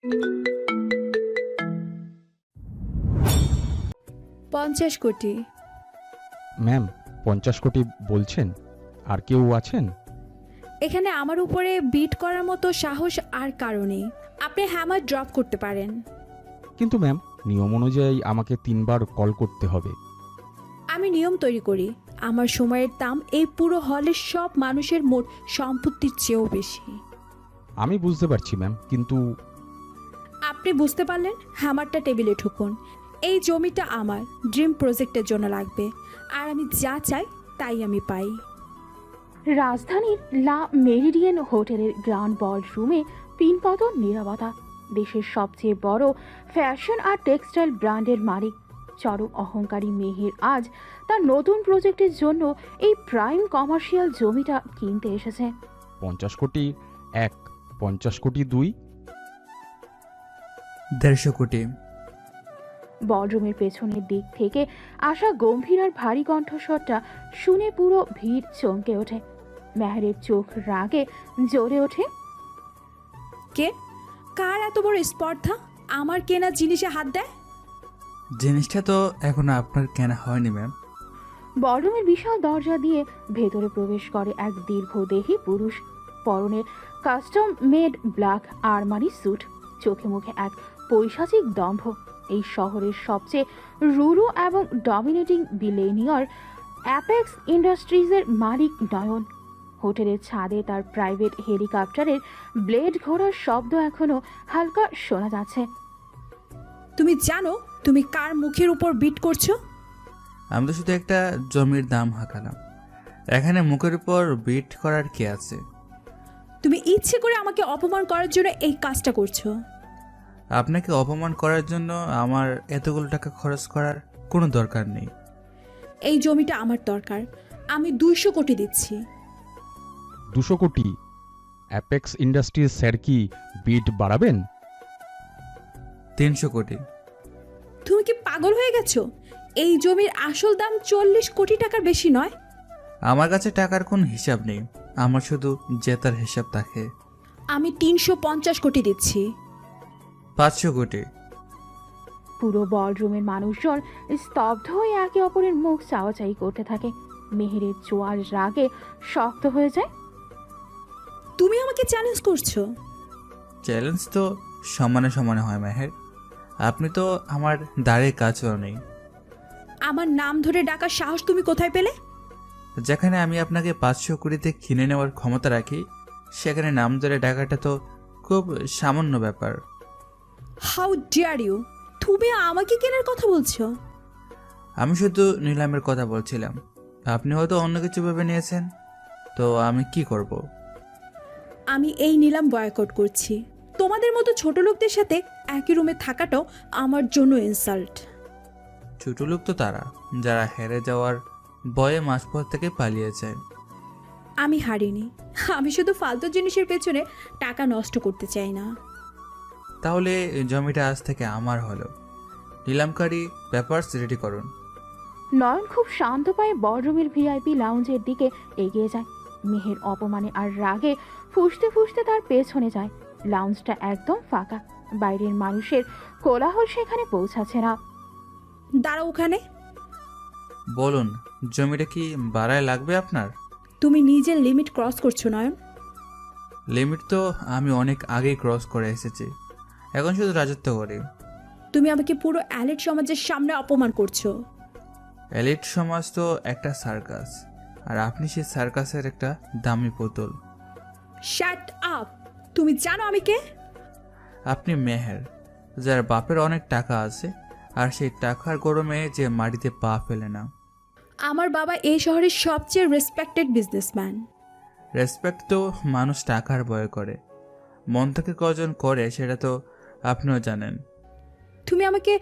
$50 কোটি। ম্যাম, 50 কোটি বলছেন? আর কেউ আছেন? এখানে আমার উপরে বিট করার মতো সাহস আর কারণে আপনি হ্যামার ড্রপ করতে পারেন। কিন্তু ম্যাম, নিয়ম অনুযায়ী আমাকে 3বার কল করতে হবে। আমি নিয়ম তৈরি করি। আমার সময়ের দাম এই পুরো হলের সব মানুষের মোট সম্পত্তির চেয়েও বেশি। আমি বুঝতে পারছি ম্যাম, কিন্তু আপনি বুঝতে পারলেন? হ্যামারটা টেবিলে ঠুকুন। এই জমিটা আমার ড্রিম প্রজেক্টের জন্য লাগবে, আর আমি যা চাই তাই আমি পাই। রাজধানীর লা মেরিডিয়ান হোটেলের গ্র্যান্ড বল রুমে পিনপতন নীরবতা। দেশের সবচেয়ে বড় ফ্যাশন আর টেক্সটাইল ব্র্যান্ডের মালিক চরম অহংকারী মেহের আজ তার নতুন প্রজেক্টের জন্য এই প্রাইম কমার্শিয়াল জমিটা কিনতে এসেছে। 50 কোটি 1, 50 কোটি 2। 150 কোটি। বলরুমের পেছনের দিক থেকে আসা গম্ভীর আর ভারী কণ্ঠস্বরটা শুনে পুরো ভিড় চমকে ওঠে। মেহেরের চোখ রাগে জ্বলে ওঠে। কে? কার এত বড় স্পর্ধা আমার কেনা জিনিসে হাত দেয়? জিনিসটা তো এখনো আপনার কেনা হয়নি ম্যাম। বলরুমের বিশাল দরজা দিয়ে ভেতরে প্রবেশ করে এক দীর্ঘদেহী পুরুষ। পরনে কাস্টম মেড ব্ল্যাক আর্মারি স্যুট, চোখে মুখে এক পৈশাচিক দম্ভ। এই শহরের সবচেয়ে রুরু এবং ডমিনেটিং বিলেনিয়র অ্যাপেক্স ইন্ডাস্ট্রিজের মালিক নয়ন। হোটেলের ছাদে তার প্রাইভেট হেলিকপ্টারের ব্লেড ঘোরার শব্দ এখনো হালকা শোনা যাচ্ছে। তুমি জানো তুমি কার মুখের উপর বিট করছো? আমি তো শুধু একটা জমির দাম হাঁকালাম। এখানে মুখের উপর বিট করার কি আছে? তুমি ইচ্ছে করে আমাকে অপমান করার জন্য এই কাজটা করছো। আপনাকে অপমান করার জন্য আমার এতগুলো টাকা খরচ করার কোনো দরকার নেই। এই জমিটা আমার দরকার। আমি 200 কোটি দিচ্ছি। 200 কোটি? অ্যাপেক্স ইন্ডাস্ট্রিজ স্যার কি বিট বাড়াবেন? 300 কোটি। তুমি কি পাগল হয়ে গেছো? এই জমির আসল দাম 40 কোটি টাকার বেশি নয়। আমার কাছে টাকার কোনো হিসাব নেই, আমার শুধু জেতার হিসাব থাকে। আমি 350 কোটি দিচ্ছি। 500 কোটি। পুরো বলরুমের মানুষজন স্তব্ধ হয়ে একে অপরের মুখ চাওয়াচাই করতে থাকে। মেহেরের চোয়াল রাগে শক্ত হয়ে যায়। তুমি আমাকে চ্যালেঞ্জ করছো? চ্যালেঞ্জ তো সমানে সমানে হয় মেহের। আপনি তো আমার দাঁড়ের কাছেও নেই। আমার নাম ধরে ডাকার সাহস তুমি কোথায় পেলে? যেখানে আমি আপনাকে 500 কোটিতে কিনে নেওয়ার ক্ষমতা রাখি, সেখানে নাম ধরে ডাকাটা তো খুব সামান্য ব্যাপার। How dare you! তুমি আমাকে কেনার কথা বলছো? আমি শুধু নিলামের কথা বলছিলাম, আপনি হয়তো অন্য কিছু ভেবে নিয়েছেন। তো আমি কি করব? আমি এই নিলাম বয়কট করছি। তোমাদের মতো ছোট লোকদের সাথে একই রুমে থাকাটাও আমার জন্য ইনসাল্ট। ছোট লোক তো তারা যারা হেরে যাওয়ার ভয়ে মাঝপথ থেকে পালিয়ে যায়। আমি হারিনি। আমি শুধু ফালতু জিনিসের পেছনে টাকা নষ্ট করতে চাই না। তাহলে জমিটা আজ থেকে আমার হলো। নিলামকারী পেপারস রেডি করুন। নয়ন খুব শান্ত পায়ে বলরুমের ভিআইপি লাউঞ্জের দিকে এগিয়ে যায়। মেহের অপমানে আর রাগে ফুঁসতে ফুঁসতে তার পেছনে যায়। লাউঞ্জটা একদম ফাঁকা, বাইরের মানুষের কোলাহল সেখানে পৌঁছাচ্ছে না। দাঁড়াও ওখানে। বলুন, জমিটা কি বাড়ায় লাগবে আপনার? তুমি নিজের লিমিট ক্রস করছো নয়ন। লিমিট তো আমি অনেক আগেই ক্রস করে এসেছি, এখন শুধু রাজত্ব করি। তুমি আমাকে পুরো অ্যালেট সমাজের সামনে অপমান করছো। এলিট সমাজ তো একটা সার্কাস, আর আপনি সেই সার্কাসের একটা দামি পুতুল। Shut up! তুমি জানো আমি কে? আপনি মেহের, যার বাপের অনেক টাকা আছে, আর সেই টাকার গরমে যে মাটিতে পা ফেলে না। আমার বাবা এই শহরের সবচেয়ে রেসপেক্টেড বিজনেসম্যান। রেসপেক্ট তো মানুষ টাকার ভয় করে, মন থেকে কজন করে সেটা তো আপনিও জানেন। তুমি আমাকে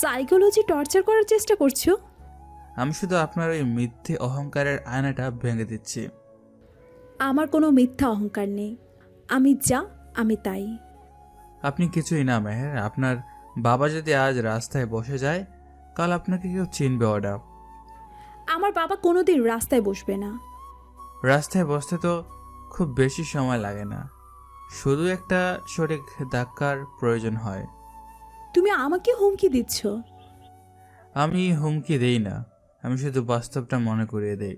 সাইকোলজি টর্চার করার চেষ্টা করছো। আমি শুধু আপনার ওই মিথ্যে অহংকারের আয়নাটা ভেঙে দিচ্ছি। আমার কোনো মিথ্যা অহংকার নেই। আমি যা আমি তাই। আপনি কিছুই না মেহের। আপনার বাবা যদি আজ রাস্তায় বসে যায়, কাল আপনাকে কেউ চিনবে ওটা। আমার বাবা কোনোদিন রাস্তায় বসবে না। রাস্তায় বসতে তো খুব বেশি সময় লাগে না, শুধু একটা সঠিক ধাক্কার প্রয়োজন হয়। তুমি আমাকে হুমকি দিচ্ছ? আমি হুমকি দেই না, আমি শুধু বাস্তবটা মনে করিয়ে দেই।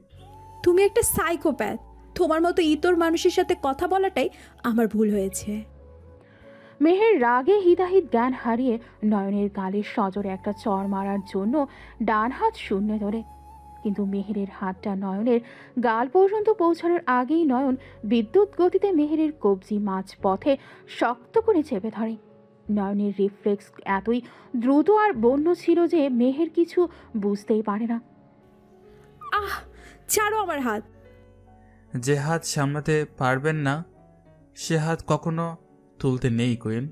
তুমি একটা সাইকোপ্যাথ। তোমার মতো ইতর মানুষের সাথে কথা বলাটাই আমার ভুল হয়েছে। মেহের রাগে হিতাহিত জ্ঞান হারিয়ে নয়নের গালের সজোরে একটা চড় মারার জন্য ডান হাত শূন্যে ধরে, কিন্তু মেহেরের হাতটা নয়নের গাল পর্যন্ত পৌঁছানোর আগেই নয়ন বিদ্যুৎ গতিতে মেহেরের কবজি মাঝ পথে শক্ত করে চেপে ধরে। নয়নের রিফ্লেক্স এতই দ্রুত আর বন্য ছিল যে মেহের কিছু বুঝতেই পারে না। আহ, ছাড়ো আমার হাত। যে হাত সামলাতে পারবেন না সে হাত কখনো তুলতে নেই কুইন।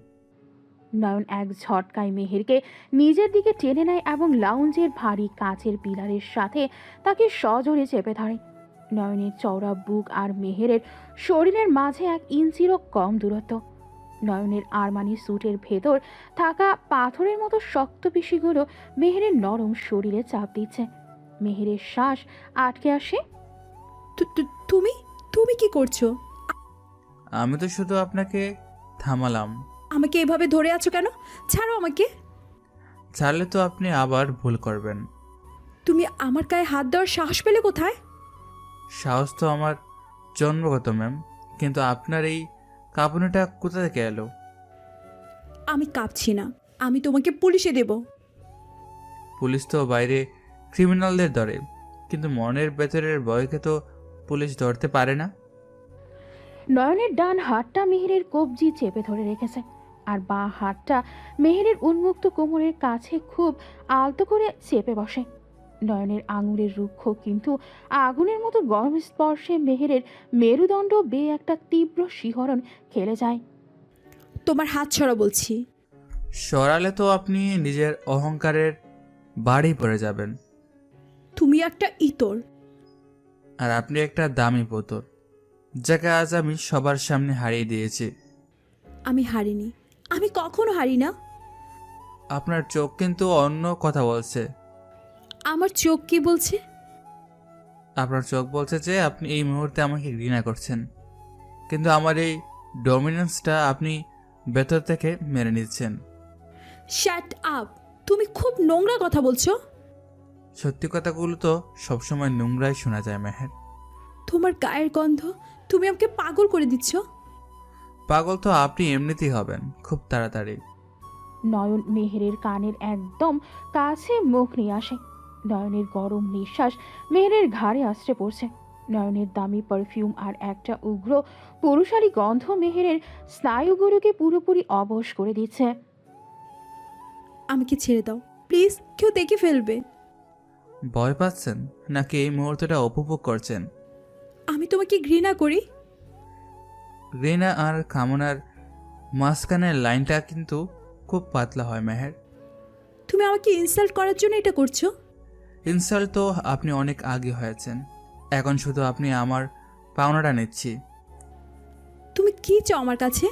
নয়ন এক ঝটকায় মেহেরকে নিজের দিকে টেনে নেয় এবং লাউঞ্জের ভারী কাচের পিলারের সাথে তাকে সজোরে চেপে ধরে। নয়নের চওড়া বুক আর মেহেরের শরীরের মাঝে 1 ইঞ্চিরও কম দূরত্ব। নয়নের আরমানি স্যুটের ভেতর থাকা পাথরের মতো শক্ত পেশিগুলো মেহেরের নরম শরীরে চাপ দিচ্ছে। মেহেরের শ্বাস আটকে আসে। তুমি তুমি কি করছো? আমি তো শুধু আপনাকে থামালাম। আমাকে এভাবে ধরে আছো কেন? ছাড়ো আমাকে। ছাড়লে তো আপনি আবার ভুল করবেন। তুমি আমার গায়ে হাত দেওয়ার সাহস পেলে কোথায়? সাহস তো আমার জন্মগত ম্যাম, কিন্তু আপনার এই কাঁপুনিটা কোথা থেকে এলো? আমি কাঁপছি না। আমি তোমাকে পুলিশে দেব। পুলিশ তো বাইরে ক্রিমিনালদের ধরে, কিন্তু মনের ভেতরের ভয়কে তো পুলিশ ধরতে পারে না। নয়নের ডান হাতটা মেহেরের কবজি চেপে ধরে রেখেছে, আর বাঁ হাতটা মেহেরের উন্মুক্ত কোমরের কাছে খুব আলতো করে চেপে বসে। নয়নের আঙুলের রুক্ষ কিন্তু আগুনের মতো গরম স্পর্শে মেহেরের মেরুদণ্ড বেয়ে একটা তীব্র শিহরণ খেলে যায়। তোমার হাত ছড়া বলছি। সরালে তো আপনি নিজের অহংকারের বাড়ি পড়ে যাবেন। তুমি একটা ইতর। আর আপনি একটা দামি বোতল, যাকে আজ আমি সবার সামনে হারিয়ে দিয়েছি। আমি হারিনি। আমি কখনো হারি না। আপনার চোখ কিন্তু অন্য কথা বলছে। আমার চোখ কি বলছে? আপনার চোখ বলছে যে আপনি এই মুহূর্তে আমাকে ঘৃণা করছেন, কিন্তু আমার এই ডমিনেন্সটা আপনি ভেতর থেকে মেনে নিচ্ছেন। Shut up. তুমি খুব নোংরা কথা বলছো। সত্যি কথাগুলো তো সবসময় নোংরাই শোনা যায় মেহের। তোমার গায়ের গন্ধ। তুমি আমাকে পাগল করে দিচ্ছ। পাগল তো আপনি এমনিতেই হবেন খুব তাড়াতাড়ি। নয়ন মেহেরের কানের একদম কাছে মুখ নিয়ে আসে। নয়নের গরম নিঃশ্বাস মেহেরের ঘাড়ে আছড়ে পড়ছে। নয়নের দামি পারফিউম আর একটা উগ্র পুরুষালী গন্ধ মেহেরের স্নায়ুগুলোকে পুরোপুরি অবশ করে দিচ্ছে। আমাকে ছেড়ে দাও প্লিজ। কেউ দেখে ফেলবে। ভয় পাচ্ছেন নাকি এই মুহূর্তটা উপভোগ করছেন? আমি তোমাকে ঘৃণা করি। ঘৃণা আর কামনার মাঝখানের লাইনটা কিন্তু খুব পাতলা হয় মেহের। তুমি আমাকে ইনসাল্ট করার জন্য এটা করছো। ইনসাল্ট তো আপনি অনেক আগে হয়েছেন, এখন শুধু আপনি আমার পাওনাটা নিচ্ছি। তুমি কি চাও আমার কাছে?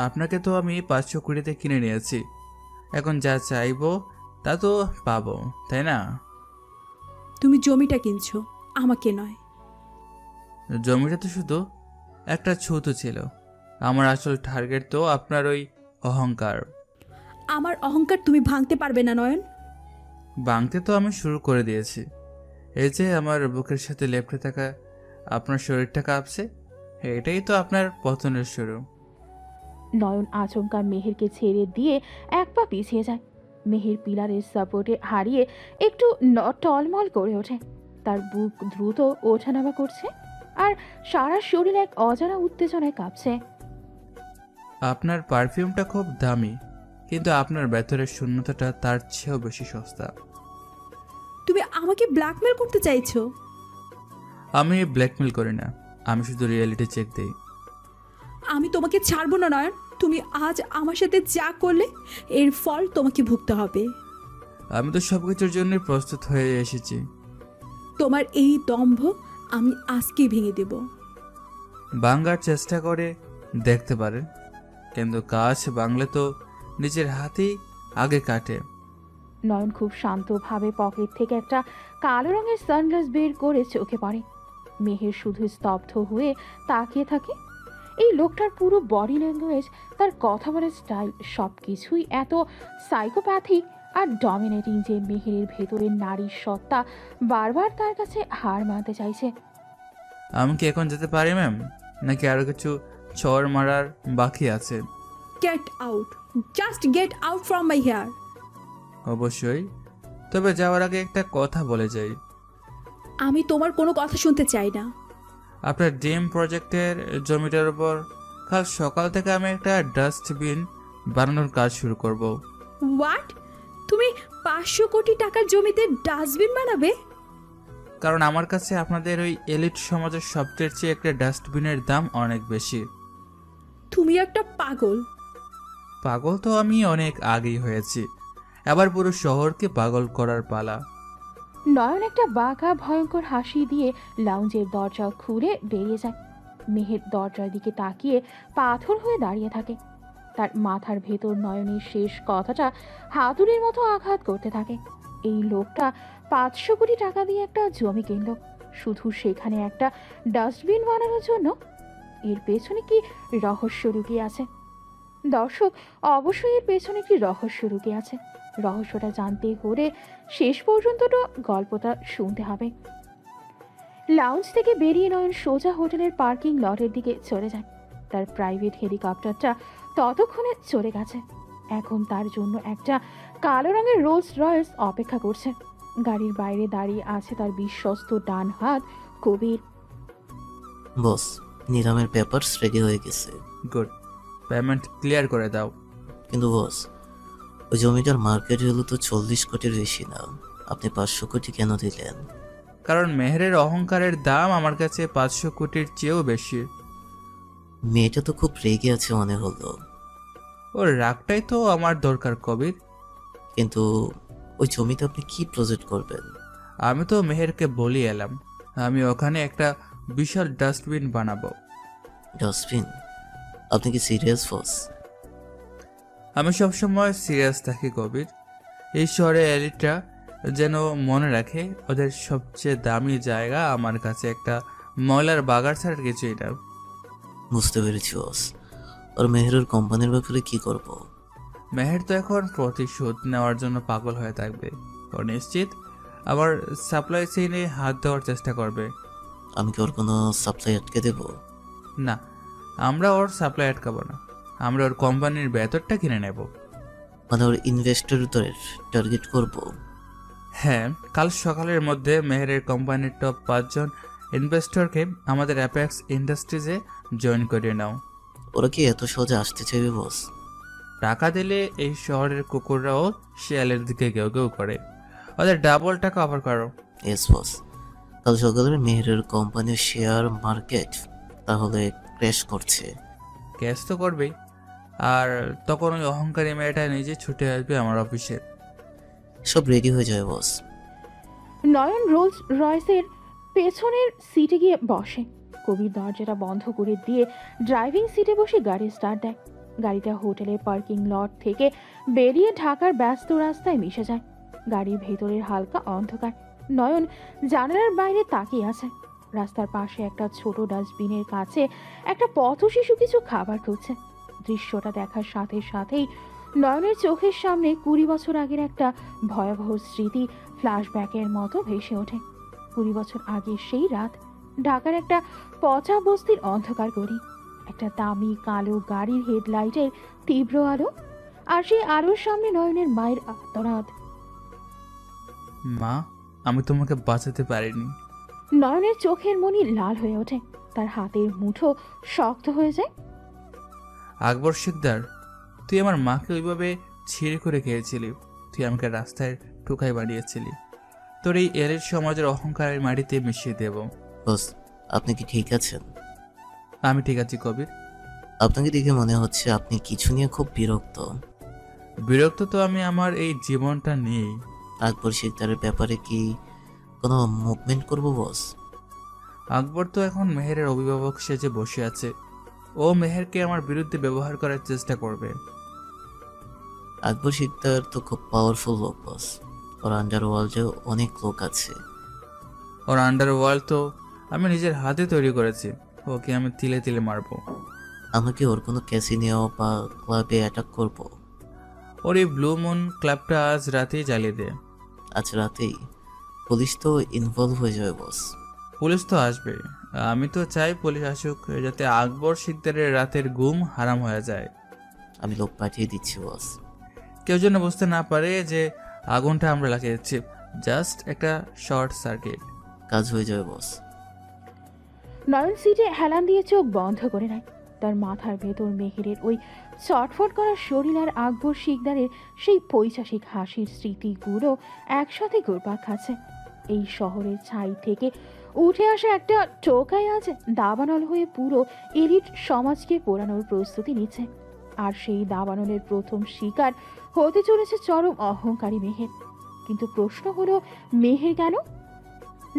আপনাকে তো আমি 520-তে কিনে নিয়েছি, এখন যা চাইবো তা তো পাবো, তাই না? তুমি জমিটা কিনছো, আমাকে নয়। জমিটা তো শুধু একটা ছুতো ছিল, আমার আসল টার্গেট তো আপনার ওই অহংকার। আমার অহংকার তুমি ভাঙতে পারবে না নয়ন। ভাঙতে তো আমি শুরু করে দিয়েছি। এই যে আমার বুকের সাথে লেপ্টে থাকা আপনার শরীরটা কাঁপছে, এটাই তো আপনার পতনের শুরু। নয়ন আচমকা মেহেরকে ছেড়ে দিয়ে 1 পা পিছিয়ে যায়। মেহের পিলারের সাপোর্টে হারিয়ে একটু টলমল করে ওঠে। তার বুক দ্রুত ওঠানামা করছে আর সারা শরীর এক অজানা উত্তেজনায় কাঁপছে। আপনার পারফিউমটা খুব দামি, কিন্তু আপনার ভেতরের শূন্যতাটা তার চেয়েও বেশি সস্তা। তুমি আমাকে ব্ল্যাকমেল করতে চাইছো? আমি ব্ল্যাকমেল করি না, আমি শুধু রিয়েলিটি চেক দিই। আমি তোমাকে ছাড়বো না নয়ন। তুমি আজ আমার সাথে যা করলে এর ফল তোমাকে ভুগতে হবে। আমি তো সব কিছুর জন্য প্রস্তুত হয়ে এসেছি। তোমার এই দম্ভ আমি আজকেই ভেঙে দেব। ভাঙার চেষ্টা করে দেখতে পারেন, কিন্তু গাছ ভাঙলে তো নিজের হাতেই আগে কাটে। নয়ন খুব শান্তভাবে পকেট থেকে একটা কালো রঙের সানগ্লাস বের করে চোখে পড়ে। মেহের শুধু স্তব্ধ হয়ে তাকিয়ে থাকে। এই লোকটার পুরো বডি ল্যাঙ্গুয়েজ, তার কথা বলার স্টাইল, সব কিছুই এত সাইকোপ্যাথিক আর ডমিনেটিং যে মেহেরের ভেতরের নারীর সত্তা বারবার তার কাছে হার মানতে চাইছে। আমি কি এখন যেতে পারি ম্যাম, নাকি আরও কিছু চর মারার বাকি আছে? Get out, just get out from my here. অবশ্যই, তবে যাওয়ার আগে একটা কথা বলে যাই। আমি তোমার কোনো কথা শুনতে চাই না। আপনার ড্রিম প্রজেক্টের জমিটার উপর কাল সকাল থেকে আমি একটা ডাস্টবিন বানানোর কাজ শুরু করব। হোয়াট? তুমি 500 কোটি টাকার জমিতে ডাস্টবিন বানাবে? কারণ আমার কাছে আপনাদের ওই এলিট সমাজের সবচেয়ে চেয়ে একটা ডাস্টবিনের দাম অনেক বেশি। তুমি একটা পাগল। পাগল তো আমি অনেক আগেই হয়েছি, আবার পুরো শহরকে পাগল করার পালা। নয়ন একটা বাঁকা ভয়ঙ্কর হাসি দিয়ে লাউঞ্জের দরজা খুলে বেরিয়ে যায়। মেহের দরজার দিকে তাকিয়ে পাথর হয়ে দাঁড়িয়ে থাকে। তার মাথার ভেতর নয়নের শেষ কথাটা হাতুড়ির মতো আঘাত করতে থাকে। এই লোকটা 500 কোটি টাকা দিয়ে একটা জমি কিনল শুধু সেখানে একটা ডাস্টবিন বানানোর জন্য। এর পেছনে কি রহস্য লুকিয়ে আছে? দর্শক, অবশ্যই এর পেছনে একটি রহস্য লুকিয়ে আছে। রহস্যটা জানতে হলে শেষ পর্যন্ত গল্পটা শুনতে হবে। লাউঞ্জ থেকে বেরিয়ে নয়ন সোজা হোটেলের পার্কিং লটের দিকে চলে যায়। তার প্রাইভেট হেলিকপ্টারটা ততক্ষণে চলে গেছে। এখন তার জন্য একটা কালো রঙের রোলস রয়েস অপেক্ষা করছে। গাড়ির বাইরে দাঁড়িয়ে আছে তার বিশ্বস্ত ডান হাত কবির। বস, নিলামের পেপারস রেডি হয়ে গেছে। গুড, পেমেন্ট ক্লিয়ার করে দাও। কিন্তু বস, ওই জমিটার মার্কেট ভ্যালু তো 40 কোটির বেশি না। আপনি 500 কোটি কেন দিলেন? কারণ মেহেরের অহংকারের দাম আমার কাছে 500 কোটির চেয়েও বেশি। মেয়েটা তো খুব রেগে আছে মনে হলো। ওর রাগটাই তো আমার দরকার কবির। কিন্তু ওই জমিতে আপনি কি প্রজেক্ট করবেন? আমি তো মেহেরকে বলি এলাম আমি ওখানে একটা বিশাল ডাস্টবিন বানাবো। ডাস্টবিন? আপনি কি সিরিয়াস বস? আমি সবসময় সিরিয়াস থাকি কবির। এই শহরে এলিটরা যেন মনে রাখে ওদের সবচেয়ে দামি জায়গা আমার কাছে একটা ময়লার বাগার ছাড়ার কিছুই না। বুঝতে পেরেছি বস। আর মেহেরের কোম্পানির ব্যাপারে কি করব? মেহের তো এখন প্রতিশোধ নেওয়ার জন্য পাগল হয়ে থাকবে। ও নিশ্চিত আবার সাপ্লাই চেইনে হাত দেওয়ার চেষ্টা করবে। আমি কি ওর কোনো সাপ্লাই আটকে দেব? না, আমরা ওর সাপ্লাই আটকাবো না, আমরা ওর কোম্পানির বেতনটা কিনে নেব। মানে ওর ইনভেস্টরদের টার্গেট করব? হ্যাঁ, কাল সকালের মধ্যে মেহেরের কোম্পানির টপ 5 জন ইনভেস্টরকে আমাদের অ্যাপেক্স ইন্ডাস্ট্রিজে জয়েন করিয়ে নাও। ওরা কি এত সহজে আসতে চাইবে বস? টাকা দিলে এই শহরের কুকুররাও শিয়ালের দিকে গেউ গেউ করে। ওদের ডাবল টাকা অফার করো। এস বস। কাল সকালে মেহেরের কোম্পানির শেয়ার মার্কেট তাহলে ক্র্যাশ করছে। ক্যাশ তো করবেই, আর তখন ওই অহংকারী মেয়েটা নিজে ছুটে আসবে আমার অফিসে। সব রেডি হয়ে যায় বস। নয়ন রোলস রয়েসের পেছনের সিটে গিয়ে বসে। কবির দরজাটা বন্ধ করে দিয়ে ড্রাইভিং সিটে বসে গাড়ি স্টার্ট দেয়। গাড়িটা হোটেলের পার্কিং লট থেকে বেরিয়ে ঢাকার ব্যস্ত রাস্তায় মিশে যায়। গাড়ির ভেতরের হালকা অন্ধকার। নয়ন জানালার বাইরে তাকিয়ে আছে। রাস্তার পাশে একটা ছোট ডাস্টবিনের কাছে একটা পথ শিশু কিছু খাবার খুঁজছে। দৃশ্যটা দেখার সাথে সাথেই নয়নের চোখের সামনে 20 বছর আগের একটা ভয়াবহ স্মৃতি ফ্ল্যাশব্যাকের মতো ভেসে ওঠে। 20 বছর আগের সেই রাত, ঢাকার একটা পচা বস্তির অন্ধকার গলি, একটা দামি কালো গাড়ির হেডলাইটের তীব্র আলো, আর সেই আলোর সামনে নয়নের মায়ের আর্তনাদ। মা, আমি তোমাকে বাঁচাতে পারিনি। নয়নের চোখের মনি লাল হয়ে ওঠে, তার হাতের মুঠো শক্ত হয়ে যায়। আকবর শিকদার, তুই আমার মাকে ওইভাবে ছিঁড়ে করে খেয়েছিলি। তুই আমাকে রাস্তায় ঠুকাই বানিয়েছিলি। তোর এই এলের সমাজের অহংকারের মাটিতে মিশিয়ে দেব। বস, আপনি কি ঠিক আছেন? আমি ঠিক আছি কবির। আপনাকে দেখে মনে হচ্ছে আপনি কিছু নিয়ে খুব বিরক্ত। বিরক্ত তো আমি আমার এই জীবনটা নিয়েই। আকবর শিকদারের ব্যাপারে কি কোনো মুভমেন্ট করব বস? আকবর তো এখন মেহেরের অভিভাবক সেজে বসে আছে। ও মেহেরকে আমার বিরুদ্ধে ব্যবহার করার চেষ্টা করবে। আকবর শিকদার তো খুব পাওয়ারফুল লোক বস। ওর আন্ডারওয়ার্ল্ডে অনেক লোক আছে। ওর আন্ডারওয়ার্ল্ড তো আমি নিজের হাতে তৈরি করেছি। ওকে আমি তিলে তিলে মারবো। আমরা কি ওর কোনো ক্যাসিনো বা ক্লাবে অ্যাটাক করব? ওর এই ব্লু মুন ক্লাবটা আজ রাতেই জ্বালিয়ে দে। আজ রাতেই? পুলিশ তো ইনভলভ হয়ে যাবে বস। পুলিশ তো আসবে। আমি তো চাই পুলিশ আসুক, যাতে আকবর শিকদারের রাতের ঘুম হারাম হয়ে যায়। আমি লোক পাঠিয়ে দিচ্ছি বস। কেউ যেন বুঝতে না পারে যে আগুনটা আমরা লাগিয়েছি, জাস্ট একটা শর্ট সার্কিট। কাজ হয়ে যাবে বস। নয়ন সিটে হেলান দিয়ে চোখ বন্ধ করে নেয়। তার মাথার ভেতর মেহেরের ওই চটফট করা শরীর আর আকবর শিকদারের সেই পৈশাসিক হাসির স্মৃতিগুলো একসাথে ঘুরপাক খাচ্ছে। এই শহরের ছাই থেকে উঠে আসা একটা টোকাই আজ দাবানল হয়ে পুরো এলিট সমাজকে পোড়ানোর প্রস্তুতি নিচ্ছে। আর সেই দাবানলের প্রথম শিকার হতে চলেছে চরম অহংকারী মেহের। কিন্তু প্রশ্ন হলো, মেহের কেন?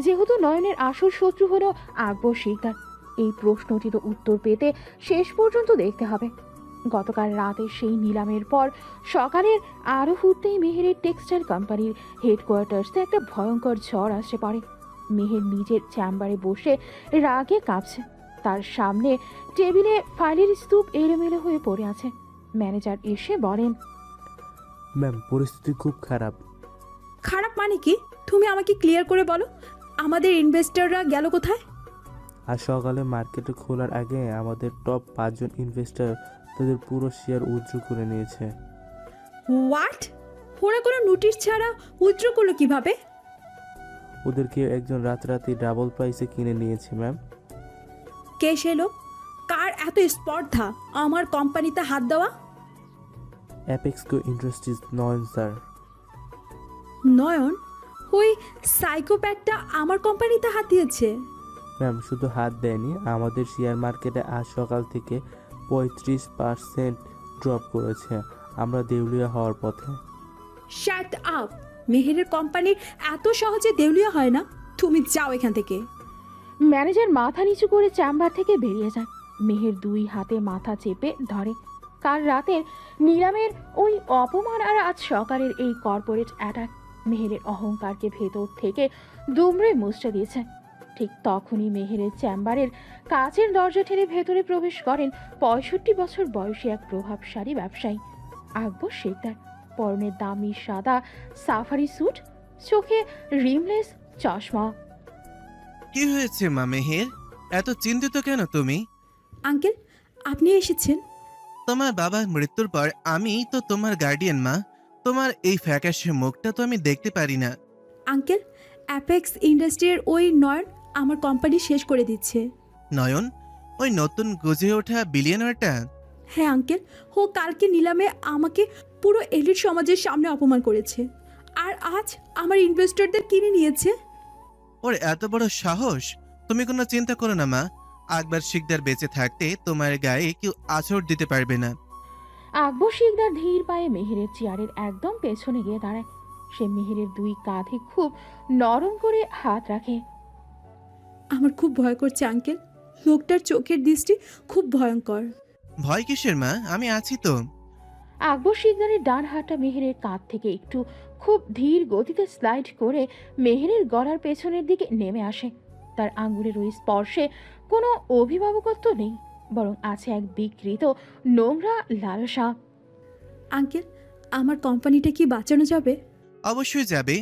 যেহেতু নয়নের আসল শত্রু হলো আকবর শিকদার, এই প্রশ্নটির উত্তর পেতে শেষ পর্যন্ত দেখতে হবে। গতকাল রাতে সেই নিলামের পর সকালের আরো ফুটতেই মেহেরের টেক্সটাইল কোম্পানির হেডকোয়ার্টার্সে একটা ভয়ঙ্কর ঝড় আসে পড়ে। মেহের নিজের চেম্বারে বসে রাগে কাঁপছে। তার সামনে টেবিলে ফাইলের স্তূপ এলোমেলো হয়ে পড়ে আছে। ম্যানেজার এসে বলেন, ম্যাম, পরিস্থিতি খুব খারাপ। খারাপ মানে কি? তুমি আমাকে ক্লিয়ার করে বলো, আমাদের ইনভেস্টররা গেল কোথায়? আজ সকালে মার্কেটে খোলার আগে আমাদের টপ 5 জন ইনভেস্টর তাদের পুরো শেয়ার উইথড্র করে নিয়েছে। হোয়াট? ওরা কোনো নোটিশ ছাড়া উইথড্র করলো কিভাবে? ওদেরকে একজন রাতারাতি ডাবল প্রাইসে কিনে নিয়েছে ম্যাম। কে সে লোক? কার এত স্পর্ধা আমার কোম্পানিতে হাত দেওয়া? অ্যাপেক্সকো ইন্ডাস্ট্রিজ নয়ন স্যার। নয়ন? ওই সাইকোপ্যাথটা আমার কোম্পানিতে হাত দিয়েছে? ম্যাম, শুধু হাত দেয়নি, আমাদের শেয়ার মার্কেটে আজ সকাল থেকে 35% ড্রপ করেছে। আমরা দেউলিয়া হওয়ার পথে। Shut up! মেহেরের কোম্পানির এত সহজে দেউলিয়া হয় না। তুমি যাও এখান থেকে। ম্যানেজার মাথা নিচু করে চেম্বার থেকে বেরিয়ে যায়। মেহের দুই হাতে মাথা চেপে ধরে। কাল রাতের নিলামের ওই অপমান আর আজ সকালের এই কর্পোরেট অ্যাটাক মেহেরের অহংকারকে ভেতর থেকে দুমড়ে মুচড়ে দিয়েছে। ঠিক তখনই মেহেরের চেম্বারের কাচের দরজা ঠেলে ভেতরে প্রবেশ করেন 65 বছর বয়সী এক প্রভাবশালী ব্যবসায়ী, আকবর শিকদার। পরনে দামি সাদা সাফারি স্যুট, চোখে রিমলেস চশমা। কি হয়েছে মা মেহের? এত চিন্তিত কেন তুমি? আঙ্কেল, আপনি এসেছেন? তোমার বাবার মৃত্যুর পর আমি তো তোমার গার্ডিয়ান মা। তোমার এই ফ্যাকাশে মুখটা তো আমি দেখতে পারি না। আঙ্কেল, অ্যাপেক্স ইন্ডাস্ট্রির ওই নয়ন আমার কোম্পানি শেষ করে দিচ্ছে। নয়ন? ওই নতুন গজে ওঠা বিলিয়নারটা? হ্যাঁ আঙ্কেল, ও কালকে নিলামে আমাকে পুরো এলিট সমাজের সামনে অপমান করেছে, আর আজ আমার ইনভেস্টরদের কিনে নিয়েছে। ওর এত বড় সাহস! তুমি কোনো চিন্তা করো না মা, আকবর শিকদার বেঁচে থাকতে তোমার গায়ে কেউ আছর দিতে পারবে না। আকবর শিকদার ধীর পায়ে মেহেরের চেয়ারের একদম পেছনে গিয়ে দাঁড়ায়। সে মেহেরের দুই কাঁধে খুব নরম করে হাত রাখে। আমার খুব ভয় করছে আঙ্কেল, লোকটার চোখের দৃষ্টি খুব ভয়ঙ্কর। ভয় কিসের মা, আমি আছি তো। আকবর শিকদারের ডান হাতটা মেহেরের কাঁধ থেকে একটু খুব ধীর গতিতে স্লাইড করে মেহেরের গলার পেছনের দিকে নেমে আসে। তার আঙ্গুলের ওই স্পর্শে কোনো অভিভাবকত্ব নেই, বরং আছে এক বিকৃত নোংরা লালসা। আঙ্কেল, আমার কোম্পানিটা কি বাঁচানো যাবে? অবশ্যই যাবে।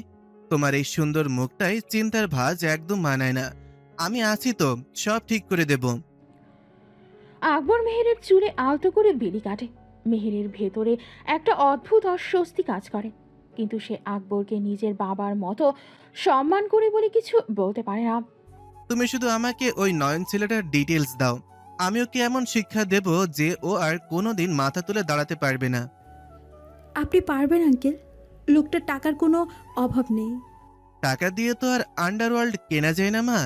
তোমার এই সুন্দর মুখটাই চিন্তার ভাঁজ একদম মানায় না। আমি আছি তো, সব ঠিক করে দেব। আকবর মেহেরের চুলে আলতো করে বিলি কাটে। মেহেরের ভেতরে একটা অদ্ভুত অস্বস্তি কাজ করে, কিন্তু সে আকবরকে নিজের বাবার মতো সম্মান করে বলে কিছু বলতে পারে না। তুমি শুধু আমাকে ওই নয়ন ছেলেটার ডিটেলস দাও, আমি ওকে এমন শিক্ষা দেব যে ও আর কোনোদিন মাথা তুলে দাঁড়াতে পারবে না। আপনি পারবেন আঙ্কেল, লোকটার টাকার কোনো অভাব নেই। টাকা দিয়ে তো আর আন্ডারওয়ার্ল্ড কেনা যায় না মা।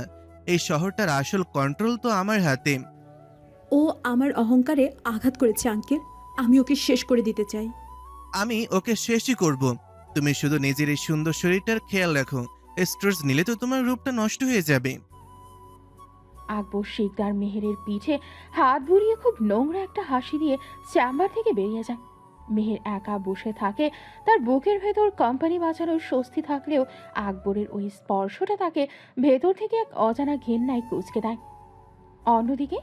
এই শহরটার আসল কন্ট্রোল তো আমার হাতে। ও আমার অহংকারে আঘাত করেছে আঙ্কেল, আমি ওকে শেষ করে দিতে চাই। আমি ওকে শেষই করব। তুমি শুধু নিজের এই সুন্দর শরীরটার খেয়াল রাখো। স্ট্রেস নিলে তো তোমার রূপটা নষ্ট হয়ে যাবে। আকবর শিকদার মেহেরের পিঠে হাত বুলিয়ে খুব নোংরা একটা হাসি দিয়ে চেম্বার থেকে বেরিয়ে যায়। মেহের একা বসে থাকে। তার বুকের ভেতর কোম্পানি বাঁচানোর স্বস্তি থাকলেও আকবরের ওই স্পর্শটা তাকে ভেতর থেকে এক অজানা ঘেন্নায় কুঁচকে দেয়। অন্যদিকে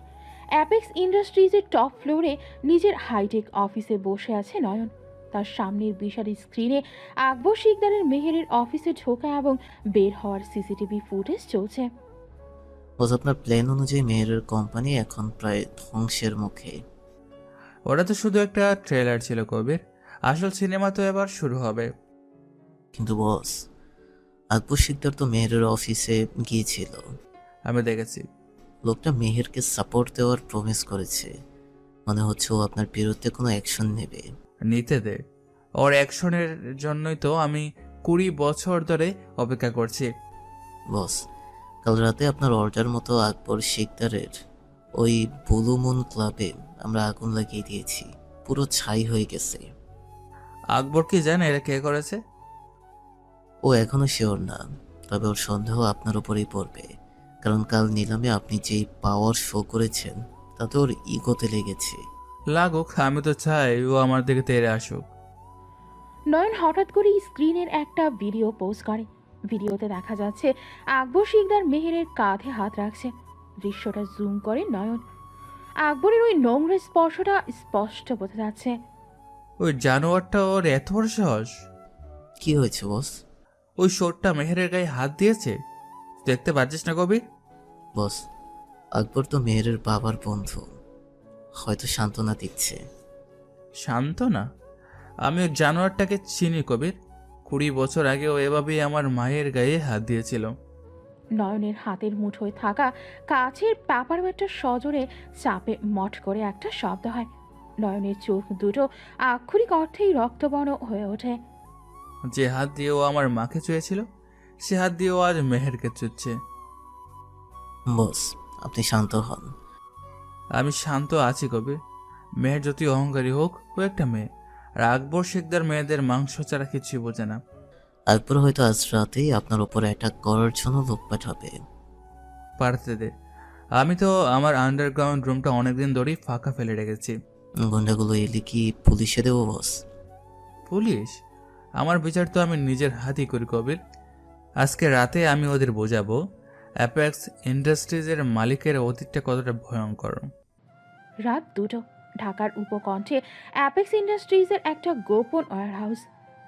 অ্যাপেক্স ইন্ডাস্ট্রিজের টপ ফ্লোরে নিজের হাইটেক অফিসে বসে আছে নয়ন। তার সামনের বিশাল স্ক্রিনে আকবর শিকদারের মেহেরের অফিসে ঢোকা এবং বের হওয়ার সিসিটিভি ফুটেজ চলছে। বস, আপনার প্ল্যান অনুযায়ী মেহেরের কোম্পানি এখন প্রায় ধ্বংসের মুখে। ওটা তো শুধু একটা ট্রেলার ছিল কবির, আসল সিনেমা তো এবার শুরু হবে। কিন্তু বস, আকবর শিকদার তো মেহেরের অফিসে গিয়েছিল। আমি দেখেছি। লোকটা মেহেরকে সাপোর্ট দেওয়ার প্রমিস করেছে। মনে হচ্ছে ও আপনার বিরুদ্ধে কোনো অ্যাকশন নেবে। নিতে দে, ওর অ্যাকশনের জন্যই তো আমি 20 বছর ধরে অপেক্ষা করছি। বস, কাল রাতে আপনার অর্ডার মতো আকবর শিকদারের ওই ব্লু মুন ক্লাবে আমরা আগুন লাগিয়ে দিয়েছি। পুরো ছাই হয়ে গেছে। আকবর কি জানে এটা কে করেছে? ও এখনো শিওর না, তবে ওর সন্দেহ আপনার উপরেই পড়বে। কারণ কাল নিলামে আপনি যেই পাওয়ার শো করেছেন তাতে ওর ইগোতে লেগেছে। লাগুক, আমি তো চাই ও আমার দিকে তেড়ে আসুক। নয়ন হঠাৎ করে স্ক্রিনের একটা ভিডিও পোস্ট করে। ভিডিওতে দেখা যাচ্ছে আকবর শিকদার মেহেরের কাঁধে হাত রাখছে। দৃশ্যটা জুম করে নয়ন। আকবরের ওই নোংরা স্পর্শটা স্পষ্ট বোঝা যাচ্ছে। ওই জানোয়ারটা ওর এত বড় সাহস! কি হয়েছে বস? ওই শোরটা মেহেরের গায়ে হাত দিয়েছে, দেখতে পাচ্ছিস না কবির? বস, আকবর তো মেহেরের বাবার বন্ধু, হয়তো সান্ত্বনা দিচ্ছে। শান্ত না, আমি ওই জানোয়ারটাকে চিনি কবির। 20 বছর আগে ও এভাবেই আমার মায়ের গায়ে হাত দিয়েছিল। নয়নের হাতের মুঠোয় থাকা কাছের পেপারওয়েটটা সজোরে চাপে মট করে একটা শব্দ হয়। নয়নের চোখ দুটো আক্ষরিক অর্থেই রক্তবর্ণ হয়ে ওঠে। যে হাত দিয়ে ও আমার মাকে চুয়েছিল, সে হাত দিয়ে ও আজ মেহেরকে চুচ্ছে। বস, আপনি শান্ত হন। আমি শান্ত আছি কবির। মেহের যতই অহংকারী হোক, ও একটা মেয়ে। আর আকবর শিকদার মেয়েদের মাংস ছাড়া কিছুই বোঝে না। আকবর হয়তো আজ রাতেই আপনার উপর অ্যাটাক করার জন্য লোক পাঠাবে। পারতে দে, আমি তো আমার আন্ডারগ্রাউন্ড রুমটা অনেকদিন ধরেই ফাঁকা ফেলে রেখেছি। গুন্ডাগুলো এলে কি পুলিশে দেবো বস? পুলিশ? আমার বিচার তো আমি নিজের হাতেই করি কবির। আজকে রাতে আমি ওদের বোঝাবো অ্যাপেক্স ইন্ডাস্ট্রিজের মালিকের অতীতটা কতটা ভয়ঙ্কর। রাত 2টো। ঢাকার উপকণ্ঠে অ্যাপেক্স ইন্ডাস্ট্রিজের একটা গোপন ওয়্যারহাউস।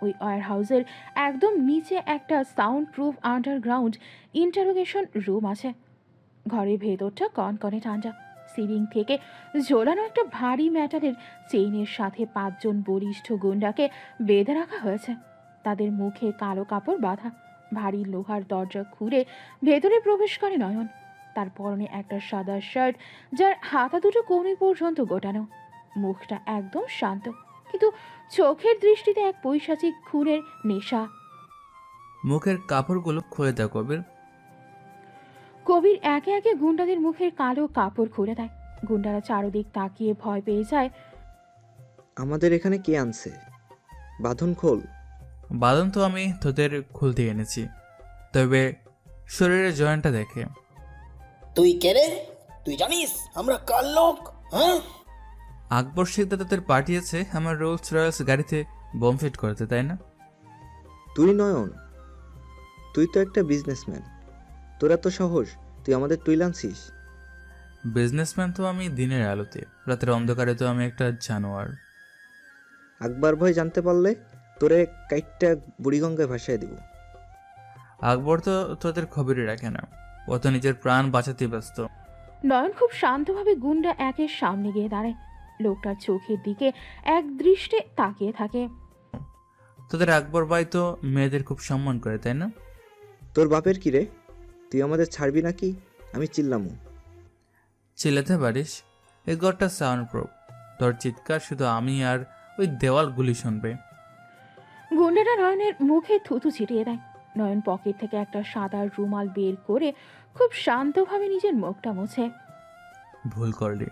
ওই ওয়্যারহাউসের একদম নিচে একটা sound proof underground interrogation room আছে। ঘরের ভেতরটা কনকনে ঠান্ডা। সিলিং থেকে ঝোলানো একটা ভারী মেটালের চেইনের সাথে 5 জন বলিষ্ঠ গুন্ডাকে বেঁধে রাখা হয়েছে। তাদের মুখে কালো কাপড় বাঁধা। ভারী লোহার দরজা খুলে ভেতরে প্রবেশ করে নয়ন। তার পরনে একটা সাদা শার্ট, যার হাতা দুটো কোণে পর্যন্ত গোটানো। মুখটা একদম শান্ত, কিন্তু চোখের দৃষ্টিতে এক পৈশাচিক খুনের নেশা। মুখের কাপড়গুলো খুলে দাও কবির। কবির একে একে গুন্ডাদের মুখের কালো কাপড় খুলে দেয়। গুন্ডারা চারদিক তাকিয়ে ভয় পেয়ে যায়। আমাদের এখানে কে আনছে? বাঁধন খোল। বাদন তো আমি তোদের খুলতে এনেছি, তবে শরীরের জয়েন্টটা দেখে। তুই কে রে? তুই জানিস আমরা কার লোক? হ্যাঁ, আকবর শিকদার তোদের পাঠিয়েছে আমার রোলস রয়েলস গাড়িতে বোম ফিট করতে, তাই না? তুই নয়ন, তুই তো একটা বিজনেসম্যান। তোরা তো সাহস, তুই আমাদের তুই আনছিস? বিজনেসম্যান তো আমি দিনের আলোতে, রাতের অন্ধকারে তো আমি একটা জানোয়ার। আকবর ভয় জানতে পারলে তোরে কাইটটা বুড়িগঙ্গায় ভাসায় দিব। আকবর তো তোদের খবরই রাখে না, ও তো নিজের প্রাণ বাঁচাতে ব্যস্ত। নয়ন খুব শান্তভাবে গুন্ডা একের সামনে গিয়ে দাঁড়ায়। লোকটার চোখের দিকে এক দৃষ্টে তাকিয়ে থাকে। তোদের আকবর ভাই তো মেয়েদের খুব সম্মান করে, তাই না? তোর বাপের কি রে? তুই আমাদের ছাড়বি নাকি? আমি চিল্লামু। চিল্লাতে পারিস, এই ঘরটা সাউন্ড প্রুফ। তোর চিৎকার শুধু আমি আর ওই দেওয়ালগুলি শুনবে। গুন্ডাটা নয়নের মুখে থুতু ছিটিয়ে দেয়। নয়ন পকেট থেকে একটা সাদা রুমাল বের করে খুব শান্তভাবে নিজের মুখটা মোছে। ভুল করলি।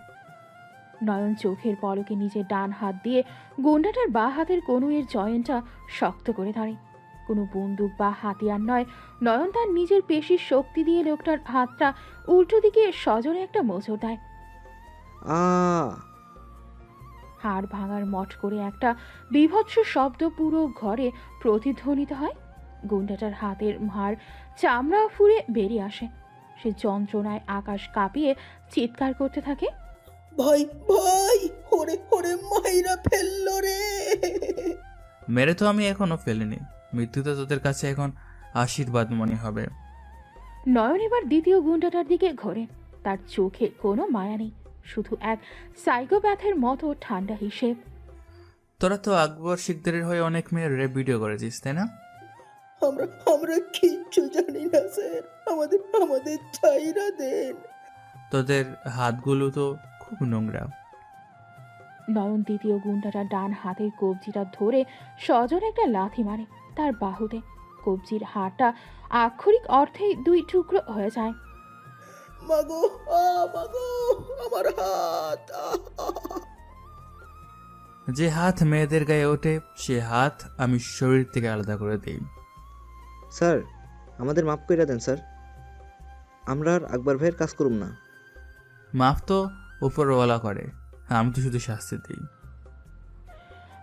নয়ন চোখের পলকে নিজের ডান হাত দিয়ে গুন্ডাটার বাঁ হাতের কনুইয়ের জয়েন্টটা শক্ত করে ধরে। কোনো বন্দুক বা হাতিয়ার নয়, নয়ন তার নিজের পেশির শক্তি দিয়ে লোকটার হাতটা উল্টো দিকে সজোরে একটা মোচড় দেয়। আ হাড় ভাঙার মট করে একটা বীভৎস শব্দ পুরো ঘরে প্রতিধ্বনিত হয়। গুন্ডাটার হাতের হাড় চামড়া ফুঁড়ে বেরিয়ে আসে। সে যন্ত্রণায় আকাশ কাঁপিয়ে চিৎকার করতে থাকে। ভয় ভয় ওরে ওরে মাইরা ফেললো রে। মেরে তো আমি এখনো ফেলিনি, মৃত্যুতে তোদের কাছে এখন আশীর্বাদ মনে হবে। নয়ন এবার দ্বিতীয় গুন্ডাটার দিকে ঘোরে। তার চোখে কোনো মায়া নেই, শুধু এক সাইকোপ্যাথের মতো ঠান্ডা হিসেব। তোরা তো আকবর শিকদারের হয়ে অনেক মেয়ের রেপ ভিডিও করেছিস, তাই না? আমরা আমরা কিচ্ছু জানি না স্যার, আমাদের আমাদের ছাইরা দেন। তোদের হাতগুলো তো খুব নোংরা। নয়ন দ্বিতীয় গুন্ডাটার ডান হাতের কবজিটা ধরে সজোরে একটা লাথি মারে তার বাহুতে। কবজির হাড়টা আক্ষরিক অর্থেই দুই টুকরো হয়ে যায়। মাগো মাগো আমার হাত যে হাত মেয়েদের গায়ে ওঠে সে হাত আমি শরীর থেকে আলাদা করে দিই। স্যার, আমাদের মাফ করে দেন স্যার, আমরা আর আকবর ভাইয়ের কাজ করুম না। মাফ তো উপরওয়ালা করে, আমি তো শুধু শাস্তি দিই।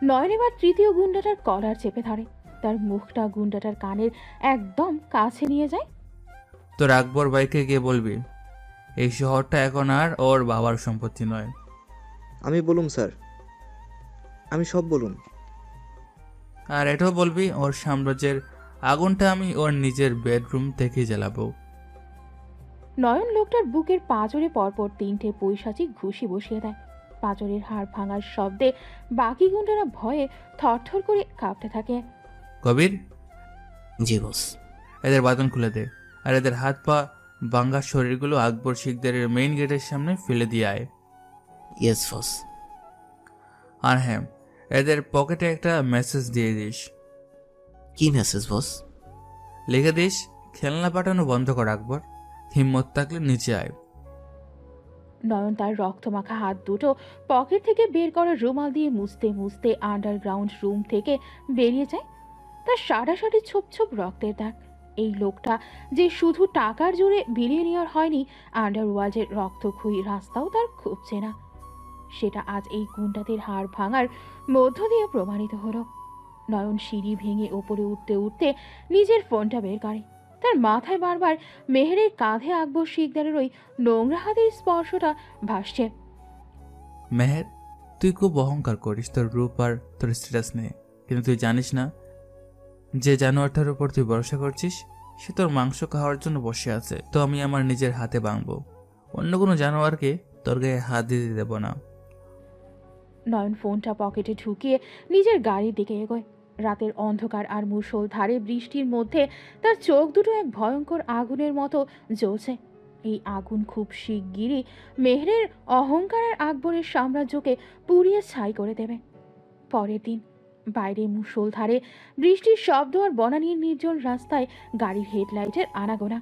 নয়ন এবার তৃতীয় গুন্ডাটার কলার চেপে ধরে, তার মুখটা গুন্ডাটার কানের একদম কাছে নিয়ে যায়। তোর আকবর ভাইকে গিয়ে বলবি এই শহরটা এখন আর ওর বাবার সম্পত্তি নয়। আমি বলুম স্যার, আমি সব বলুম। আর এটাও বলবি ওর সাম্রাজ্যের আগুনটা আমি ওর নিজের বেডরুম থেকে জ্বালাবো। নয়ন লোকটার বুকের পাঁজরে পরপর 3টে পৈশাচিক ঘুষি বসিয়ে দেয়। পাঁজরের হাড় ভাঙার শব্দে বাকি গুন্ডারা ভয়ে থরথর করে কাঁপতে থাকে। কবির, জি বস। এদের বাদন খুলে দে, আর এদের হাত পা ভাঙ্গা শরীরগুলো আকবর শিকদারের মেইন গেটের সামনে ফেলে দিয়ে আয়। Yes boss. আর হ্যাঁ, এদের পকেটে একটা মেসেজ দিয়ে দিস। কি মেসেজ বস? লিখে দিস, খেলনা পাঠানো বন্ধ কর আকবর, হিম্মত থাকলে নিচে আয়। নয়ন তার রক্তমাখা হাত দুটো পকেট থেকে বের করা রুমাল দিয়ে মুছতে মুছতে আন্ডারগ্রাউন্ড রুম থেকে বেরিয়ে যায়। তার সারাসারি ছোপ ছোপ রক্তের দাগ। এই লোকটা যে শুধু টাকার জোরে বিলিয়নিয়ার হয়নি, আন্ডারওয়ার্ল্ডের রক্তক্ষয়ী রাস্তাও তার খুব চেনা। সেটা আজ এই গুন্ডাদের হাড় ভাঙার মধ্য দিয়ে প্রমাণিত হলো। নয়ন সিঁড়ি ভেঙে ওপরে উঠতে উঠতে নিজের ফোনটা বের করে। তার মাথায় বারবার মেহেরের কাঁধে আকবর শিকদারের ওই নোংরা হাতের স্পর্শটা ভাসছে। মেহের, তুই খুব অহংকার করিস তোর রূপ আর তোর স্ট্যাটাস নিয়ে, কিন্তু তুই জানিস না যে জানোয়ারটার উপর তুই ভরসা করছিস সে তোর মাংস খাওয়ার জন্য বসে আছে। তো আমি আমার নিজের হাতে ভাঙবো, অন্য কোনো জানোয়ারকে তোর গায়ে হাত দিতে দেব না। নয়ন ফোনটা পকেটে ঢুকিয়ে নিজের গাড়ির দিকে এগোয়। রাতের অন্ধকার আর মুষলধারে বৃষ্টির মধ্যে তার চোখ দুটো এক ভয়ঙ্কর আগুনের মতো জ্বলছে। এই আগুন খুব শিগগিরই মেহেরের অহংকার আর আকবরের সাম্রাজ্যকে পুড়িয়ে ছাই করে দেবে। পরের দিন বাইরে মুষলধারে বৃষ্টির শব্দ আর বনানীর নির্জন রাস্তায় গাড়ির হেডলাইটের আনাগোনা।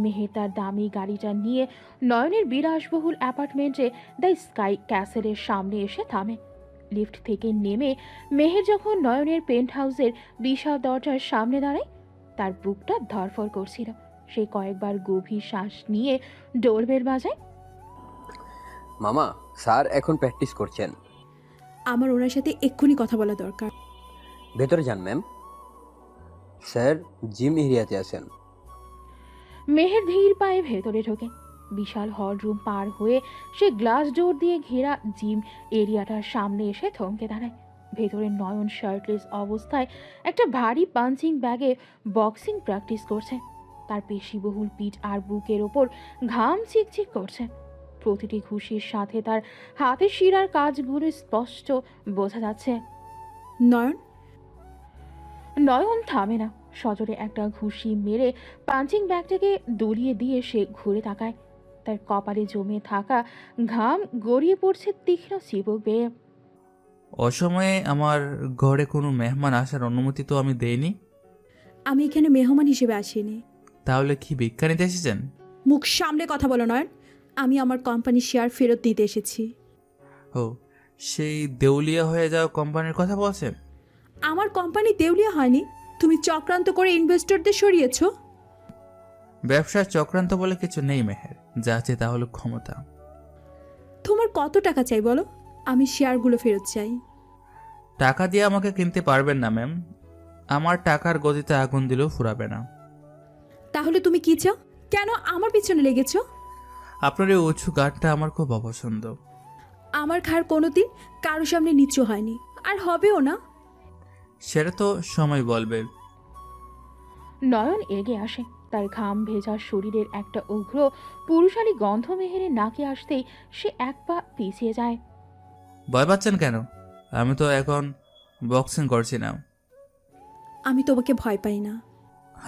মেহের তার দামি গাড়িটা নিয়ে নয়নের বিলাসবহুল অ্যাপার্টমেন্টে দ্য স্কাই ক্যাসেলের সামনে এসে থামে। লিফট থেকে নেমে মেহের যখন নয়নের পেন্ট হাউসের বিশাল দরজার সামনে দাঁড়ায়, তার বুকটা ধরফর করছিল। সে কয়েকবার গভীর শ্বাস নিয়ে ডোরবেল বাজায়। মামা, স্যার এখন প্র্যাকটিস করছেন। আমার ওনার সাথে এক্ষুনি কথা বলা দরকার। ভেতরে যান ম্যাম। স্যার জিম এরিয়াতে আছেন। মেহের ধীর পায়ে ভেতরে ঢোকে। বিশাল হল রুম পার হয়ে সে গ্লাস ডোর দিয়ে ঘেরা জিম এরিয়াটার সামনে এসে থমকে দাঁড়ায়। ভেতরে নয়ন শার্টলেস অবস্থায় একটা ভারী পাঞ্চিং ব্যাগে বক্সিং প্র্যাকটিস করছে। তার পেশিবহুল পিঠ আর বুকের ওপর ঘাম চিকচিক করছে। প্রতিটি ঘুষির সাথে তার হাতের শিরার কাজগুলো স্পষ্ট বোঝা যাচ্ছে। নয়ন, নয়ন থামে না। সজোরে একটা ঘুষি মেরে পাঞ্চিং ব্যাগটাকে দুলিয়ে দিয়ে সে ঘুরে তাকায়। তার কপালে জমে থাকা ঘাম গড়িয়ে পড়ছে তীক্ষ্ণ চিবুক বেয়ে। অসময়ে আমার ঘরে কোনো মেহমান আসার অনুমতি তো আমি দেইনি। আমি এখানে মেহমান হিসেবে আসিনি। তাহলে কি ভিক্ষা নিতে এসেছেন? মুখ সামলে কথা বলো নয়ন, আমি আমার কোম্পানির শেয়ার ফেরত নিতে এসেছি। ও, সেই দেউলিয়া হয়ে যাওয়া কোম্পানির কথা বলছেন? আমার কোম্পানি দেউলিয়া হয়নি, তুমি চক্রান্ত করে ইনভেস্টরদের সরিয়েছো। ব্যবসার চক্রান্ত বলে কিছু নেই মেহের, যা আছে তা হলো ক্ষমতা। তোমার কত টাকা চাই বলো, আমি শেয়ারগুলো ফেরত চাই। টাকা দিয়ে আমাকে কিনতে পারবেন না ম্যাম, আমার টাকার গতিতে আগুন দিলেও ফুরাবে না। তাহলে তুমি কি চাও? কেন আমার পিছনে লেগেছো? আপনার এই উঁচু গানটা আমার খুব অপছন্দ। আমার ঘাড় কোনোদিন কারো সামনে নিচু হয়নি, আর হবেও না। সেটা তো সময় বলবে। নয়ন এগিয়ে আসে। তার ঘাম ভেজা শরীরের একটা উগ্র পুরুষালী গন্ধ মেহেরের নাকে আসতেই সে এক পা পিছিয়ে যায়। ভয় পাচ্ছেন কেন? আমি তো এখন বক্সিং করছি না। আমি তোমাকে ভয় পাই না।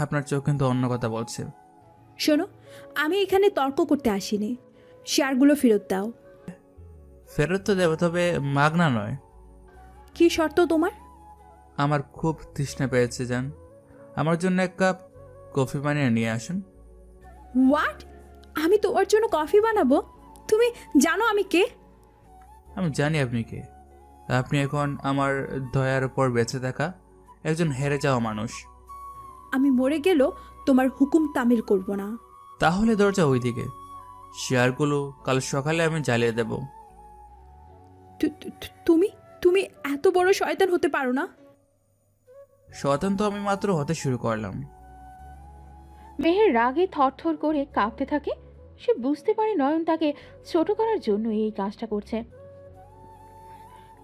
আপনার চোখ কিন্তু অন্য কথা বলছে। শোনো, আমি এখানে তর্ক করতে আসিনি। শেয়ারগুলো ফেরত দাও। ফেরত তো দেবো, তবে মাগনা নয়। কি শর্ত তোমার? আমার খুব তৃষ্ণা পেয়েছে জান, আমার জন্য এক কাপ কফি বানিয়ে নিয়ে আসুন। হোয়াট? আমি তোমার জন্য কফি বানাবো? তুমি জানো আমি কে? আমি জানি আপনি কে। আপনি এখন আমার দয়ার উপর বেঁচে থাকা একজন হেরে যাওয়া মানুষ। আমি মরে গেলেও তোমার হুকুম তামিল করব না। তাহলে দরজা ওইদিকে। শেয়ারগুলো কাল সকালে আমি জ্বালিয়ে দেব। তুমি তুমি এত বড় শয়তান হতে পারো না। শয়তান তো আমি মাত্র হতে শুরু করলাম। মেহের রাগে থরথর করে কাঁপতে থাকে। সে বুঝতে পারে নয়ন তাকে ছোট করার জন্য এই কাজটা করছে,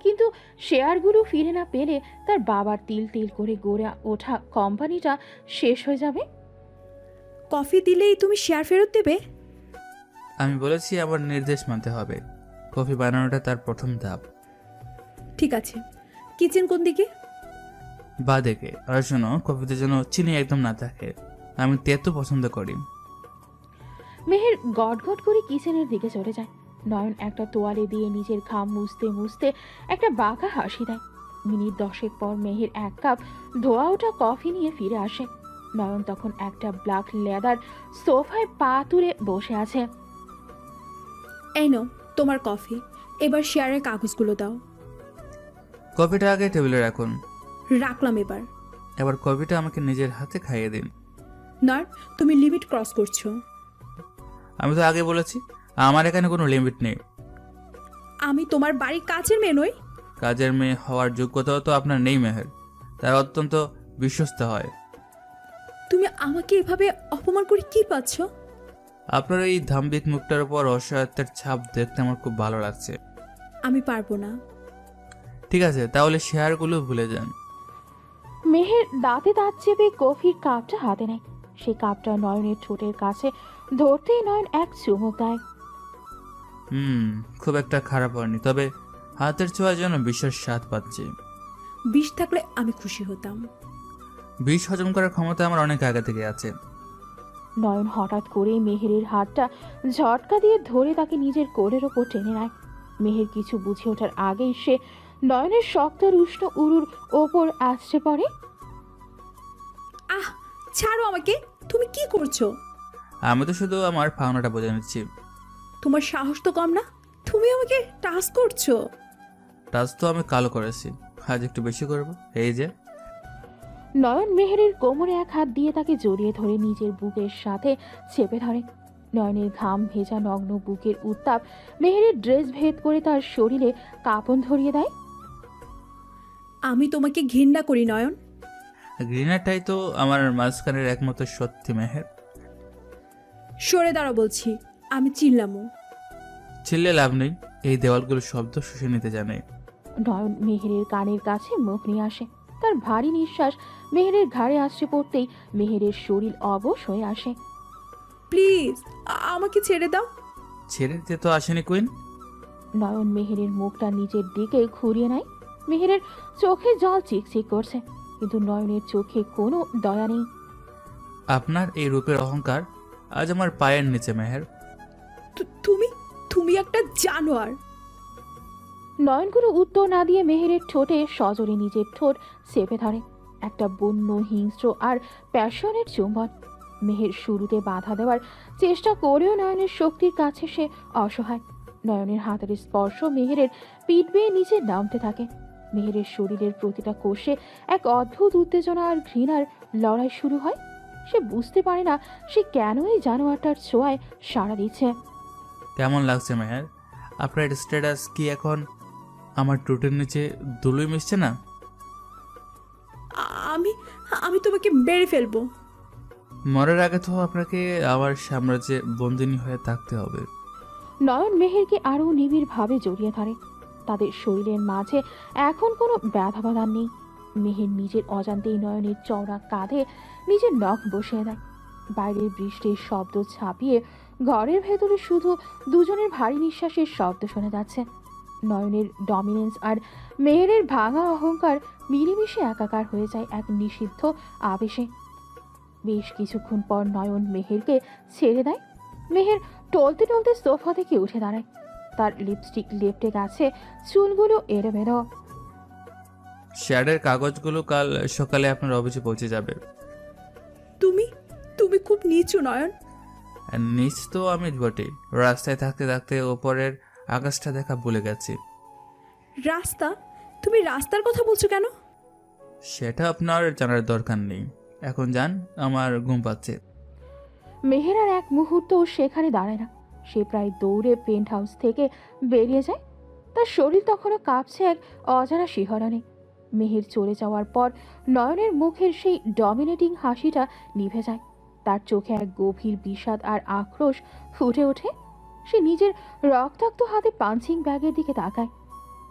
কিন্তু শেয়ারগুলো ফিরে না পেলে তার বাবার তিল তিল করে গড়ে ওঠা কোম্পানিটা শেষ হয়ে যাবে। কফি দিলেই তুমি শেয়ার ফেরত দেবে? আমি বলেছি আমার নির্দেশ মানতে হবে। কফি বানানোটা তার প্রথম ধাপ। ঠিক আছে, কিচেন কোন দিকে? বা দেখে। আর শোনো, কফিতে যেন চিনি একদম না থাকে। আমি তেতো পছন্দ করি। মেহের গটগট করে কিচেনের দিকে চলে যায়। নয়ন একটা তোয়ালে দিয়ে নিজের ঘাম মুছতে মুছতে একটা বাঁকা হাসি দেয়। মিনিট 10 পর মেহের এক কাপ ধোয়া ওঠা কফি নিয়ে ফিরে আসে। নয়ন তখন একটা ব্ল্যাক লেদার সোফায় পা তুলে বসে আছে। এই নাও তোমার কফি, এবার শেয়ারের কাগজগুলো দাও। কফিটা আগে টেবিলে রাখুন। রাখলাম। এবার কফিটা আমাকে নিজের হাতে খাইয়ে দিন। নয়, তুমি লিমিট ক্রস করছো। আমি তো আগে বলেছি আমার এখানে কোনো লিমিট নেই। আমি তোমার বাড়ির কাছের মেয়ে নই। কাজের মেয়ে হওয়ার যোগ্যতাও তো আপনার নেই মেহের। তার অত্যন্ত বিশ্বস্ত হয়। তুমি আমাকে এভাবে অপমান করে কি পাচ্ছ? আপনার এই ধাম্বিক মুখটার উপর অসহায়ত্বের ছাপ দেখতে আমার খুব ভালো লাগছে। আমি পারবো না। ঠিক আছে, তাহলে শেয়ারগুলো ভুলে যান। মেহের দাঁতে দাঁত চেপে কফির কাপটা হাতে নেয়। সেই কাপটা নয়নের ঠোঁটের কাছে ধরতেই নয়ন এক চুমুক দেয়। খুব একটা খারাপ হয়নি, তবে হাতের ছোঁয়ার জন্য বিশেষ স্বাদ পাচ্ছি। বিষ থাকলে আমি খুশি হতাম। বিষ হজম করার ক্ষমতা আমার অনেক আগে থেকে আছে। নয়ন হঠাৎ করে মেহেরের হাতটা ঝটকা দিয়ে ধরে তাকে নিজের কোলের ওপর টেনে নেয়। মেহের কিছু বুঝে ওঠার আগেই সে নয়নের শক্ত রুষ্ট উরুর ওপর আছড়ে পড়ে। আহ, ছাড়ো আমাকে। তুমি কি করছো? আমি তো শুধু আমার পাওনাটা বোঝা নিচ্ছি। তোমার সাহস তো কম না। তুমি আমাকে টাচ করছো। টাচ তো আমি কালো করেছি, আজ একটু বেশি করবো। এই যে। নয়ন মেহেরের কোমরে এক হাত দিয়ে তাকে জড়িয়ে ধরে নিজের বুকের সাথে চেপে ধরে। নয়নের ঘাম ভেজা নগ্ন বুকের উত্তাপ মেহেরের ড্রেস ভেদ করে তার শরীরে কাঁপন ধরিয়ে দেয়। আমি তোমাকে ঘৃণা করি নয়ন। ঘৃণাটাই তো আমার মাঝখানের একমাত্র সত্যি মেহের। সরে দাঁড়া বলছি। আমি চিল্লামো। চিল্লে লাভ নেই, এই দেওয়ালগুলো শব্দ শুষে নিতে জানে। নয়ন মেহেরের কানের কাছে মুখ নিয়ে আসে। তার ভারী নিঃশ্বাস মেহেরের ঘাড়ে আসছে পড়তেই মেহেরের শরীর অবশ হয়ে আসে। প্লিজ আমাকে ছেড়ে দাও। ছেড়ে দিতে তো আসেনি কুইন। নয়ন মেহেরের মুখটা নিজের দিকে ঘুরিয়ে নেয়। মেহেরের চোখে জল চিকচিক করছে, কিন্তু নয়নের চোখে কোনো দয়া নেই। আপনার এই রূপের অহংকার আজ আমার পায়ের নিচে মেহের। তুমি তুমি একটা জানোয়ার। নয়ন কোনো উত্তর না দিয়ে মেহেরের ঠোঁটে সজোরে নিজের ঠোঁট চেপে ধরে। একটা বন্য হিংস্র আর প্যাশনের চুম্বন। মেহের শুরুতে বাধা দেওয়ার চেষ্টা করেও নয়নের শক্তির কাছে সে অসহায়। নয়নের হাতের স্পর্শ মেহেরের পিঠ বেয়ে নিচে নামতে থাকে। মেহেরের শরীরের প্রতিটা কোষে এক অদ্ভুত উত্তেজনা আর ঘৃণার লড়াই শুরু হয়। সে বুঝতে পারে না সে কেন এই জানোয়ারটার ছোঁয়ায় সাড়া দিচ্ছে। কেমন লাগছে মেহের? আপনার স্ট্যাটাস কি এখন আমার টুটের নিচে দুলুই মিশছে না? আমি আমি তোমাকে মেরে ফেলবো। মরার আগে তো আপনাকে আমার সাম্রাজ্যে বন্দিনী হয়ে থাকতে হবে। নয়ন মেহেরকে আরও নিবিড়ভাবে জড়িয়ে ধরে। তাদের শরীরের মাঝে এখন কোনো ব্যথা বাঁধান নেই। মেহের নিজের অজান্তেই নয়নের চওড়া কাঁধে নিজের নখ বসিয়ে দেয়। বাইরের বৃষ্টির শব্দ ছাপিয়ে ঘরের ভেতরে শুধু দুজনের ভারী নিঃশ্বাসের শব্দ শোনা যাচ্ছে। নয়নের ডমিনেন্স আর মেহেরের ভাঙা অহংকার মিলেমিশে একাকার হয়ে যায় এক নিষিদ্ধ আবেশে। বেশ কিছুক্ষণ পর নয়ন মেহেরকে ছেড়ে দেয়। মেহের টলতে টলতে সোফা থেকে উঠে দাঁড়ায়। তার লিপস্টিক লেপটে গেছে, চুলগুলো এলোমেলো। শেয়ারের কাগজগুলো কাল সকালে আপনার অফিসে পৌঁছে যাবে। তুমি তুমি খুব নিচু নয়ন। আর নিচ তো আমি বটে, রাস্তায় থাকতে থাকতে ওপরের আকাশটা দেখা ভুলে গেছি। রাস্তা? তুমি রাস্তার কথা বলছো কেন? সেটা আপনার জানার দরকার নেই। এখন যান, আমার ঘুম পাচ্ছে। মেহের আর এক মুহূর্ত সেখানে দাঁড়ায় না। সে প্রায় দৌড়ে পেন্ট হাউস থেকে বেরিয়ে যায়। তার শরীর তখনও কাঁপছে এক অজানা শিহরণে। মেহের চলে যাওয়ার পর নয়নের মুখের সেই ডমিনেটিং হাসিটা নিভে যায়। তার চোখে এক গভীর বিষাদ আর আক্রোশ ফুটে ওঠে। সে নিজের রক্তাক্ত হাতে পাঞ্চিং ব্যাগের দিকে তাকায়।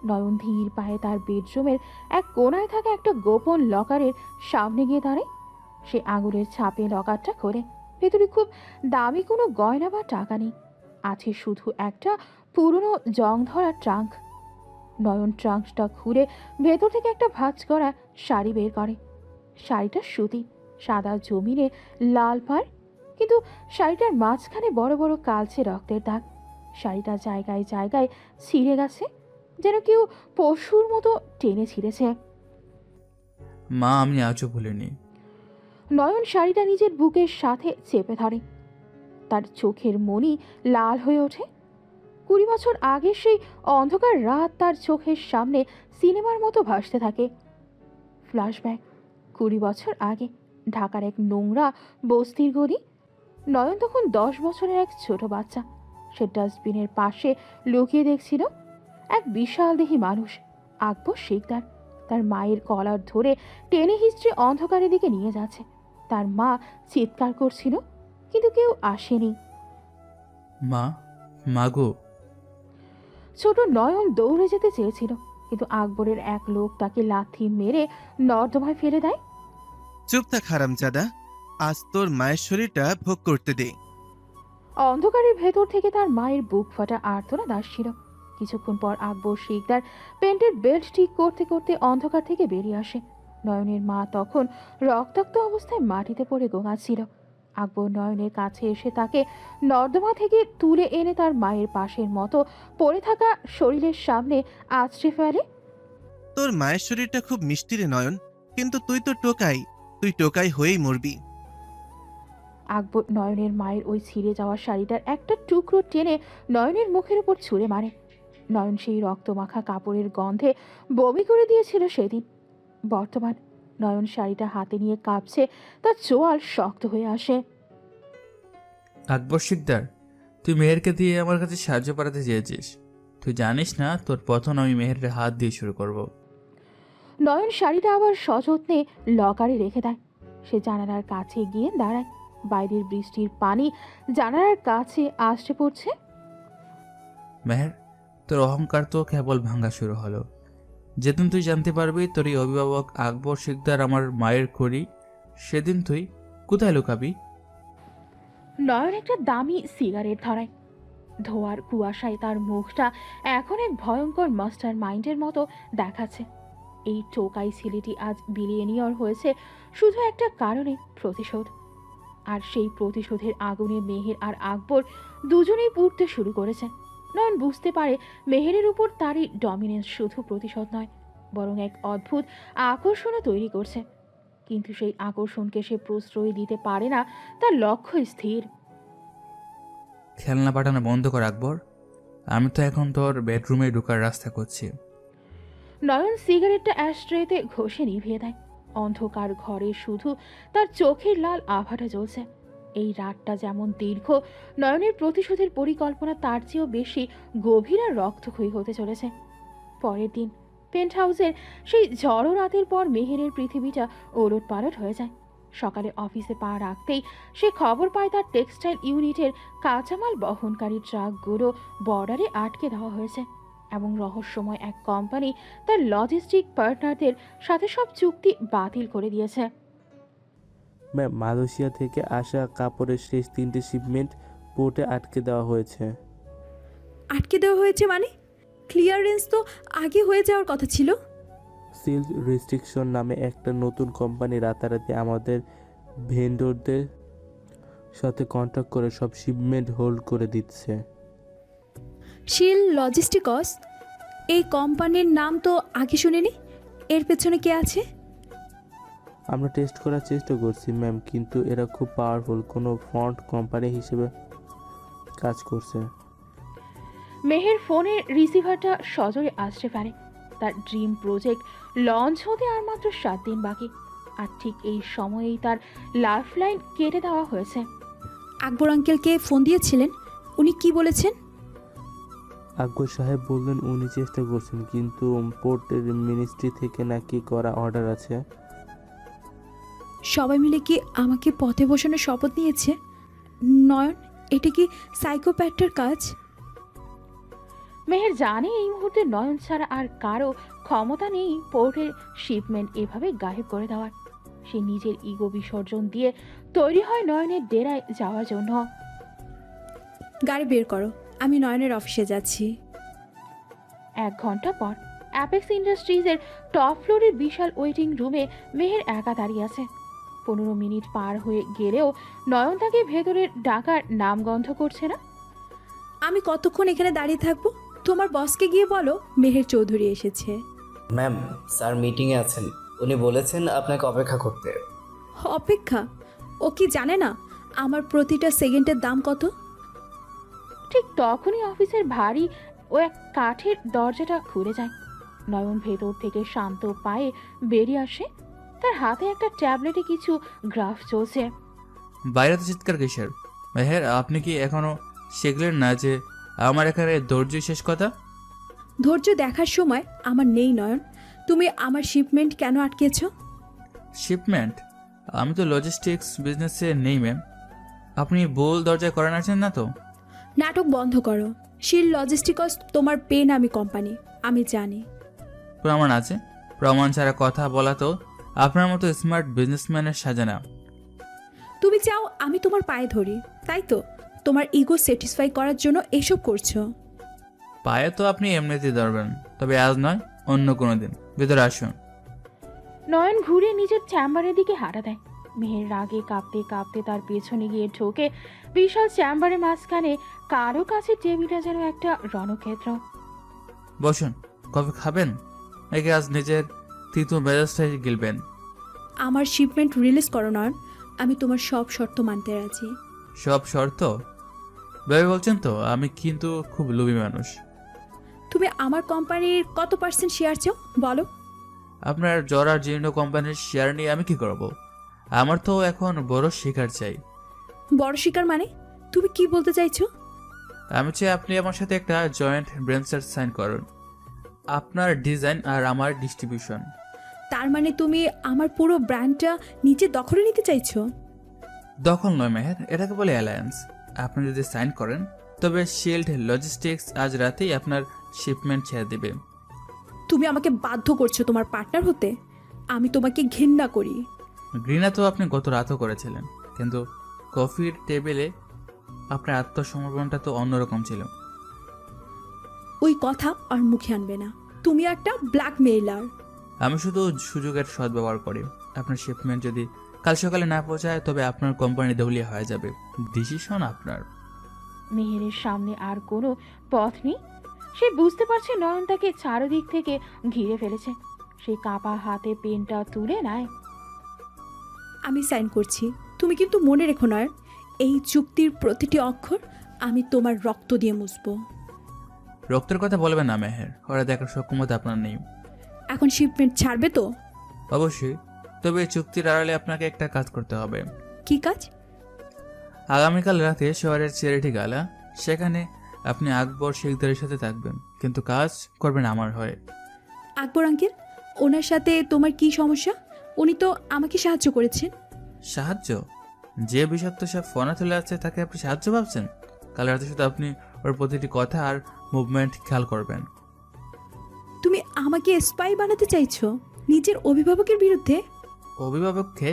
নয়ন ধীর পায়ে তার বেডরুমের এক কোণায় থাকা একটা গোপন লকারের সামনে গিয়ে দাঁড়ায়। সে আঙুলের ছাপে লকারটা খোলে। ভেতরে খুব দামি কোনো গয়না বা টাকা নেই, আছে শুধু একটা পুরনো জং ধরা ট্রাঙ্ক। নয়ন ট্রাঙ্কটা খুলে ভেতর থেকে একটা ভাঁজ করা শাড়ি বের করে। শাড়িটা সুতি, সাদা জমিনে লাল পাড়, কিন্তু শাড়িটার মাঝখানে বড় বড় কালচে রক্তের দাগ। শাড়িটা জায়গায় জায়গায় ছিঁড়ে গেছে, যেন কেউ পশুর মতো টেনে ছিঁড়েছে। মা, আমি আজও ভুলিনি। নয়ন শাড়িটা নিজের বুকের সাথে চেপে ধরে। তার চোখের মণি লাল হয়ে ওঠে। 20 বছর আগে সেই অন্ধকার রাত তার চোখের সামনে সিনেমার মতো ভাসতে থাকে। ফ্ল্যাশব্যাক 20 বছর আগে, ঢাকার এক নোংরা বস্তির গলি। নয়ন তখন 10 বছরের এক ছোট বাচ্চা। সে ডাস্টবিনের পাশে লুকিয়ে দেখছিল এক বিশাল দেহী মানুষ, আকবর শিকদার, তার মায়ের কলার ধরে টেনে হিস্ট্রি অন্ধকারের দিকে নিয়ে যাচ্ছে। তার মা চিৎকার করছিল, কিন্তু কেউ আসেনি। মা, মাগো। ছোট নয়ন দৌড়ে যেতে চেয়েছিল, কিন্তু আকবরের এক লোক তাকে লাথি মেরে নর্দমায় ফেলে দেয়। চুপ থাক হারামজাদা, আজ তোর মায়ের শরীরটা ভোগ করতে দে। অন্ধকারের ভেতর থেকে তার মায়ের বুক ফাটা আর্তনাদ আসছিল। কিছুক্ষণ পর আকবর শিকদার পেন্টের বেল্ট ঠিক করতে করতে অন্ধকার থেকে বেরিয়ে আসে। নয়নের মা তখন রক্তাক্ত অবস্থায় মাটিতে পড়ে গোঙাচ্ছিল। আকবর নয়নের কাছে এসে তাকে নর্দমা থেকে তুলে এনে তার মায়ের পাশের মতো পড়ে থাকা শরীরের সামনে আছড়ে ফেলে। তোর মায়ের শরীরটা খুব মিষ্টি রে নয়ন, কিন্তু তুই তো টোকাই, তুই টোকাই হয়েই মরবি। আকবর নয়নের মায়ের ওই ছিঁড়ে যাওয়া শাড়িটার একটা টুকরো টেনে নয়নের মুখের উপর ছুঁড়ে মারে। নয়ন সেই রক্তমাখা কাপড়ের গন্ধে বমি করে দিয়েছিল সেদিন। বর্তমান নয়ন শাড়িটা হাতে নিয়ে কাঁপছে, তার চোয়াল শক্ত হয়ে আসে। আকবর শিকদার, তুই মেহেরকে দিয়ে আমার কাছে সাহায্য পাঠাতে চেয়েছিস। তুই জানিস না তোর প্রথম আমি মেহেরের হাত দিয়ে শুরু করব। নয়ন শাড়িটা আবার সযত্নে লকারে রেখে দেয়। সে জানালার কাছে গিয়ে দাঁড়ায়। বাইরের বৃষ্টির পানি জানালার কাছে আসতে পড়ছে। মেহের, তোর অহংকার তো কেবল ভাঙা শুরু হলো। যেদিন তুই জানতে পারবি তোর এই অভিভাবক আকবর শিকদার আমার মায়ের খড়ি, সেদিন তুই কোথায় লুকাবি? নয়ন একটা দামি সিগারেট ধরায়। ধোয়ার কুয়াশায় তার মুখটা এখন এক ভয়ঙ্কর মাস্টার মাইন্ডের মতো দেখাচ্ছে। এই টোকাই ছেলেটি আজ বিলিয়নিয়র হয়েছে শুধু একটা কারণে, প্রতিশোধ। আর সেই প্রতিশোধের আগুনে মেহের আর আকবর দুজনেই পুড়তে শুরু করেছে। নয়ন বুঝতে পারে মেহেরের উপর তারই ডমিনেন্স শুধু প্রতিশোধ নয়, বরং এক অদ্ভুত আকর্ষণও তৈরি করছে। কিন্তু সেই আকর্ষণকে সে প্রশ্রয় দিতে পারে না, তার লক্ষ্য স্থির। খেলনা পাঠানো বন্ধ কর আকবর, আমি তো এখন তোর বেডরুমে ঢোকার রাস্তা করছি। নয়ন সিগারেটটা অ্যাশট্রেতে ঘষে নিভিয়ে দেয়। অন্ধকার ঘরে শুধু তার চোখের লাল আভাটা জ্বলছে। এই রাতটা যেমন দীর্ঘ, নয়নের প্রতিশোধের পরিকল্পনা তার চেয়েও বেশি গভীর আর রক্তক্ষয়ী হতে চলেছে। পরের দিন পেন্ট হাউসের সেই ঝড়ো রাতের পর মেহেরের পৃথিবীটা ওলটপালট হয়ে যায়। সকালে অফিসে পা রাখতেই সে খবর পায় তার টেক্সটাইল ইউনিটের কাঁচামাল বহনকারী ট্রাকগুলো বর্ডারে আটকে দেওয়া হয়েছে এবং রহস্যময় এক কোম্পানি তার লজিস্টিক পার্টনারদের সাথে সব চুক্তি বাতিল করে দিয়েছে। ম্যাম, মালয়েশিয়া থেকে আসা কাপড়ের শেষ 3টে শিপমেন্ট পোর্টে আটকে দেওয়া হয়েছে। আটকে দেওয়া হয়েছে মানে? ক্লিয়ারেন্স তো আগে হয়ে যাওয়ার কথা ছিল। সিল্ক রেস্ট্রিকশন নামে একটা নতুন কোম্পানি রাতারাতি আমাদের ভেন্ডরদের সাথে কন্ট্যাক্ট করে সব শিপমেন্ট হোল্ড করে দিচ্ছে। শিল লজিস্টিকস, এই কোম্পানির নাম তো আগে শুনিনি। এর পেছনে কে আছে? আমরা টেস্ট করার চেষ্টা করছি ম্যাম, কিন্তু এরা খুব পাওয়ারফুল কোনো ফ্রন্ট কোম্পানি হিসেবে কাজ করছে। মেহের ফোনের রিসিভারটা সজোরে আসতে পারে। তার ড্রিম প্রজেক্ট লঞ্চ হতে আর মাত্র 7 দিন বাকি, আর ঠিক এই সময়েই তার লাইফ লাইন কেটে দেওয়া হয়েছে। আকবর আঙ্কেলকে ফোন দিয়েছিলেন? উনি কি বলেছেন? আকবর সাহেব বললেন উনি চেষ্টা করছেন, কিন্তু পোর্টের মিনিস্ট্রি থেকে নাকি করা অর্ডার আছে। সবাই মিলে কি আমাকে পথে বসানোর শপথ নিয়েছে? নয়ন, এটা কি সাইকোপ্যাথের কাজ? মেহের জানে এই মুহূর্তে নয়ন ছাড়া আর কারো ক্ষমতা নেই পোর্টের শিপমেন্ট এভাবে গায়েব করে দেওয়ার। সে নিজের ইগো বিসর্জন দিয়ে তৈরি হয় নয়নের ডেরায় যাওয়ার জন্য। গাড়ি বের করো, আমি নয়নের অফিসে যাচ্ছি। 1 ঘন্টা পর অ্যাপেক্স ইন্ডাস্ট্রিজের টপ ফ্লোরের বিশাল ওয়েটিং রুমে মেহের একা দাঁড়িয়ে আছে। 15 মিনিট পার হয়ে গেলেও নয়ন তাকে ভেতরে ডাকার নামগন্ধ করছে না। আমি কতক্ষণ এখানে দাঁড়িয়ে থাকবো? তোমার বসকে গিয়ে বলো মেহের চৌধুরী এসেছে। ম্যাম, স্যার মিটিংয়ে আছেন, উনি বলেছেন আপনাকে অপেক্ষা করতে। অপেক্ষা? ও কি জানে না আমার প্রতিটা সেকেন্ডের দাম কত? ঠিক তখনই অফিসের ভারী ও এক কাঠের দরজাটা খুলে যায়। নয়ন ভেতর থেকে শান্ত পায়ে বেরিয়ে আসে। তার হাতে একটা ট্যাবলেটে কিছু গ্রাফ চলছে। বাইরে তো চিৎকার কিসের? মেহের, আপনি কি এখনো শিখলেন না যে আমার এখানে ধৈর্য শেষ কথা? ধৈর্য দেখার সময় আমার নেই নয়ন। তুমি আমার শিপমেন্ট কেন আটকেছ? শিপমেন্ট? আমি তো লজিস্টিক্স বিজনেসে নেই ম্যাম। আপনি ভুল দরজায় করেন আছেন না তো? নাটক বন্ধ করো। শিল লজিস্টিকস তোমার পে নামি কোম্পানি, আমি জানি। প্রমাণ আছে? প্রমাণ ছাড়া কথা বলা তো আপনার মতো স্মার্ট বিজনেসম্যানের সাজে না। তুমি চাও আমি তোমার পায়ে ধরি, তাই তো? তোমার ইগো স্যাটিসফাই করার জন্য এসব করছো। পায়ে তো আপনি এমনিতেই ধরবেন, তবে আজ নয়, অন্য কোনো দিন। ভেতরে আসুন। নয়ন ঘুরে নিজের চেম্বারের দিকে হাঁটা দেয়। মেহের রাগে কাঁপতে কাঁপতে তার পেছনে গিয়ে ঢোকে। বিশাল চেম্বারের মাঝখানে কারো কাছে টেবিলটা যেন একটা রণক্ষেত্র। বসুন। কফি খাবেন নাকি আজ নিজের তিতো মেজাজটাই গিলবেন? আমার শিপমেন্ট রিলিজ করো নয়ন, আমি তোমার সব শর্ত মানতে রাজি। সব শর্ত? ভেবে বলছেন তো? আমি কিন্তু খুব লোভী মানুষ। তুমি আমার কোম্পানির কত % শেয়ার চাও বলো? আপনার জরার জীর্ণ কোম্পানির শেয়ার নিয়ে আমি কি করব? আমার তো এখন বড় শিকার চাই। বড় শিকার মানে? তুমি কি বলতে চাইছো? আমি চাই আপনি আমার সাথে একটা জয়েন্ট ভেঞ্চার সাইন করুন। আপনার ডিজাইন আর আমার ডিস্ট্রিবিউশন। তার মানে তুমি আমার পুরো ব্র্যান্ডটা নিজে দখলে নিতে চাইছো? দখল নয় মেহের, এটাকে বলে অ্যালায়েন্স। আপনি যদি সাইন করেন তবে শিল্ড লজিস্টিক্স আজ রাতেই আপনার শিপমেন্ট ছেড়ে দেবে। তুমি আমাকে বাধ্য করছো তোমার পার্টনার হতে। আমি তোমাকে ঘৃণা করি। ঘৃণা তো আপনি গত রাতও করেছিলেন, কিন্তু কফির টেবিলে আপনার আত্মসমর্পণটা তো অন্যরকম ছিল। ওই কথা আর মুখে আনবে না। তুমি একটা ব্ল্যাকমেইলার। আমি শুধু সুযোগের সদ্ব্যবহার করি। আপনার শিপমেন্ট যদি কাল সকালে না পৌঁছায় তবে আপনার কোম্পানি দেউলিয়া হয়ে যাবে। ডিসিশন আপনার। মেহেরের সামনে আর কোনো পথ নেই। সে বুঝতে পারছে নয়ন তাকে চারদিক থেকে ঘিরে ফেলেছে। সে কাঁপা হাতে পেনটা তুলে নেয়। আমি সাইন করছি, তুমি কিন্তু মনে রেখো নয়ন, এই চুক্তির প্রতিটি অক্ষর আমি তোমার রক্ত দিয়ে মুছবো। রক্তের কথা বলবেন না মেহের, ওরা দেখার সক্ষমতা আপনার নেই। এখন শিপমেন্ট ছাড়বে তো? অবশ্যই, তবে এই চুক্তির আড়ালে আপনাকে একটা কাজ করতে হবে। কি কাজ? আগামীকাল রাতে শহরের চ্যারিটি গালা, সেখানে আপনি আকবর শেখদারের সাথে থাকবেন, কিন্তু কাজ করবেন আমার হয়ে। আকবর আঙ্কেল, ওনার সাথে তোমার কি সমস্যা? উনি তো আমাকে সাহায্য করেছেন। সাহায্য? যে বিষাক্ত সাপ ফোনে তুলে আছে তাকে আপনি সাহায্য ভাবছেন? কাল রাতে শুধু আপনি ওর প্রতিটি কথা আর মুভমেন্ট খেয়াল করবেন। তুমি আমাকে স্পাই বানাতে চাইছো নিজের অভিভাবকের বিরুদ্ধে? অভিভাবককে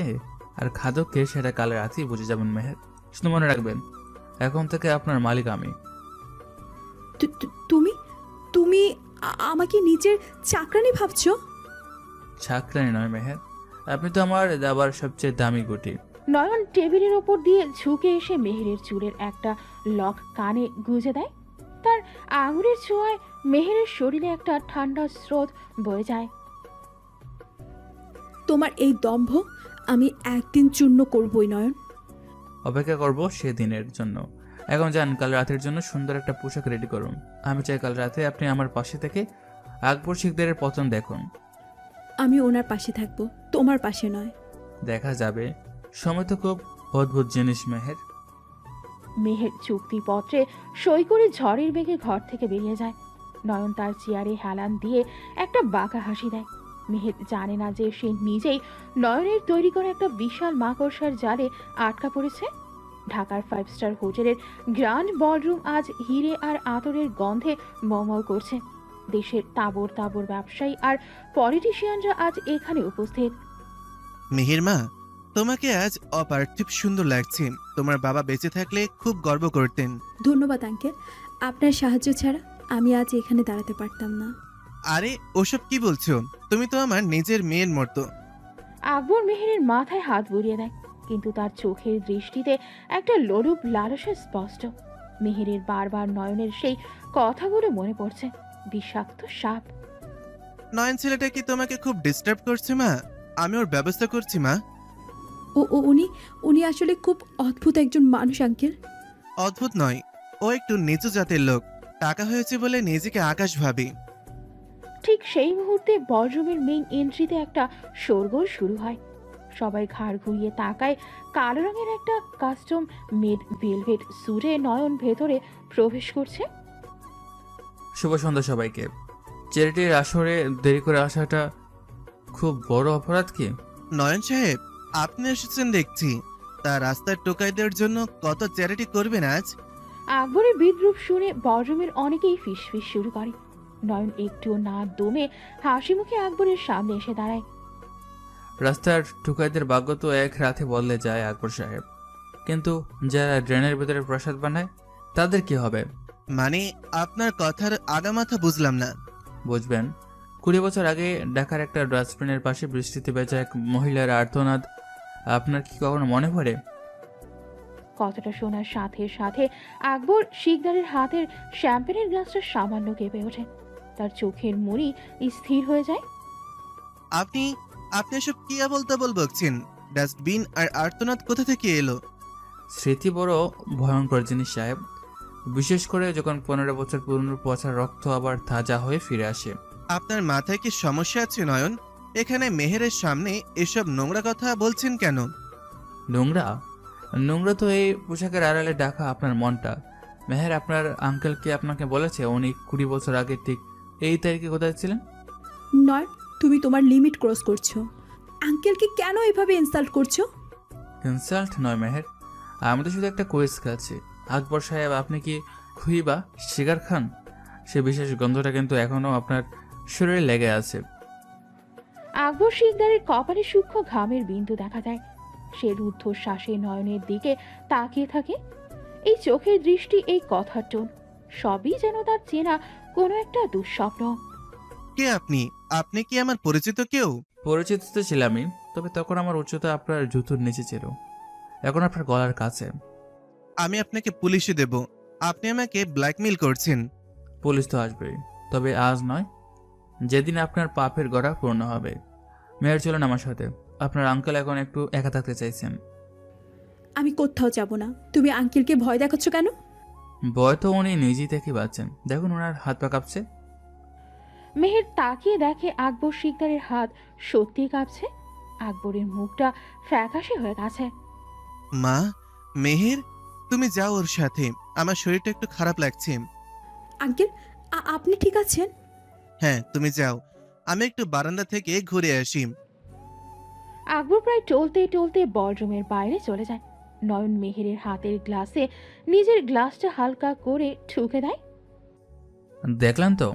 আর খাদককে সেটা কাল রাতেই বুঝে যাবেন মেহের। শুধু মনে রাখবেন, এখন থেকে আপনার মালিক আমি। তুমি তুমি আমাকে নিজের চাকরানি ভাবছো? চাকরানি নয় মেহের, আপনি তো আমার দাবার সবচেয়ে দামি গুটি। নয়ন টেবিলের ওপর দিয়ে ঝুঁকে এসে মেহেরের চুলের একটা লক কানে গুঁজে দেয়। তার আঙুলের ছোঁয়ায় মেহেরের শরীরে একটা ঠান্ডা স্রোত বয়ে যায়। তোমার এই দম্ভ আমি একদিন চূর্ণ করবই নয়ন। অপেক্ষা করব সেদিনের জন্য। এখন যান, কাল রাতের জন্য সুন্দর একটা পোশাক রেডি করুন। আমি চাই কাল রাতে আপনি আমার পাশে থেকে আকবর শিকদারের পতন দেখুন। আমি ওনার পাশে থাকবো, তোমার পাশে নয়। দেখা যাবে। সময় তো খুব অদ্ভুত জিনিস মেহের। মেহের চুক্তিপত্রে সই করে ঝড়ের বেগে ঘর থেকে বেরিয়ে যায়। নয়ন তার চেয়ারে হেলান দিয়ে একটা বাঁকা হাসি দেয়। মেহের জানে না যে সে নিজেই নয়নের তৈরি করা একটা বিশাল মাকড়সার জালে আটকা পড়েছে। ঢাকার 5 স্টার হোটেলের গ্র্যান্ড বলরুম আজ হিরে আর আতরের গন্ধে মমল করছে। দেশের তাবর তাবর ব্যবসায়ী আর পলিটিশিয়ানরা আজ এখানে উপস্থিত। মিহির মা, তোমাকে আজ অপার্থিব সুন্দর লাগছে। তোমার বাবা বেঁচে থাকলে খুব গর্ব করতেন। ধন্যবাদ আঙ্কেল, আপনার সাহায্য ছাড়া আমি আজ এখানে দাঁড়াতে পারতাম না। আরে ওসব কি বলছো? তুমি তো আমার নিজের মেয়ের মতো। আকবর মেহেরের মাথায় হাত বুলিয়ে দেয়, কিন্তু তার চোখের দৃষ্টিতে একটা লোলুপ লালসা স্পষ্ট। মেহেরের বারবার নয়নের সেই কথাগুলো মনে পড়ছে। বিষাক্ত সাপ। নয়ন ছেলেটা কি তোমাকে খুব ডিস্টার্ব করছে মা? আমি ওর ব্যবস্থা করছি মা। ও ও উনি উনি আসলে খুব অদ্ভুত একজন মানুষ আঙ্কেল। অদ্ভুত নয়, ও একটু নিচু জাতের লোক। টাকা হয়েছে বলে নিজেকে আকাশ ভাবি। ঠিক সেই মুহূর্তে বলরুমের মেইন এন্ট্রিতে একটা শোরগোল শুরু হয়। সবাই ঘাড় ঘুরিয়ে তাকায়। কালো রঙের একটা কাস্টম মেড ভেলভেট স্যুটে নয়ন ভেতরে প্রবেশ করছে। শুভ সন্ধ্যা সবাইকে। চ্যারিটির আসরে দেরি করে আসাটা খুব বড় অপরাধ কি? নয়ন সাহেব, আপনি এসেছেন দেখছি। তা রাস্তার টোকাইদের জন্য কত চ্যারিটি করবেন আজ? আকবরের বিদ্রুপ শুনে বলরুমের অনেকেই ফিসফিস শুরু করে। নয়ন একটুও না দমে হাসি মুখে আকবরের সামনে এসে দাঁড়ায়। রাস্তার ঠুকাইদের ভাগ্য তো এক রাতে বদলে যায় আকবর সাহেব, কিন্তু যারা ড্রেনের ভিতরে প্রসাদ বানায় তাদের কি হবে? মানে আপনার কথার আগামাথা বুঝলাম না। বুঝবেন, 20 বছর আগে ঢাকার একটা ডাস্টবিনের পাশে বৃষ্টিতে ভেজা এক মহিলার আর্তনাদ আপনার কি কখনো মনে পড়ে? কথাটা শোনার সাথে সাথে আকবর শিকদারের হাতের শ্যাম্পেনের গ্লাসটা সামান্য কেঁপে ওঠে। তার চোখের মণি স্থির হয়ে যায়। আপনি আপনি এসব কি আবোল-তাবোল বকছেন? ডাস্টবিন আর আর্তনাদ কোথা থেকে এলো? স্মৃতি বড় ভয়ঙ্কর জিনিস সাহেব, বিশেষ করে যখন 15 বছর পুরনো পচা রক্ত আবার তাজা হয়ে ফিরে আসে। আপনার মাথায় কি সমস্যা আছে নয়ন? এখানে মেহেরের সামনে এসব নোংরা কথা বলছেন কেন? নোংরা? নোংরা তো এই পোশাকের আড়ালে ঢাকা আপনার মনটা। মেহের, আপনার আঙ্কেল কি আপনাকে বলেছে উনি 20 বছর আগে ঠিক এই তারিখে কোথায় ছিলেন? নয়, তুমি তোমার লিমিট ক্রস করছো। আঙ্কেলকে কেন এভাবে ইনসাল্ট করছো? ইনসাল্ট নয় মেহের, আমি তো শুধু একটা কুইজ খেলছি। আকবর সাহেব, আপনি কি খুই বা শিকার খান? সে বিশেষ গন্ধটা কিন্তু এখনো আপনার শরীরে লেগে আছে। আকবর শিকদারের কপালে সূক্ষ্ম ঘামের বিন্দু দেখা যায়। সে রুদ্ধশ্বাসে নয়নের দিকে তাকিয়ে থাকে। এই চোখের দৃষ্টি, এই কথার টোন, সবই যেন তার চেনা কোনো একটা দুঃস্বপ্ন। কে আপনি? আপনি কি আমার পরিচিত কেউ? পরিচিত তো ছিলামই, তবে তখন আমার উচ্চতা আপনার জুতোর নিচে ছিল, এখন আপনার গলার কাছে। আমি আপনাকে পুলিশে দেব। আপনি আমাকে ব্ল্যাকমেইল করছেন। পুলিশ তো আসবেই, তবে আজ নয়, যেদিন আপনার পাপের গড়া পূর্ণ হবে। মেয়ের চলুন আমার সাথে। আপনার আঙ্কেল এখন একটু একা থাকতে চাইছেন। আমি কোথাও যাব না। তুমি আঙ্কেলকে ভয় দেখাচ্ছ কেন? ভয় তো উনি নিজেই থেকে পাচ্ছেন, দেখুন ওনার হাত পা কাঁপছে। মেহের তাকিয়ে দেখে আকবর শিকদারের হাত সত্যিই কাঁপছে। আকবরের মুখটা ফ্যাকাশে হয়ে গেছে। মা, মেহের, তুমি যাও ওর সাথে। আমার শরীরটা একটু খারাপ লাগছে। আঙ্কেল, আপনি ঠিক আছেন? হ্যাঁ, তুমি যাও। আমি একটু বারান্দা থেকে ঘুরে আসি। আকবর প্রায় টলতে টলতে বলরুমের বাইরে চলে যায়। নয়ন মেহেরের হাতের গ্লাসে নিজের গ্লাসটা হালকা করে ঠুকে দেয়। দেখলেন তো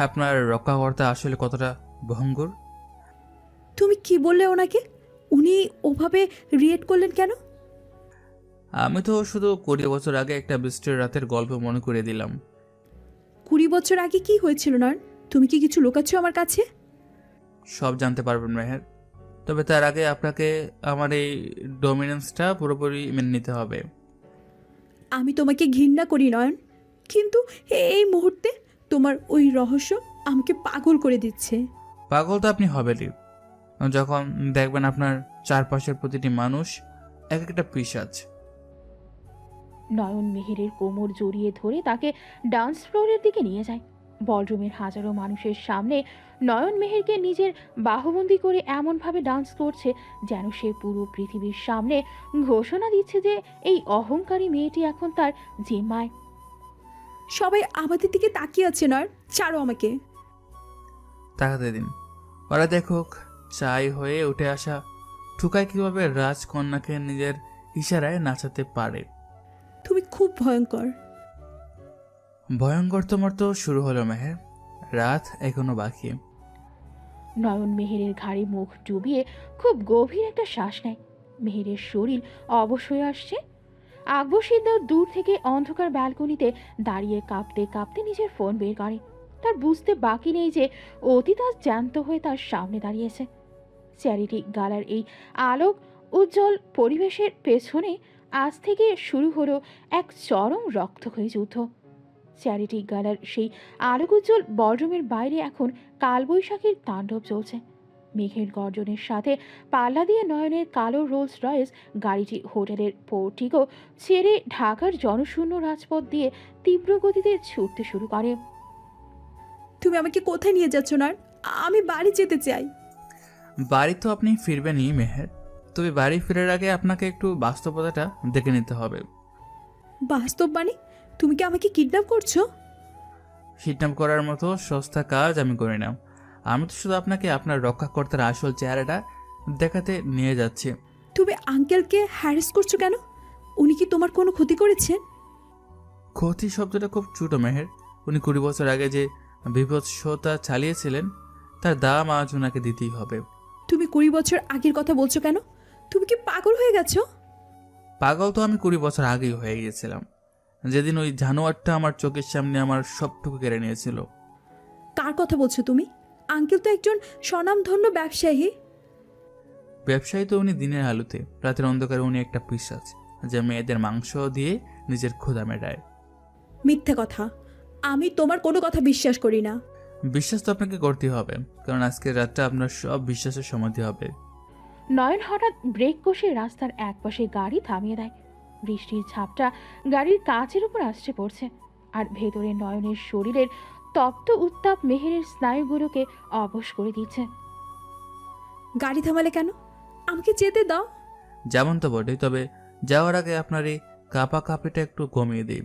আপনার রক্ষাকর্তা আসলে কতটা ভঙ্গুর। তুমি কি বললে ওনাকে? উনি ওভাবে রিয়েক্ট করলেন কেন? আমি তো শুধু 20 বছর আগে একটা বৃষ্টির রাতের গল্প মনে করে দিলাম। 20 বছর আগে কি হয়েছিল নয়ন? তুমি কি কিছু লুকাচ্ছ আমার কাছে? সব জানতে পারবেন মেহের, তবে তার আগে আপনাকে আমার এই ডমিনেন্সটা পুরোপুরি মেনে নিতে হবে। আমি তোমাকে ঘৃণা করি নয়ন, কিন্তু এই মুহূর্তে তোমার ওই রহস্য আমাকে পাগল করে দিচ্ছে। পাগল তো আপনি হবেনই যখন দেখবেন আপনার চারপাশের প্রতিটি মানুষ এক একটা পিশাচ। নয়ন মেহেরের কোমর জড়িয়ে ধরে তাকে ডান্স ফ্লোরের দিকে নিয়ে যায়। বলরুমের হাজারো মানুষের সামনে নয়ন মেহেরকে নিজের বাহুবন্দী করে এমনভাবে ডান্স করছে যেন সে পুরো পৃথিবীর সামনে ঘোষণা দিচ্ছে যে এই অহংকারী মেয়েটি এখন তার জিম্মায়। সবাই আমাদের দিকে তাকিয়ে আছে নয়ন, ছাড়ো আমাকে। তাকাতে দিন, ওরা দেখুক চাই হয়ে উঠে আসা ঠুকায় কিভাবে রাজকন্যাকে নিজের ইশারায় নাচাতে পারে। তুমি খুব ভয়ঙ্কর। ভয়ঙ্কর তোমার তো শুরু হলো মেহের, রাত এখনো বাকি। নয়ন মেহেরের ঘাড়ে মুখ ডুবিয়ে খুব গভীর একটা শ্বাস নেয়। মেহেরের শরীর অবশ হয়ে আসছে। আকবর সিদ্ধার দূর থেকে অন্ধকার ব্যালকনিতে দাঁড়িয়ে কাঁপতে কাঁপতে নিজের ফোন বের করে। তার বুঝতে বাকি নেই যে অতীত আজ জ্যান্ত হয়ে তার সামনে দাঁড়িয়েছে। চ্যারিটি গালার এই আলোক উজ্জ্বল পরিবেশের পেছনে আজ থেকে শুরু হলো এক চরম রক্তক্ষয়ী যুদ্ধ। চ্যারিটি গালার সেই আলোক উজ্জ্বল বলরুমের বাইরে এখন কালবৈশাখীর তাণ্ডব চলছে। মেঘের গর্জনের সাথে পাল্লা দিয়ে নয়নের কালো রোলস রয়েস গাড়িটি হোটেলের পোর্টিকো ছেড়ে ঢাকার জনশূন্য রাজপথ দিয়ে তীব্র গতিতে ছুটতে শুরু করে। তুমি আমাকে কোথায় নিয়ে যাচ্ছ নয়ন? আমি বাড়ি যেতে চাই। বাড়ি তো আপনি ফিরবেনই মেহের, তবে বাড়ি ফেরার আগে আপনাকে একটু বাস্তবতাটা দেখে নিতে হবে। বাস্তব মানে? তুমি কি আমাকে কিডন্যাপ করছো? কিডন্যাপ করার মতো সস্তা কাজ আমি করি না। আমি তো শুধু আপনাকে আপনার রক্ষাকর্তার আসল চেহারাটা দেখাতে নিয়ে যাচ্ছি। তুমি আঙ্কেলকে হ্যারাস করছো কেন? উনি কি তোমার কোনো ক্ষতি করেছেন? ক্ষতি শব্দটা খুব ছোট মেহের। উনি 20 বছর আগে যে বিভৎসতা চালিয়েছিলেন তার দাম আজ ওনাকে দিতেই হবে। তুমি 20 বছর আগের কথা বলছো কেন? তুমি কি পাগল হয়ে গেছো? পাগল তো আমি 20 বছর আগেই হয়ে গিয়েছিলাম, যেদিন ওই জানোয়ারটা আমার চোখের সামনে আমার সবটুকু কেড়ে নিয়েছিল। কার কথা বলছো তুমি? আঙ্কেল তো একজন স্বনামধন্য ব্যবসায়ী। ব্যবসায়ী তো উনি দিনের আলোতে, রাতের অন্ধকারে উনি একটা পিশাচ যে মেয়েদের মাংস দিয়ে নিজের ক্ষুধা মেটায়। মিথ্যে কথা। আমি তোমার কোনো কথা বিশ্বাস করি না। বিশ্বাস তো আপনাকে করতেই হবে, কারণ আজকের রাতটা আপনার সব বিশ্বাসের সমাধি হবে। নয়ন হঠাৎ ব্রেক কষে রাস্তার একপাশে গাড়ি থামিয়ে দেয়। বৃষ্টির ঝাপটা গাড়ির কাঁচের উপর আসছে পড়ছে, আর ভেতরে নয়নের শরীরের তপ্ত উত্তাপ মেহেরের স্নায়ুগুলোকে অবশ করে দিচ্ছে। গাড়ি থামালে কেন? আমাকে যেতে দাও। যেমন তো বটে, তবে যাওয়ার আগে আপনার এই কাপা কাপিটা একটু কমিয়ে দিই।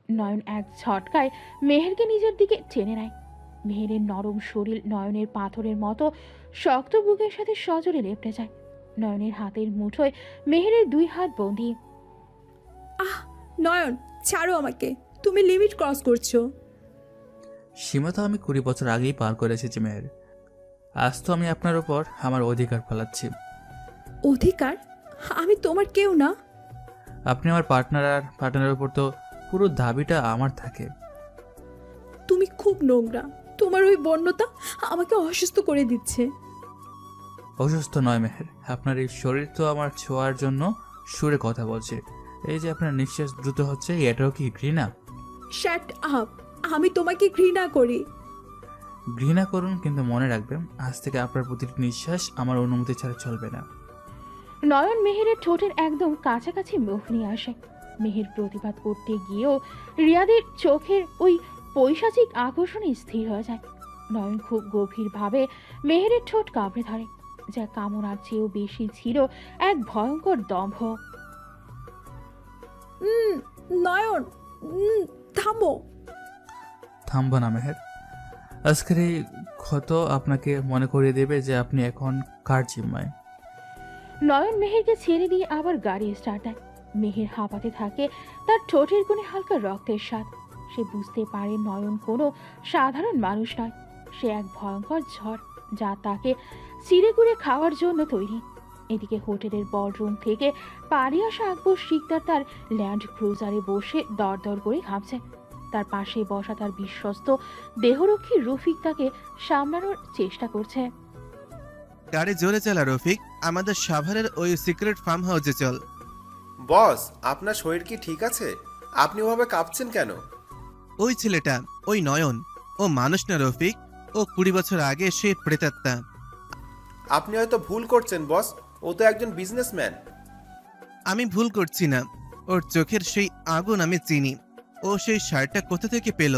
নয়ন এক ঝটকায় মেহেরকে নিজের দিকে টেনে নেয়। মেহেরের নরম শরীর নয়নের পাথরের মতো শক্ত বুকের সাথে সজোরে লেপটে যায়। নয়নের হাতের মুঠোয় মেহেরের 2 হাত বন্দী। আহ নয়ন, ছাড়ো আমাকে। তুমি লিমিট ক্রস করছো। সীমা তো আমি 20 বছর আগেই পার করে এসেছি মেহের। আজ তো আমি আপনার উপর আমার অধিকার ফেলাচ্ছি। অধিকার? আমি তোমার কেউ না। আপনি আমার পার্টনার, আর পার্টনারের উপর তো পুরো দাবিটা আমার থাকে। তুমি খুব নোংরা। তোমার ওই বন্যতা আমাকে অসুস্থ করে দিচ্ছে। অসুস্থ নয় মেহের, আপনার এই শরীর তো আমার ছোঁয়ার জন্য সুরে কথা বলছে। এই যে আপনার নিঃশ্বাস দ্রুত হচ্ছে, এটাও কি ঘৃণা? Shut up. আমি তোমাকে ঘৃণা করি। ঘৃণা করুন, কিন্তু মনে রাখবেন আজ থেকে আপনার প্রতিটি নিঃশ্বাস আমার অনুমতি ছাড়া চলবে না। নয়ন মেহেরের ঠোঁটের একদম কাছাকাছি মুখ নিয়ে আসে। মেহের প্রতিবাদ করতে গিয়েও রিয়াদের চোখের ওই পৈশাচিক আকর্ষণে স্থির হয়ে যায়। নয়ন খুব গভীরভাবে মেহেরের ঠোঁট কামড়ে ধরে, যা কামনার চেয়েও বেশি ছিল এক ভয়ঙ্কর দম্ভ। নয়ন, থামো। থামব না মেহের। আজকের এই ক্ষত আপনাকে মনে করিয়ে দেবে যে আপনি এখন কার জিম্মায়। নয়ন মেহেরকে ছেড়ে দিয়ে আবার গাড়ি স্টার্ট দেয়। মেহের হাঁপাতে থাকে, তার ঠোঁটের কোণে হালকা রক্তের স্বাদ। সে বুঝতে পারে নয়ন কোনো সাধারণ মানুষ নয়, সে এক ভয়ঙ্কর ঝড় যা তাকে চিড়েগুড়ে খাওয়ার জন্য তৈরি। এদিকে হোটেলের বলরুম থেকে পালিয়ে আসা আকবর শিকদার তার ল্যান্ড ক্রুজারে বসে দরদর করে ঘামছে। তার পাশে বসা তার বিশ্বস্ত দেহরক্ষী রফিক তাকে সামলানোর চেষ্টা করছে। গাড়ি জোরে চালা রফিক, আমাদের সাভারের ওই সিক্রেট ফার্ম হাউসে চল। বস, আপনার শরীর কি ঠিক আছে? আপনি ওভাবে কাঁপছেন কেন? ওই ছেলেটা, ওই নয়ন, ও মানুষ না রফিক, ও 20 বছর আগে সে প্রেতাত্মা। আপনি হয়তো ভুল করছেন বস, ও তো একজন বিজনেসম্যান। আমি ভুল করছি না, ওর চোখের সেই আগুন আমি চিনি। ও সেই শার্টটা কোথা থেকে পেল?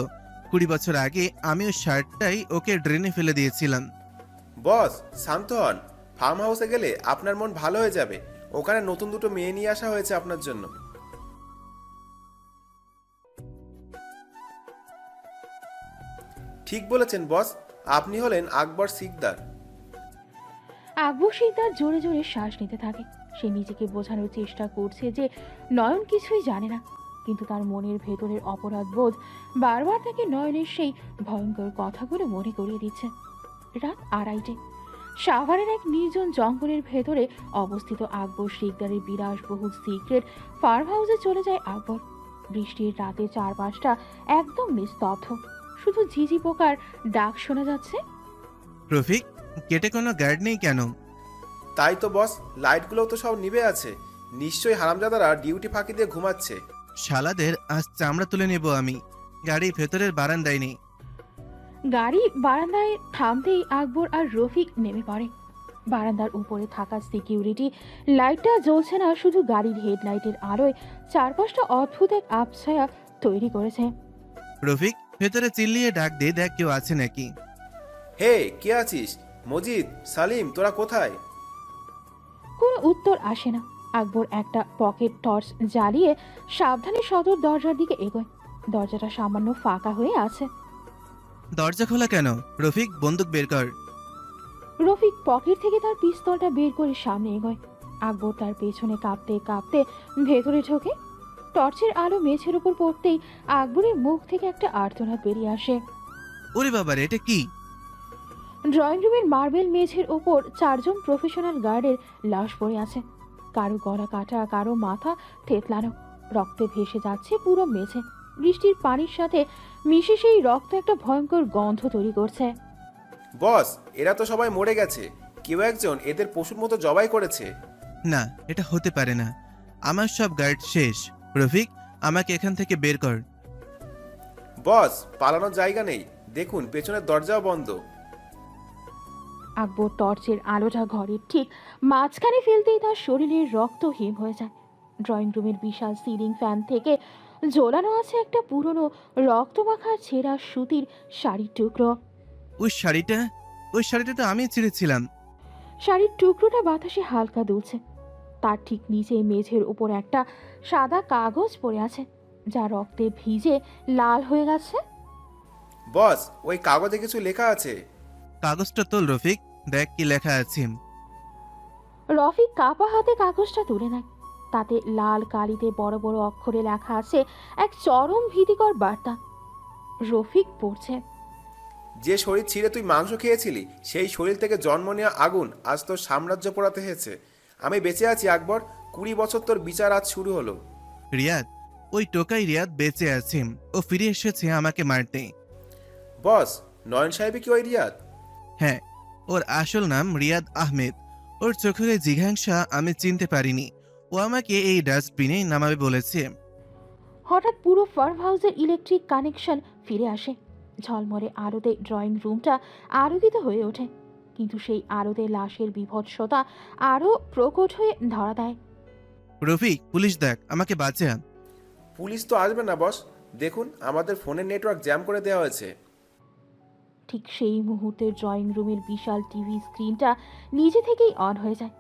20 বছর আগে আমি ওই শার্টটাই ওকে ড্রেনে ফেলে দিয়েছিলাম। বস শান্ত হন, ফার্ম হাউসে গেলে আপনার মন ভালো হয়ে যাবে। ওখানে নতুন দুটো মেয়ে নিয়ে আসা হয়েছে আপনার জন্য। ঠিক বলেছেন বস, আপনি হলেন আকবর সিকদার। আকবর শিকদার জোরে জোরে শ্বাস নিতে থাকে। সে নিজেকে বোঝানোর চেষ্টা করছে যে নয়ন কিছুই জানে না, কিন্তু তার মনের ভেতরের অপরাধ বোধ বারবার তাকে নয়নের সেই ভয়ঙ্কর কথাগুলো মনে করিয়ে দিচ্ছে। রাত 2:30 সাভারের এক নির্জন জঙ্গলের ভেতরে অবস্থিত আকবর শিকদারের বিলাসবহুল সিক্রেট ফার্ম হাউসে চলে যায় আকবর। বৃষ্টির রাতে চারপাশটা একদম নিস্তব্ধ, শুধু ঝিঝি পোকার ডাক শোনা যাচ্ছে। রফিক, গেটে কোনো গার্ড নেই কেন? তাই তো বস, লাইটগুলো তো সব নিভে আছে। নিশ্চয়ই হারামজাদারা ডিউটি ফাঁকি দিয়ে ঘুমাচ্ছে। শালাদের আজ চামড়া তুলে নেব আমি। গাড়ি ভেতরের বারান্দায় নেই। গাড়ি বারান্দায় থামতেই আকবর আর রফিক নেমে পড়ে। বারান্দার উপরে থাকা সিকিউরিটি লাইটটা জ্বলছে না, শুধু গাড়ির হেডলাইটের আলোয় চারপাশটা অদ্ভুত এক আবছায়া তৈরি করেছে। রফিক, ভেতরে চিল্লিয়ে ডাক দে, দেখ কেউ আছে নাকি। হে, কে আছিস? মজিদ, সালিম, তোরা কোথায়? কোনো উত্তর আসে না। আকবর একটা পকেট টর্চ জ্বালিয়ে সাবধানে সদর দরজার দিকে এগোয়। দরজাটা সামান্য ফাঁকা হয়ে আছে। দরজা খোলা কেন? রফিক, বন্দুক বের কর। রফিক পকেট থেকে তার পিস্তলটা বের করে সামনে এগোয়। আকবর তার পেছনে কাঁপতে কাঁপতে ভেতরে ঢোকে। টর্চের আলো মেঝের উপর পড়তেই আকবরের মুখ থেকে একটা আর্তনাদ বেরিয়ে আসে। ওরে বাবারে, এটা কি? ড্রয়িং রুমের মার্বেল মেঝের ওপর 4 জন প্রফেশনাল গার্ডের লাশ পড়ে আছে। কারো গলা কাটা, কারো মাথা থেতলানো, রক্তে ভেসে যাচ্ছে পুরো মেঝে। বৃষ্টির পানির সাথে মিশে সেই রক্ত একটা ভয়ঙ্কর গন্ধ তৈরি করছে। বস, এরা তো সবাই মরে গেছে। কেউ একজন এদের পশুর মতো জবাই করেছে। না, এটা হতে পারে না। আমার সব গার্ড শেষ। রফিক, আমাকে এখান থেকে বের কর। বস, পালানোর জায়গা নেই। দেখুন, পেছনের দরজাও বন্ধ। আকবর টর্চের আলোটা ঘরের ঠিক মাঝখানে ফেলতেই তার শরীরের রক্ত হিম হয়ে যায়। ড্রয়িং রুমের বিশাল সিলিং ফ্যান থেকে ঝোলানো আছে একটা পুরনো রক্তমাখার ছেঁড়া সুতির শাড়ির টুকরো। ওই শাড়িটা তো আমি ছিঁড়েছিলাম। শাড়ির টুকরোটা বাতাসে হালকা দুলছে। তার ঠিক নিচে মেঝের উপর একটা সাদা কাগজ পড়ে আছে, যা রক্তে ভিজে লাল হয়ে গেছে। বস, ওই কাগজে কিছু লেখা আছে। কাগজটা তোল রফিক, দেখ কি লেখা আছে। রফিক কাপা হাতে কাগজটা তুলে নেয়। তাতে লাল কালিতে বড় বড় অক্ষরে লেখা আছে এক চরম ভীতিকর বার্তা। রফিক পড়ছে, যে শরীর ছিঁড়ে তুই মাংস খেয়েছিলি, সেই শরীর থেকে জন্ম নেওয়া আগুন আজ তোর সাম্রাজ্য পোড়াতে হয়েছে। আমি বেঁচে আছি আকবর। 20 বছর তোর বিচার আজ শুরু হলো। রিয়াদ, ওই টোকাই রিয়াদ বেঁচে আছে। ও ফিরে এসেছে আমাকে মারতে। বস, নয়ন সাহেবই কি ওই রিয়াদ? হ্যাঁ, ওর আসল নাম রিয়াদ আহমেদ। ওর চোখের জিঘাংসা আমি চিনতে পারিনি। ও আমাকে এই ডাস্টবিনে নামাবে বলেছে। হঠাৎ পুরো ফার্ম হাউসের ইলেকট্রিক কানেকশন ফিরে আসে। ঝলমলে আলোতে ড্রয়িং রুমটা আলোকিত হয়ে ওঠে, কিন্তু সেই আলোতে লাশের বিভৎসতা আরও প্রকট হয়ে ধরা দেয়। রফিক, পুলিশ দেখ, আমাকে বাঁচা। পুলিশ তো আসবে না বস। দেখুন, আমাদের ফোনের নেটওয়ার্ক জ্যাম করে দেওয়া হয়েছে। ঠিক সেই মুহূর্তে ড্রয়িং রুমের বিশাল টিভি স্ক্রিনটা নিজে থেকেই অন হয়ে যায়।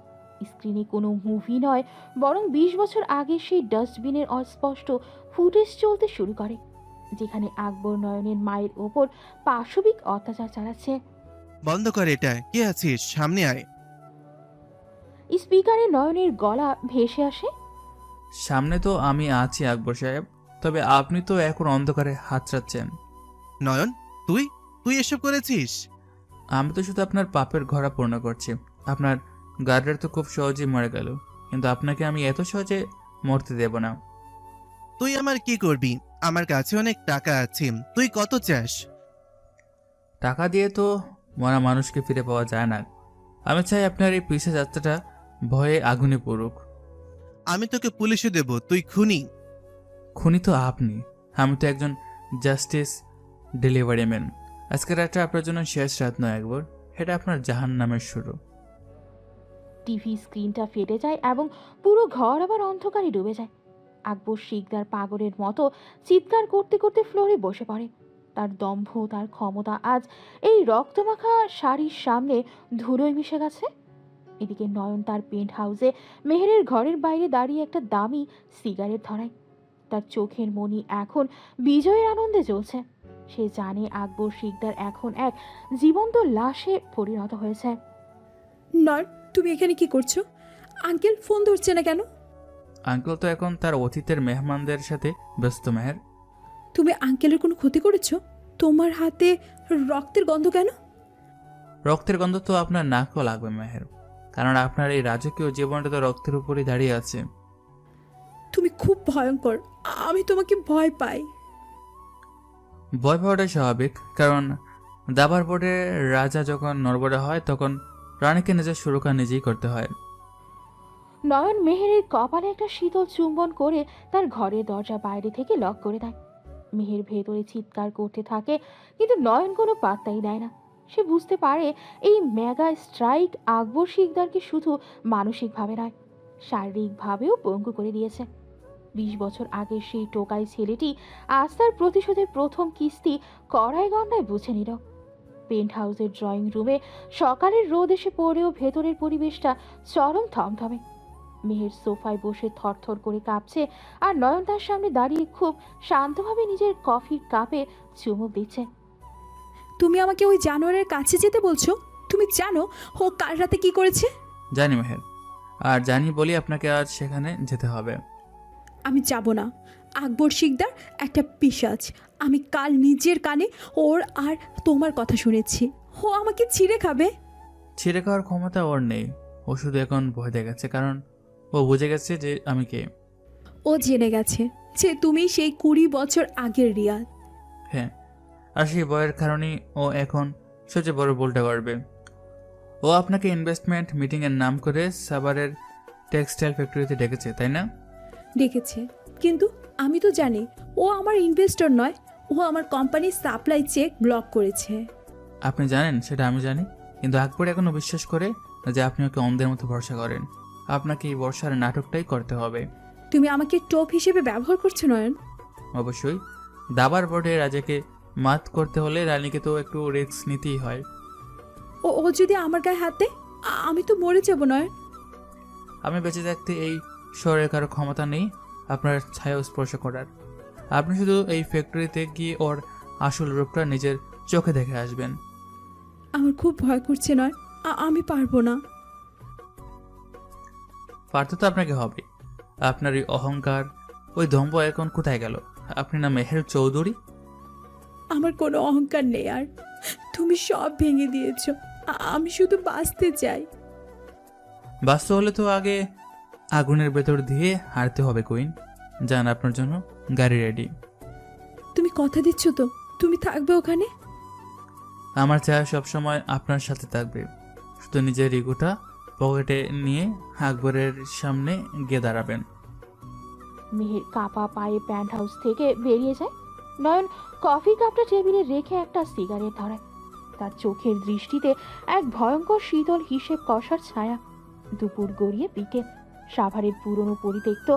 স্ক্রিনে কোনো মুভি নয়, বরং 20 বছর আগে সেই ডাস্টবিনের অস্পষ্ট ফুটেজ চলতে শুরু করে, যেখানে আকবর নয়নের মায়ের ওপর পাশবিক অত্যাচার চালাচ্ছে। বন্ধ কর এটা। কে আছিস? সামনে আয়। স্পিকারে নয়নের গলা ভেসে আসে। সামনে তো আমি আছি আকবর সাহেব, তবে আপনি তো এখন অন্ধকারে হাত চাচ্ছেন। নয়ন, তুই তুই এসব করেছিস? আমি তো শুধু আপনার পাপের ঘোড়া পূর্ণ করছি। আপনার গার্ডার তো খুব সহজেই মরে গেল, কিন্তু আপনাকে আমি এত সহজে মরতে দেব না। তুই আমার কি করবি? আমার কাছে অনেক টাকা আছে, তুই কত চাস? টাকা দিয়ে তো মরা মানুষকে ফিরে পাওয়া যায় না। আমি চাই আপনার এই পিছে যাত্রাটা ভয়ে আগুনে পড়ুক। আমি তোকে পুলিশে দেব, তুই খুনি। খুনি তো আপনি, আমি তো একজন জাস্টিস ডেলিভারি ম্যান। আজকের রাতটা আপনার জন্য শেষ রাত নয় একবার, এটা আপনার জাহান্নামের শুরু। টিভি স্ক্রিনটা ফেটে যায় এবং পুরো ঘর আবার অন্ধকারে ডুবে যায়। আকবর শিকদার পাগলের মতো চিৎকার করতে করতে ফ্লোরে বসে পড়ে। তার দম্ভ, তার ক্ষমতা আজ এই রক্তমাখা শাড়ির সামনে ধুলোয় মিশে গেছে। এদিকে নয়ন তার পেন্ট হাউসে মেহেরের ঘরের বাইরে দাঁড়িয়ে একটা দামি সিগারেট ধরায়। তার চোখের মনি এখন বিজয়ের আনন্দে জ্বলছে। সে জানে আকবর শিকদার এখন এক জীবন্ত লাশে পরিণত হয়েছে। নয়ন, তুমি এখানে কি করছো? আঙ্কেল ফোন ধরছে না কেন? আঙ্কেল তো এখন তার অতীতের মেহমানদের সাথে ব্যস্ত মেহের। তুমি আঙ্কেলের কোনো ক্ষতি করেছো? তোমার হাতে রক্তের গন্ধ কেন? রক্তের গন্ধ তো আপনার নাকও লাগবে মেহের, কারণ আপনার এই রাজকীয় জীবনটা তো রক্তের উপরই দাঁড়িয়ে আছে। তুমি খুব ভয়ঙ্কর, আমি তোমাকে ভয় পাই। ভয় পাওয়াটাই স্বাভাবিক, কারণ দাবার বোর্ডে রাজা যখন নড়বড়ে হয় তখন রানীকে নিজের সুরক্ষা নিজেই করতে হয়। নয়ন মেহেরের কপালে একটা শীতল চুম্বন করে তার ঘরের দরজা বাইরে থেকে লক করে দেয়। মেহের ভেতরে চিৎকার করতে থাকে, কিন্তু নয়ন কোনো পাত্তাই দেয় না। সে বুঝতে পারে এই মেগা স্ট্রাইক আকবর শিকদারকে শুধু মানসিকভাবে নয়, শারীরিকভাবেও পঙ্গু করে দিয়েছে। 20 বছর আগের সেই টোকাই ছেলেটি আজ তার প্রতিশোধের প্রথম কিস্তি কড়াই গন্ডায় বুঝে নিল। পেন্ট হাউসের ড্রয়িং রুমে সকালের রোদ এসে পড়েও ভেতরের পরিবেশটা চরম থমথমে। মেহের সোফায় বসে থরথর করে কাঁপছে, আর নয়ন তার সামনে দাঁড়িয়ে খুব শান্তভাবে নিজের কফির কাপে চুমুক দিচ্ছে। তুমি আমাকে ওই জানোয়ারের কাছে যেতে বলছো? তুমি জানো ও কাল রাতে কি করেছে? জানি মেহের, আর জানি বলি আপনাকে আজ সেখানে যেতে হবে। আমি যাব না। আকবর শিকদার একটা পিশাচ। আমি কাল নিজের কানে ওর আর তোমার কথা শুনেছি। ও আমাকে ছিঁড়ে খাবে। ছিঁড়ে খাওয়ার ক্ষমতা ওর নেই, ও শুধু এখন ভয় দেখাচ্ছে, কারণ ও বুঝে গেছে যে আমি কে। ও জেনে গেছে যে তুমি সেই 20 বছর আগের রিয়া। হ্যাঁ, আর সেই ভয়ের কারণেই ও এখন সবচেয়ে বড় ভুলটা করবে। ও আপনাকে ইনভেস্টমেন্ট মিটিংয়ের নাম করে সাভারের টেক্সটাইল ফ্যাক্টরিতে ডেকেছে, তাই না? ডেকেছে, কিন্তু আমি তো জানি ও আমার ইনভেস্টর নয়। ও আমার কোম্পানির সাপ্লাই চেক ব্লক করেছে। আপনি জানেন সেটা আমি জানি, কিন্তু আকবর এখনও বিশ্বাস করে যে আপনি ওকে অন্ধের মতো ভরসা করেন। আপনাকে এই বর্ষার নাটকটাই করতে হবে। তুমি আমাকে টোপ হিসেবে ব্যবহার করছো নয়ন। অবশ্যই, দাবার বোর্ডে রাজাকে মাত করতে হলে রানীকে তো একটু রিস্ক নিতেই হয়। ও যদি আমার গায়ে হাত দেয়, আমি তো মরে যাব নয়ন। আমি বেঁচে থাকতে এই শহরের কারো ক্ষমতা নেই আপনার ছায়া স্পর্শ করার। আপনি শুধু এই ফ্যাক্টরিতে গিয়ে ওর আসল রূপটা নিজের চোখে দেখে আসবেন। আমার খুব ভয় করছে নয়, আমি পারবো না। পারতে তো আপনাকে হবে। আপনার ওই অহংকার, ওই দম্ভ এখন কোথায় গেল? আপনি না মেহের চৌধুরী? আমার কোনো অহংকার নেই আর। তুমি সব ভেঙে দিয়েছো। আমি শুধু বাঁচতে চাই। বাস্তব হলে তো আগে আগুনের ভেতর দিয়ে হারতে হবে কুইন। যান, আপনার জন্য গাড়ি রেডি। তুমি কথা দিচ্ছ তো তুমি থাকবে ওখানে? আমার চায়া সবসময় আপনার সাথে থাকবে। শুধু নিজের ইগোটা পকেটে নিয়ে আকবরের সামনে গিয়ে দাঁড়াবেন। মেহের কাপা পায়ে প্যান্ট হাউস থেকে বেরিয়ে যায়। নয়ন কফি কাপটা টেবিলে রেখে একটা সিগারেট ধরায়। তার চোখের দৃষ্টিতে এক ভয়ঙ্কর শীতল হিসেব কষার ছায়া। দুপুর গড়িয়ে বিকেল। সাভারের পুরনো পরিত্যক্ত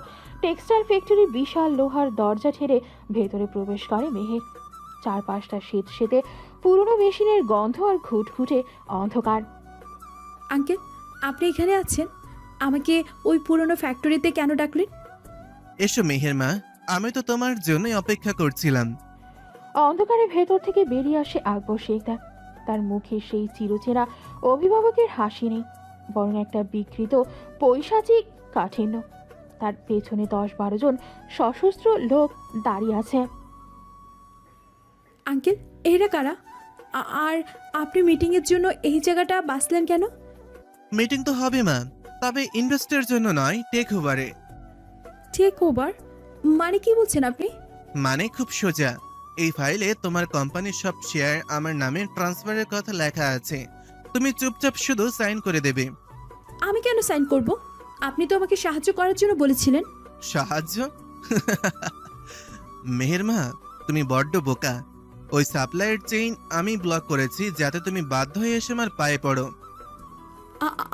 টেক্সটাইল ফ্যাক্টরির বিশাল লোহার দরজা ঠেলে ভেতরে প্রবেশ করে মেহের। চারপাশটা সেতে পুরনো মেশিনের গন্ধ আর ঘুটঘুটে অন্ধকার। আঙ্কেল, আপনি এখানে আছেন? আমাকে ওই পুরনো ফ্যাক্টরিতে কেন ডাকলেন? এসো মেহের মা, আমি তো তোমার জন্যই অপেক্ষা করছিলাম। অন্ধকারে ভেতর থেকে বেরিয়ে আসে আকবর শেখদার। তার মুখে সেই চিরচেনা অভিভাবকের হাসি নেই। বরং একটা বিকৃত পৈশাচিক কাঠিন্য। তার পেছনে 10-12 জন সশস্ত্র লোক দাঁড়িয়ে আছে। আঙ্কেল, এরা কারা? আর আপনি মিটিংয়ের জন্য এই জায়গাটা বাছলেন কেন? মিটিং তো হবে মা, তবে ইনভেস্টের জন্য নয়, টেক ওভারে। টেক ওভার মানে কি বলছেন আপনি? মানে খুব সোজা, এই ফাইলে তোমার কোম্পানির সব শেয়ার আমার নামে ট্রান্সফারের কথা লেখা আছে। তুমি চুপচাপ শুধু সাইন করে দেবে। আমি কেন সাইন করব? আপনি তো আমাকে সাহায্য করার জন্য বলেছিলেন। সাহায্য? মেহের মা, তুমি বড্ড বোকা। ওই সাপ্লাইয়ের চেইন আমি ব্লক করেছি যাতে তুমি বাধ্য হয়ে এসে আমার পায়ে পড়ো।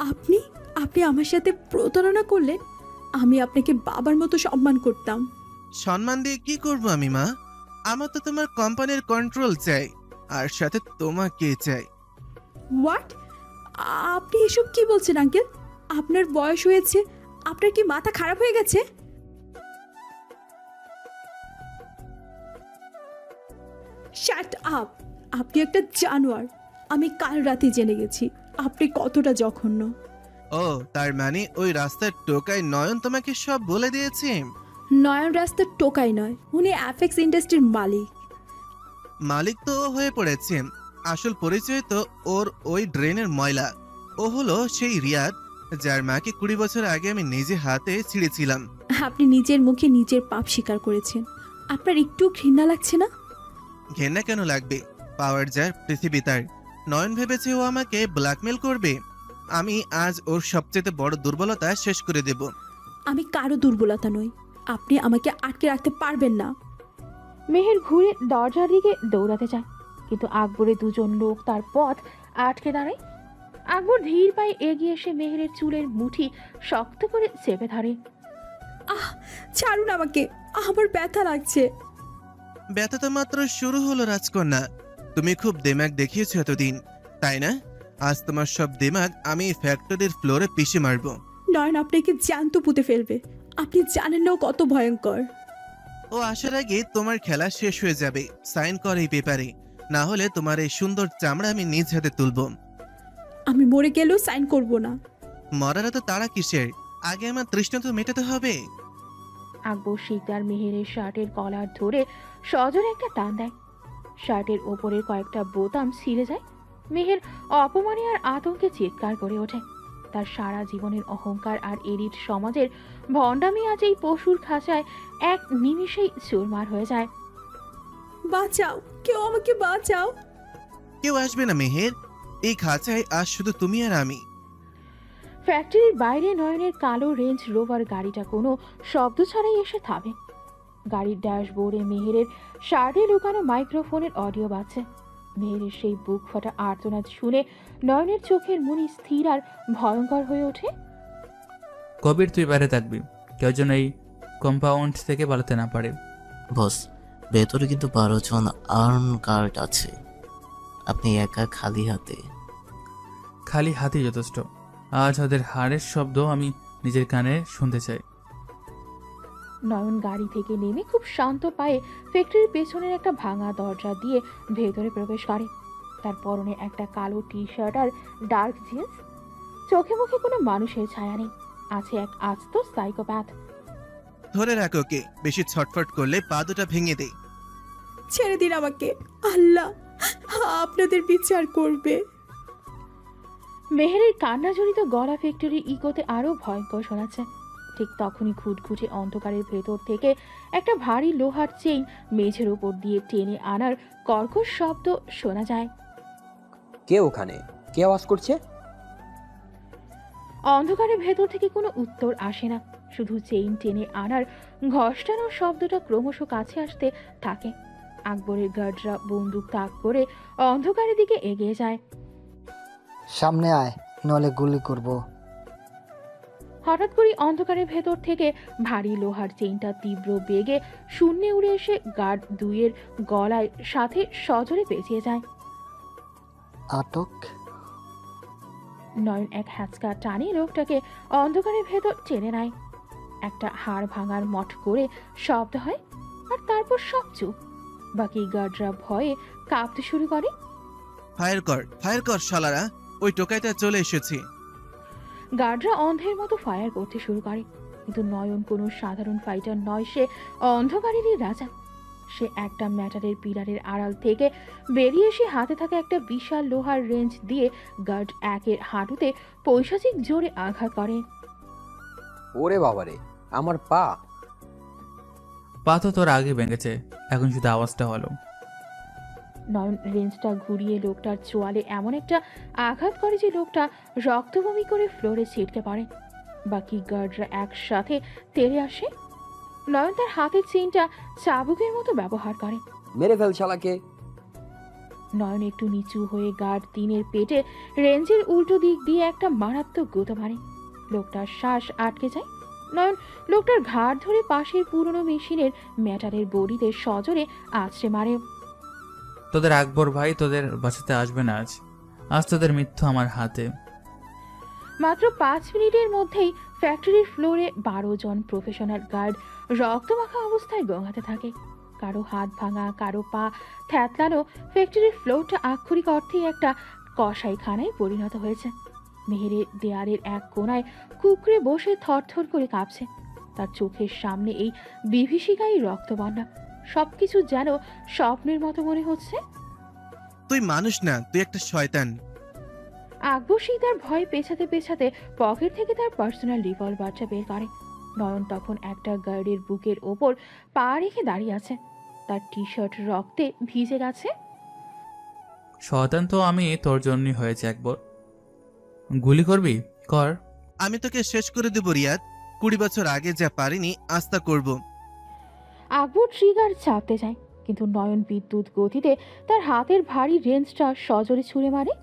আপনি আপনি আমার সাথে প্রতারণা করলেন? আমি আপনাকে বাবার মতো সম্মান করতাম। সম্মান দিয়ে কি করব আমি মা? আমার তো তোমার কোম্পানির কন্ট্রোল চাই, আর সাথে তোমাকে চাই। হোয়াট? আপনি এসব কি বলছেন আঙ্কেল? আপনার বয়স হয়েছে, আপনার কি মাথা খারাপ হয়ে গেছে? Shut up! আপনি একটা জানোয়ার। আমি কাল রাতে জেনে গেছি আপনি কতটা জঘন্য। ও, তার মানে ওই রাস্তার টোকাই নয়ন তোমাকে সব বলে দিয়েছে? নয়ন রাস্তার টোকাই নয়, উনি অ্যাফেক্স ইন্ডাস্ট্রির মালিক। মালিক তো ও হয়ে পড়েছে, আসল পরিচয় তো ওর ওই ড্রেনের ময়লা। ও হলো সেই রিয়াদ যার মাকে 20 বছর আগে আমি নিজে হাতে ছিঁড়েছিলাম। আপনি নিজের মুখে নিজের পাপ স্বীকার করেছেন। আপনার একটু ঘৃণা লাগছে না? ঘেন্না কেন লাগবে? পাওয়ার যার পৃথিবী তার। নয়ন ভেবেছে ও আমাকে ব্ল্যাকমেল করবে। আমি আজ ওর সবচেয়ে বড় দুর্বলতা শেষ করে দেব। আমি কারো দুর্বলতা নই, আপনি আমাকে আটকে রাখতে পারবেন না। মেহের ঘুরে দরজার দিকে দৌড়াতে চায়, কিন্তু আকবরের 2 জন লোক তার পথ আটকে দাঁড়ায়। আকবর ধীর পায়ে এগিয়ে এসে মেহেরের চুলের মুঠি শক্ত করে চেপে ধরে। ছাড়ুন আমাকে, আমার ব্যথা লাগছে। ব্যথা তো মাত্র শুরু হলো রাজকন্যা। তুমি খুব দেমাগ দেখিয়েছো এতদিন, তাই না? আজ তোমার সব দেমাগ আমি ফ্যাক্টরির ফ্লোরে পিষে মারবো। নয়ন আপনাকে জ্যান্ত পুঁতে ফেলবে। আপনি জানেন না ও কত ভয়ঙ্কর। ও আসার আগে তোমার খেলা শেষ হয়ে যাবে। সাইন কর এই পেপারে, না হলে তোমার এই সুন্দর চামড়া আমি নিজ হাতে তুলব। আমি মরে গেলেও সাইন করব না। মরার তো তারা কিসের? আগে আমার তৃষ্ণা তো মেটাতে হবে। আকবর শিকদার মেহেরের শার্টের কলার ধরে সজোরে একটা টান দেয়। শার্টের ওপরের কয়েকটা বোতাম ছিঁড়ে যায়। মেহের অপমানে আর আতঙ্কে চিৎকার করে ওঠে। তার সারা জীবনের অহংকার আর এলিট সমাজের ভণ্ডামি আজ এই পশুর খাঁচায় এক নিমিষেই চুরমার হয়ে যায়। বাঁচাও, কেউ আমাকে বাঁচাও। কেউ আসবে না মেহের, এই খাঁচায় আজ শুধু তুমি আর আমি। ফ্যাক্টরির বাইরে নয়নের কালো রেঞ্জ রোভার গাড়িটা কোনো শব্দ ছাড়াই এসে থামে। গাড়ির ড্যাশবোর্ডে মেহেরের শার্টে লুকানো মাইক্রোফোনের অডিও বাজছে। মেহেরের সেই বুক ফাটা আর্তনাদ শুনে নয়নের চোখের মনি স্থির আর ভয়ঙ্কর হয়ে ওঠে। কবির, তুই বাইরে থাকবি, কেউ যেন এই কম্পাউন্ড থেকে পালাতে না পারে। বস, ভেতরে কিন্তু 12 জন আর্ম গার্ড আছে। আপনি একা খালি হাতে। খালি হাতেই যথেষ্ট। আজ ওদের হাড়ের শব্দ আমি নিজের কানে শুনতে চাই। নয়ন গাড়ি থেকে নেমে খুব শান্ত পায়ে ফ্যাক্টরির পেছনের একটা ভাঙা দরজা দিয়ে ভেতরে প্রবেশ করে। তার পরনে একটা কালো টি শার্ট আর ডার্ক জিন্স। চোখে মুখে কোনো মানুষের ছায়া নেই, আছে এক আস্ত সাইকোপ্যাথ। ধরে রাখো, কে বেশি ছটফট করলে পা দুটা ভেঙে দেই। ছেড়ে দিন আমাকে, আল্লাহ আপনাদের বিচার করবে। মেহেরের কান্নাজড়িত গলা ফ্যাক্টরি ইকোতে আরো ভয়ঙ্কর শোনাচ্ছে। ঠিক তখনই ঘুটঘুটে অন্ধকারের ভেতর থেকে একটা ভারী লোহার চেইন মেঝের উপর দিয়ে টেনে আনার কর্কশ শব্দ শোনা যায়। কে ওখানে? কে আওয়াজ করছে? অন্ধকারের ভেতর থেকে কোনো উত্তর আসে না, শুধু চেইন টেনে আনার ঘষ্টানোর শব্দটা ক্রমশ কাছে আসতে থাকে। আকবরের গার্ডরা বন্দুক তাক করে অন্ধকারের দিকে এগিয়ে যায়। সামনে আয়, নলে গুলি করব। হঠাৎ করে অন্ধকারের ভেতর থেকে ভারী লোহার চেইনটা তীব্র বেগে শূন্যে উড়ে এসে গার্ড 2-এর গলায় সাথে সজোরে পেঁচিয়ে যায়। আটক। নয়ন এক হ্যাঁচকা টানে লোকটাকে অন্ধকারের ভেতর টেনে নেয়। একটা হাড় ভাঙার মট করে শব্দ হয়, আর তারপর সব চুপ। বাকি গার্ডরা ভয়ে কাঁপতে শুরু করে। ফায়ার কর, ফায়ার কর শালারা, ওই টোকাইটা চলে এসেছে। গার্ডরা অন্ধের মতো ফায়ার করতে শুরু করে, কিন্তু নয়ন কোনো সাধারণ ফাইটার নয়, সে অন্ধকারেরই রাজা। সে একটা ম্যাটারের পিলারের আড়াল থেকে বেরিয়ে এসে হাতে থাকা একটা বিশাল লোহার রেঞ্জ দিয়ে গার্ড একের হাঁটুতে পৈশাচিক জোরে আঘাত করে। ওরে বাবারে, আমার পা! পা তো তোর আগে ভেঙেছে, এখন শুধু আওয়াজটা হলো। নয়ন রেঞ্জটা ঘুরিয়ে লোকটার চোয়ালে এমন একটা আঘাত করে যে লোকটা রক্তবমি করে ফ্লোরে ছিটকে পড়ে। বাকি গার্ডরা একসাথে তেড়ে আসে। নয়ন তার হাতের চেইনটা চাবুকের মতো ব্যবহার করে। মেরে ফেল শালাকে! নয়ন একটু নিচু হয়ে গার্ড 3-এর পেটে রেঞ্জের উল্টো দিক দিয়ে একটা মারাত্মক গুঁতো মারে। লোকটার শ্বাস আটকে যায়। নয়ন লোকটার ঘাড় ধরে পাশের পুরনো মেশিনের ম্যাটারের বডিতে সজোরে আছড়ে মারে। তোদের আকবর ভাই তোদের বাঁচাতে আসবে না আজ। আজ তোদের মৃত্যু আমার হাতে। মাত্র 5 মিনিটের মধ্যেই ফ্যাক্টরির ফ্লোরে 12 জন প্রফেশনাল গার্ড রক্তমাখা অবস্থায় গোঙাতে থাকে। কারো হাত ভাঙা, কারো পা থ্যাতলানো। ফ্যাক্টরির ফ্লোরটা আক্ষরিক অর্থেই একটা কসাইখানায় পরিণত হয়েছে। মেহেরের দেয়ালের এক কোণায় কুকড়ে বসে থরথর করে কাঁপছে। তার চোখের সামনে এই বিভীষিকাই রক্তবন্যা। সবকিছু যেন স্বপ্নের মতো মনে হচ্ছে। তুই মানুষ না, তুই একটা শয়তান। আকবর সিং তার ভয় পেছাতে পেছাতে পকেট থেকে তার পার্সোনাল রিভলভারটা বের করে। নয়ন তখন একটা গার্ডের বুকের ওপর পা রেখে দাঁড়িয়ে আছে। তার টি শার্ট রক্তে ভিজে গেছে। শয়তান তো আমি তোর জন্যই হয়েছে একবার। গুলি করবি? কর। আমি তোকে শেষ করে দেব রিয়াদ। 20 বছর আগে যা পারিনি আজ তা করব। আকবর ট্রিগার চাপতে যায়, কিন্তু নয়ন বিদ্যুৎ গতিতে তার হাতের ভারী রেঞ্জটা সজোরে ছুঁড়ে মারে।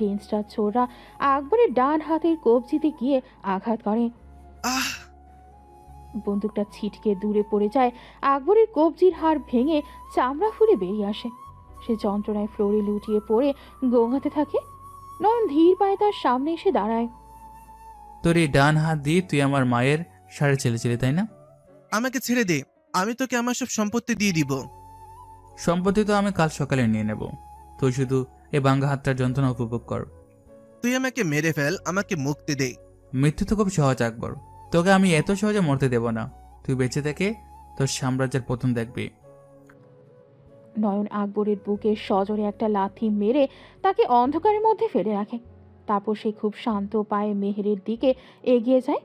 রেঞ্জটা ছোড়া আকবরের ডান হাতের কবজিতে গিয়ে আঘাত করে। আহ! বন্দুকটা ছিটকে দূরে পড়ে যায়। আকবরের কবজির হাড় ভেঙে চামড়া ফুলে বেরিয়ে আসে। সে যন্ত্রণায় ফ্লোরে লুটিয়ে পড়ে গোঙাতে থাকে। নয়ন ধীর পায়ে তার সামনে এসে দাঁড়ায়। তোর এই ডান হাত দিয়ে তুই আমার মায়ের শাড়ি ছেলেছিলি, তাই না? আমাকে ছেড়ে দে, আমি তোকে আমার সব সম্পত্তি দিয়ে দিব। সম্পত্তি তো আমি কাল সকালে নিয়ে নেব। তুই শুধু এই বাঙ্গা হাতটার যন্ত্রণা উপভোগ কর। তুই আমাকে মেরে ফেল, আমাকে মুক্তি দে। মৃত্যু তো খুব সহজ আকবর, তোকে আমি এত সহজে মরতে দেব না। তুই বেঁচে থেকে তোর সাম্রাজ্যের পতন দেখবি। নয়ন আকবরের বুকে সজোরে একটা লাথি মেরে তাকে অন্ধকারের মধ্যে ফেলে রাখে। তারপর সে খুব শান্ত পায়ে মেহেরের দিকে এগিয়ে যায়।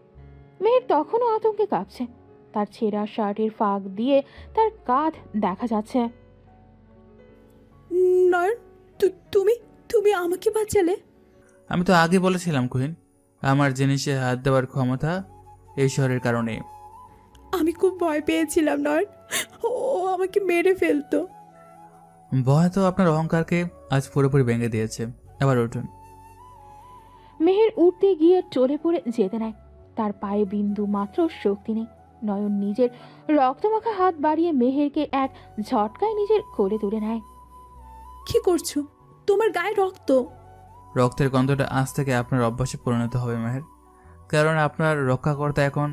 মেহের তখনও আতঙ্কে কাঁপছে। তার ছেঁড়া শার্টের ফাঁক দিয়ে তার কাঁধ দেখা যাচ্ছে। নয়ন, তুমি তুমি আমাকে বাঁচালে। আমি তো আগে বলেছিলাম কুহিন, আমার জিনিসে হাত দেওয়ার ক্ষমতা এই শহরের কারণে। আমি খুব ভয় পেয়েছিলাম নয়ন, ও আমাকে মেরে ফেলতো। ভয় তো আপনার অহংকারকে আজ পুরোপুরি ভেঙে দিয়েছে। এবার উঠুন। মেহের উঠতে গিয়ে টলে পড়ে যেতে নেয়। তার পায়ে বিন্দু মাত্র শক্তি নেই। নয়ন নিজের রক্তমাখা হাত বাড়িয়ে মেহেরকে এক ঝটকায় নিজের কোলে তুলে নেয়। কি করছো? তোমার গায়ে রক্ত। রক্তের গন্ধটা আজ থেকে আপনার অভ্যাসে পরিণত হবে মেহের, কারণ আপনার রক্ষাকর্তা এখন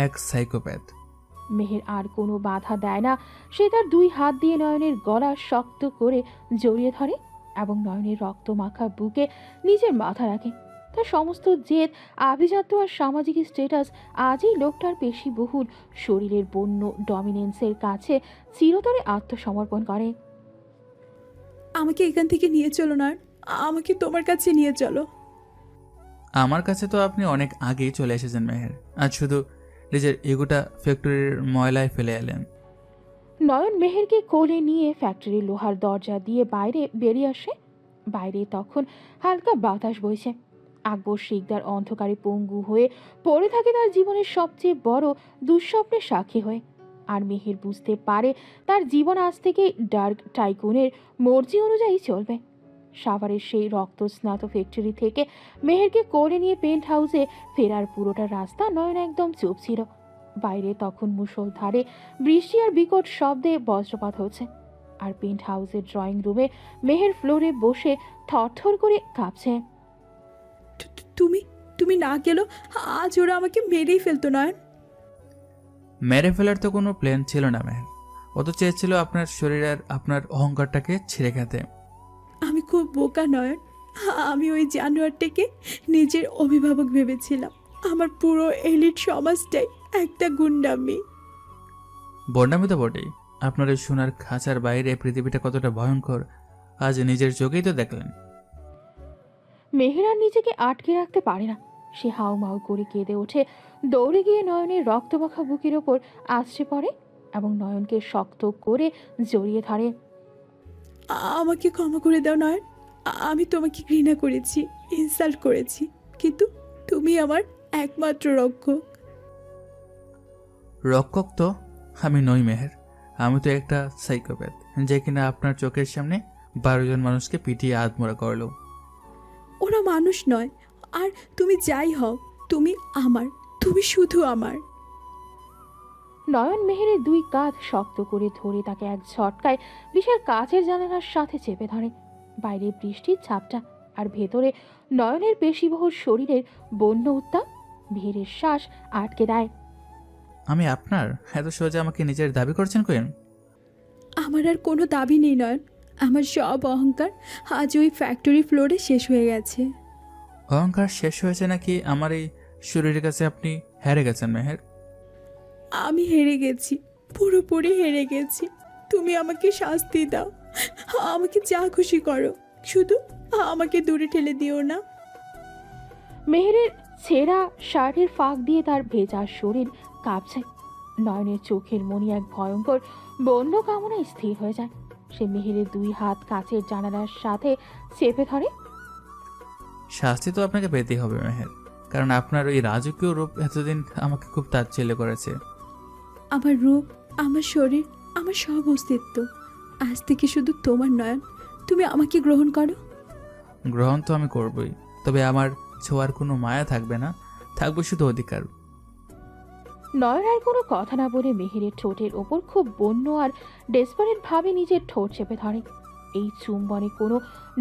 এক সাইকোপ্যাথ। মেহের আর কোনো বাধা দেয় না। সে তার 2 হাত দিয়ে নয়নের গলা শক্ত করে জড়িয়ে ধরে এবং নয়নের রক্তমাখা বুকে নিজের মাথা রাখে। তার সমস্ত জেদ, আভিজাত্য আর সামাজিক স্ট্যাটাস আজই লোকটার পেশিবহুল শরীরের বন্য ডমিনেন্সের কাছে চিরতরে আত্মসমর্পণ করে। আমাকে এখান থেকে নিয়ে চলো নয়ন, আমাকে তোমার কাছে নিয়ে চলো। আমার কাছে তো আপনি অনেক আগেই চলে এসেছেন মেহের, আজ শুধু নিজের এগুটা ফ্যাক্টরির ময়লায় ফেলে এলেন। নয়ন মেহেরকে কোলে নিয়ে ফ্যাক্টরির লোহার দরজা দিয়ে বাইরে বেরিয়ে আসে। বাইরে তখন হালকা বাতাস বইছে। আকবর শিকদার অন্ধকারে পঙ্গু হয়ে পড়ে থাকে তার জীবনের সবচেয়ে বড় দুঃস্বপ্নের সাক্ষী হয়ে। আর মেহের বুঝতে পারে তার জীবন আজ থেকে ডার্ক টাইকুনের মর্জি অনুযায়ী চলবে। সাভারের সেই রক্তস্নাত ফ্যাক্টরি থেকে মেহেরকে কোলে নিয়ে পেন্ট হাউসে ফেরার পুরোটা রাস্তা নয়ন একদম চুপ ছিল। বাইরে তখন মুষলধারে বৃষ্টি আর বিকট শব্দে বজ্রপাত হচ্ছে। আর পেন্ট হাউসের ড্রয়িং রুমে মেহের ফ্লোরে বসে থরথর করে কাঁপছে। তুমি না গেলেও আজ ওরা আমাকে মেরেই ফেলতো নয়ন। মেরে ফেলার তো কোনো প্ল্যান ছিল না মেহের, ও তো চেয়েছিল আপনার শরীর আর আপনার অহংকারটাকে ছিঁড়ে খেতে। আমি খুব বোকা নয়ন, আমি ওই জানোয়ারটাকে নিজের অভিভাবক ভেবেছিলাম। আমার পুরো এলিট সমাজটাই একটা গুন্ডামি। বন্ডামি তো বটেই। আপনার এই সোনার খাঁচার বাইরে পৃথিবীটা কতটা ভয়ঙ্কর আজ নিজের চোখেই তো দেখলেন। মেহের আর নিজেকে আটকে রাখতে পারে না। সে হাউমাউ করে কেঁদে ওঠে, দৌড়ে গিয়ে নয়নের রক্তমাখা বুকের ওপর আছড়ে পড়ে এবং নয়নকে শক্ত করে জড়িয়ে ধরে। আমাকে ক্ষমা করে দাও নয়ন। আমি তোমাকে ঘৃণা করেছি, ইনসাল্ট করেছি, কিন্তু তুমি আমার একমাত্র রক্ষক। রক্ষক তো আমি নই মেহের, আমি তো একটা সাইকোপ্যাথ যে কিনা আপনার চোখের সামনে 12 জন মানুষকে পিটিয়ে আধমরা করলো। ওরা মানুষ নয়, আর তুমি যাই হও, তুমি আমার, তুমি শুধু আমার। নয়ন মেহেরের দুই কাঁধ শক্ত করে ধরে তাকে এক ঝটকায় বিশাল কাচের জানালার সাথে চেপে ধরে। বাইরে বৃষ্টির ছাপটা, আর ভেতরে নয়নের পেশিবহুল শরীরের বন্য উত্তাপ ভিড়ের শ্বাস আটকে দেয়। আমি আপনার? এত সহজে আমাকে নিজের দাবি করছেন কেন? আমার আর কোনো দাবি নেই নয়ন। আমার সব অহংকার আজ ওই ফ্যাক্টরি ফ্লোরে শেষ হয়ে গেছে। অহংকার শেষ হয়েছে নাকি আমার এই শরীরের কাছে আপনি হেরে গেছেন মেহের? আমি হেরে গেছি, পুরোপুরি হেরে গেছি। তুমি আমাকে শাস্তি দাও, আমাকে যা খুশি করো, শুধু আমাকে দূরে ঠেলে দিও না। মেহেরের ছেঁড়া শার্টের ফাঁক দিয়ে তার ভেজা শরীর কাঁপছে। নয়নের চোখের মনি এক ভয়ঙ্কর বন্য কামনায় স্থির হয়ে যায়। সে মেহেরের দুই হাত কাচের জানালার সাথে চেপে ধরে। শাস্তি তো আপনাকে পেতেই হবে মেহের, কারণ আপনার ওই রাজকীয় রূপ এতদিন আমাকে খুব তাচ্ছিল্য করেছে। আমার রূপ, আমার শরীর, আমার সব অস্তিত্ব আজ থেকে শুধু তোমার নয়ন। তুমি আমাকে গ্রহণ করো। গ্রহণ তো আমি করবই, তবে আমার ছোঁয়ার কোনো মায়া থাকবে না, থাকবে শুধু অধিকার। নয়ন আর কোনো কথা না বলে মেহেরের ঠোঁটের ওপর খুব বন্য আর ডেসপারেট ভাবে নিজের ঠোঁট চেপে ধরে। এই চুম্বনে কোনো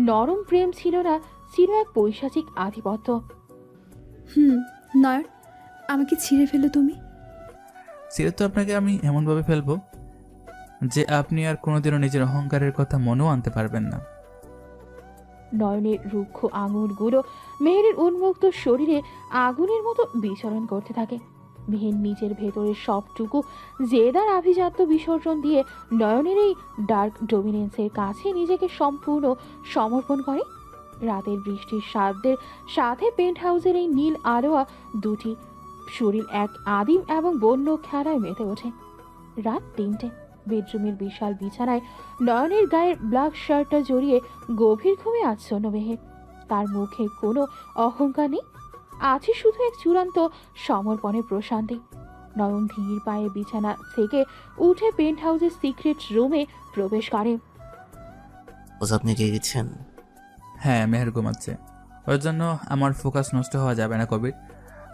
নরম প্রেম ছিল না, ছিল এক পৈশাচিক আধিপত্য। নয়ন, আমাকে ছিঁড়ে ফেলো তুমি। ছিঁড়ে তো আপনাকে আমি এমনভাবে ফেলবো যে আপনি আর কোনোদিনও নিজের অহংকারের কথা মনেও আনতে পারবেন না। নয়নের রুক্ষ আঙুলগুলো মেহেরের উন্মুক্ত শরীরে আগুনের মতো বিচরণ করতে থাকে। মেহের নিজের ভেতরের সবটুকু জেদার আভিজাত্য বিসর্জন দিয়ে নয়নের এই ডার্ক ডোমিনেন্সের কাছে নিজেকে সম্পূর্ণ সমর্পণ করে। রাতের বৃষ্টির শব্দের সাথে পেন্ট হাউসের এই নীল আলোয়া দুটি শরীর এক আদিম এবং বন্য খেলায় মেতে ওঠে। রাত 3টে। বেডরুমের বিশাল বিছানায় নয়নের গায়ের ব্ল্যাক শার্টটা জড়িয়ে গভীর ঘুমে আচ্ছন্ন মেহের। তার মুখে কোনো অহংকার নেই, আছে শুধু এক চূড়ান্ত সমর্পণের প্রশান্তি। নয়ন ধীর পায়ে বিছানা থেকে উঠে পেন্ট হাউসের সিক্রেট রুমে প্রবেশ করে। আপনি রেগেছেন? হ্যাঁ, মেহের ঘুমাচ্ছে, ওর জন্য আমার ফোকাস নষ্ট হওয়া যাবে না কবির।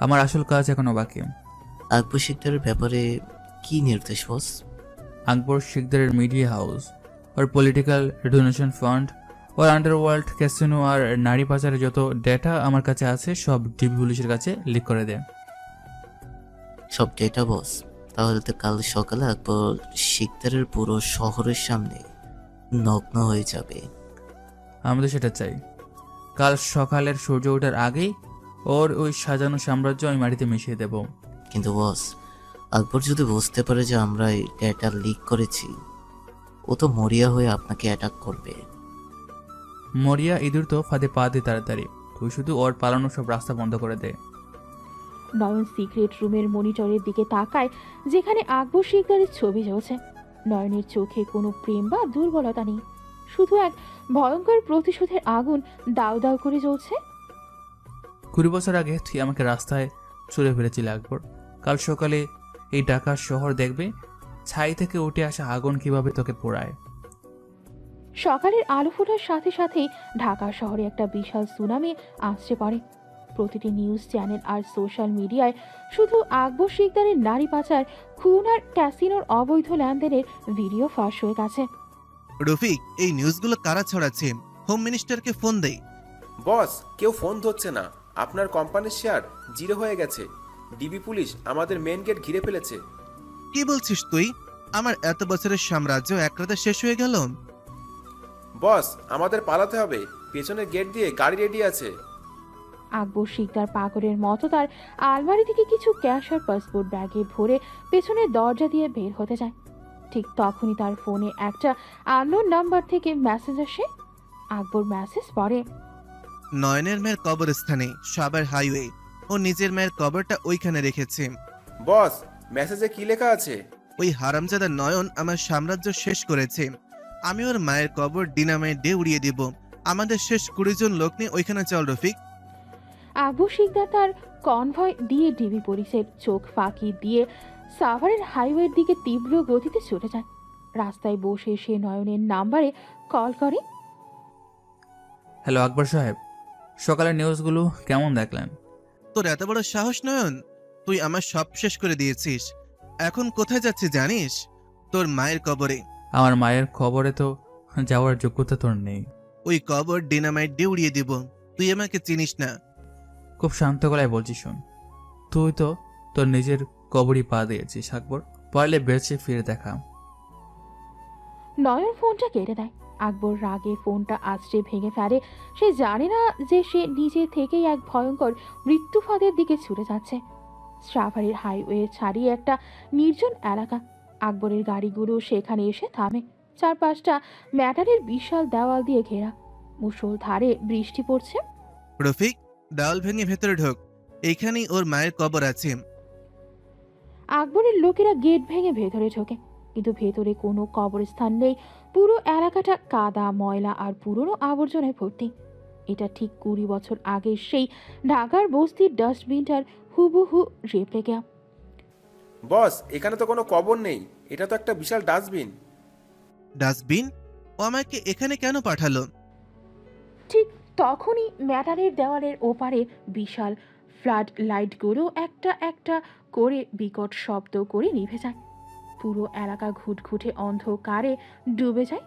আমার আসল কাজ এখনো বাকি। আকবর শিকদারের ব্যাপারে কি নির্দেশ বস? আকবর শিকদারের মিডিয়া হাউস, ওর পলিটিক্যাল ডোনেশন ফান্ড, ওর আন্ডারওয়ার্ল্ড ক্যাসিনো আর নারী পাচারের যত ডেটা আমার কাছে আছে সব ডিবি পুলিশের কাছে লিক করে দেয়। সব ডেটা বস? তাহলে তো কাল সকালে আকবর শিকদারের পুরো শহরের সামনে নগ্ন হয়ে যাবে। আমি তো সেটা চাই। কাল সকালের সূর্য ওঠার আগেই ওর ওই সাজানো সাম্রাজ্য আমি মাটিতে মিশিয়ে দেব। কিন্তু বস, আকবর যদি বুঝতে পারে যে আমরা এই ডেটা লিক করেছি, ও তো মরিয়া হয়ে আপনাকে অ্যাটাক করবে। মরিয়া ইঁদুর তো ফাঁদে পা দে তাড়াতাড়ি, তুই শুধু ওর পালানো সব রাস্তা বন্ধ করে দে। নয়ন সিক্রেট রুমের মনিটরের দিকে তাকায়, যেখানে আকবর শিকদারের ছবি জ্বলছে। নয়নের চোখে কোনো প্রেম বা দুর্বলতা নেই, শুধু এক ভয়ঙ্কর প্রতিশোধের আগুন দাউ দাউ করে জ্বলছে। 20 বছর আগে তুই আমাকে রাস্তায় ছুঁড়ে ফেলেছিলি আকবর। কাল সকালে এই ঢাকার শহর দেখবে ছাই থেকে উঠে আসা আগুন কিভাবে তোকে পোড়ায়। সকালের আলো ফোটার সাথে সাথেই ঢাকা শহরে একটা বিশাল সুনামি আসছে পড়ে। প্রতিটি নিউজ চ্যানেল আর সোশ্যাল মিডিয়ায় শুধু আকবর শিকদারের নারী পাচার, খুন আর ক্যাসিনোর অবৈধ লেনদেনের ভিডিও ফাঁস হয়ে গেছে। রফিক, এই নিউজগুলো কারা ছড়াচ্ছে? হোম মিনিস্টারকে ফোন দেই। বস, কেউ ফোন ধরছে না। আপনার কোম্পানির শেয়ার 0 হয়ে গেছে। ডিবি পুলিশ আমাদের মেন গেট ঘিরে ফেলেছে। কি বলছিস তুই? আমার এত বছরের সাম্রাজ্য এক রাতে শেষ হয়ে গেল? বস, আমাদের পালাতে হবে। পেছনের গেট দিয়ে গাড়ি রেডি আছে। আকবর শিকদার পাগলের মতো তার আলমারি থেকে কিছু ক্যাশ আর পাসপোর্ট ব্যাগে ভরে পেছনের দরজা দিয়ে বের হতে যায়। ঠিক তখনই তার ফোনে একটা আননোন নাম্বার থেকে মেসেজ আসে। আকবর মেসেজ পড়ে। নয়নের মেয়ের কবরস্থানে, সাভার হাইওয়ে। ও নিজের মায়ের কবরটা ওইখানে রেখেছে। বস, মেসেজে কি লেখা আছে? ওই হারামজাদা নয়ন আমার সাম্রাজ্য শেষ করেছে। আমি ওর মায়ের কবর ডিনামাইট দিয়ে উড়িয়ে দিব। আমাদের শেষ 20 জন লোক নিয়ে ওইখানে চল রফিক। আকবর শিকদার তার কনভয় দিয়ে ডিবি পুলিশের চোখ ফাঁকি দিয়ে সাভারের হাইওয়ের দিকে তীব্র গতিতে ছুটে যায়। রাস্তায় বসে সে নয়নের নাম্বারে কল করে। হ্যালো আকবর সাহেব, সকালের নিউজগুলো কেমন দেখলেন? তোর এত বড় সাহস নয়ন! তুই আমার সব শেষ করে দিয়েছিস। এখন কোথায় যাচ্ছি জানিস? তোর মায়ের কবরে। আমার মায়ের খবরে তো যাওয়ার যোগ্যতা তোর নেই। ওই কবর ডিনামাইট দিয়ে উড়িয়ে দিব। তুই আমাকে চিনিস না। খুব শান্ত গলায় বলছি, শোন, তুই তো তোর নিজের কবরই পা দিয়েছিস আকবর, পারলে বেঁচে ফিরে দেখা। নয়ন ফোনটা কেটে দেয়। আকবর রাগে ফোনটা আছড়ে ভেঙে ফেলে। সে জানে না যে সে নিজে থেকেই এক ভয়ঙ্কর মৃত্যু ফাঁদের দিকে ছুটে যাচ্ছে। সাভারের হাইওয়ে ছাড়িয়ে একটা নির্জন এলাকা। আকবরের গাড়িগুলো সেখানে এসে থামে। চারপাশটা ম্যাটারের বিশাল দেওয়াল দিয়ে ঘেরা। মুষলধারে বৃষ্টি পড়ছে। রফিক, দেওয়াল ভেঙে ভেতরে ঢোক। এইখানেই ওর মায়ের কবর আছে। আকবরের লোকেরা গেট ভেঙে ভেতরে ঢোকে, কিন্তু ভেতরে কোনো কবরস্থান নেই। পুরো এলাকাটা কাদা, ময়লা আর পুরনো আবর্জনায় ভর্তি। এটা ঠিক 20 বছর আগের সেই ঢাকার বস্তির ডাস্টবিনটার হুবহু রেপ্লিকা। বস, এখানে তো কোনো কবর নেই। এটা তো একটা বিশাল ডাস্টবিন। ডাস্টবিন? ও আমাকে এখানে কেন পাঠালো? ঠিক তখনই ম্যাটারের দেওয়ালের ওপারে বিশাল ফ্লাড লাইটগুলো একটা একটা করে বিকট শব্দ করে নিভে যায়। পুরো এলাকা ঘুটঘুটে অন্ধকারে ডুবে যায়।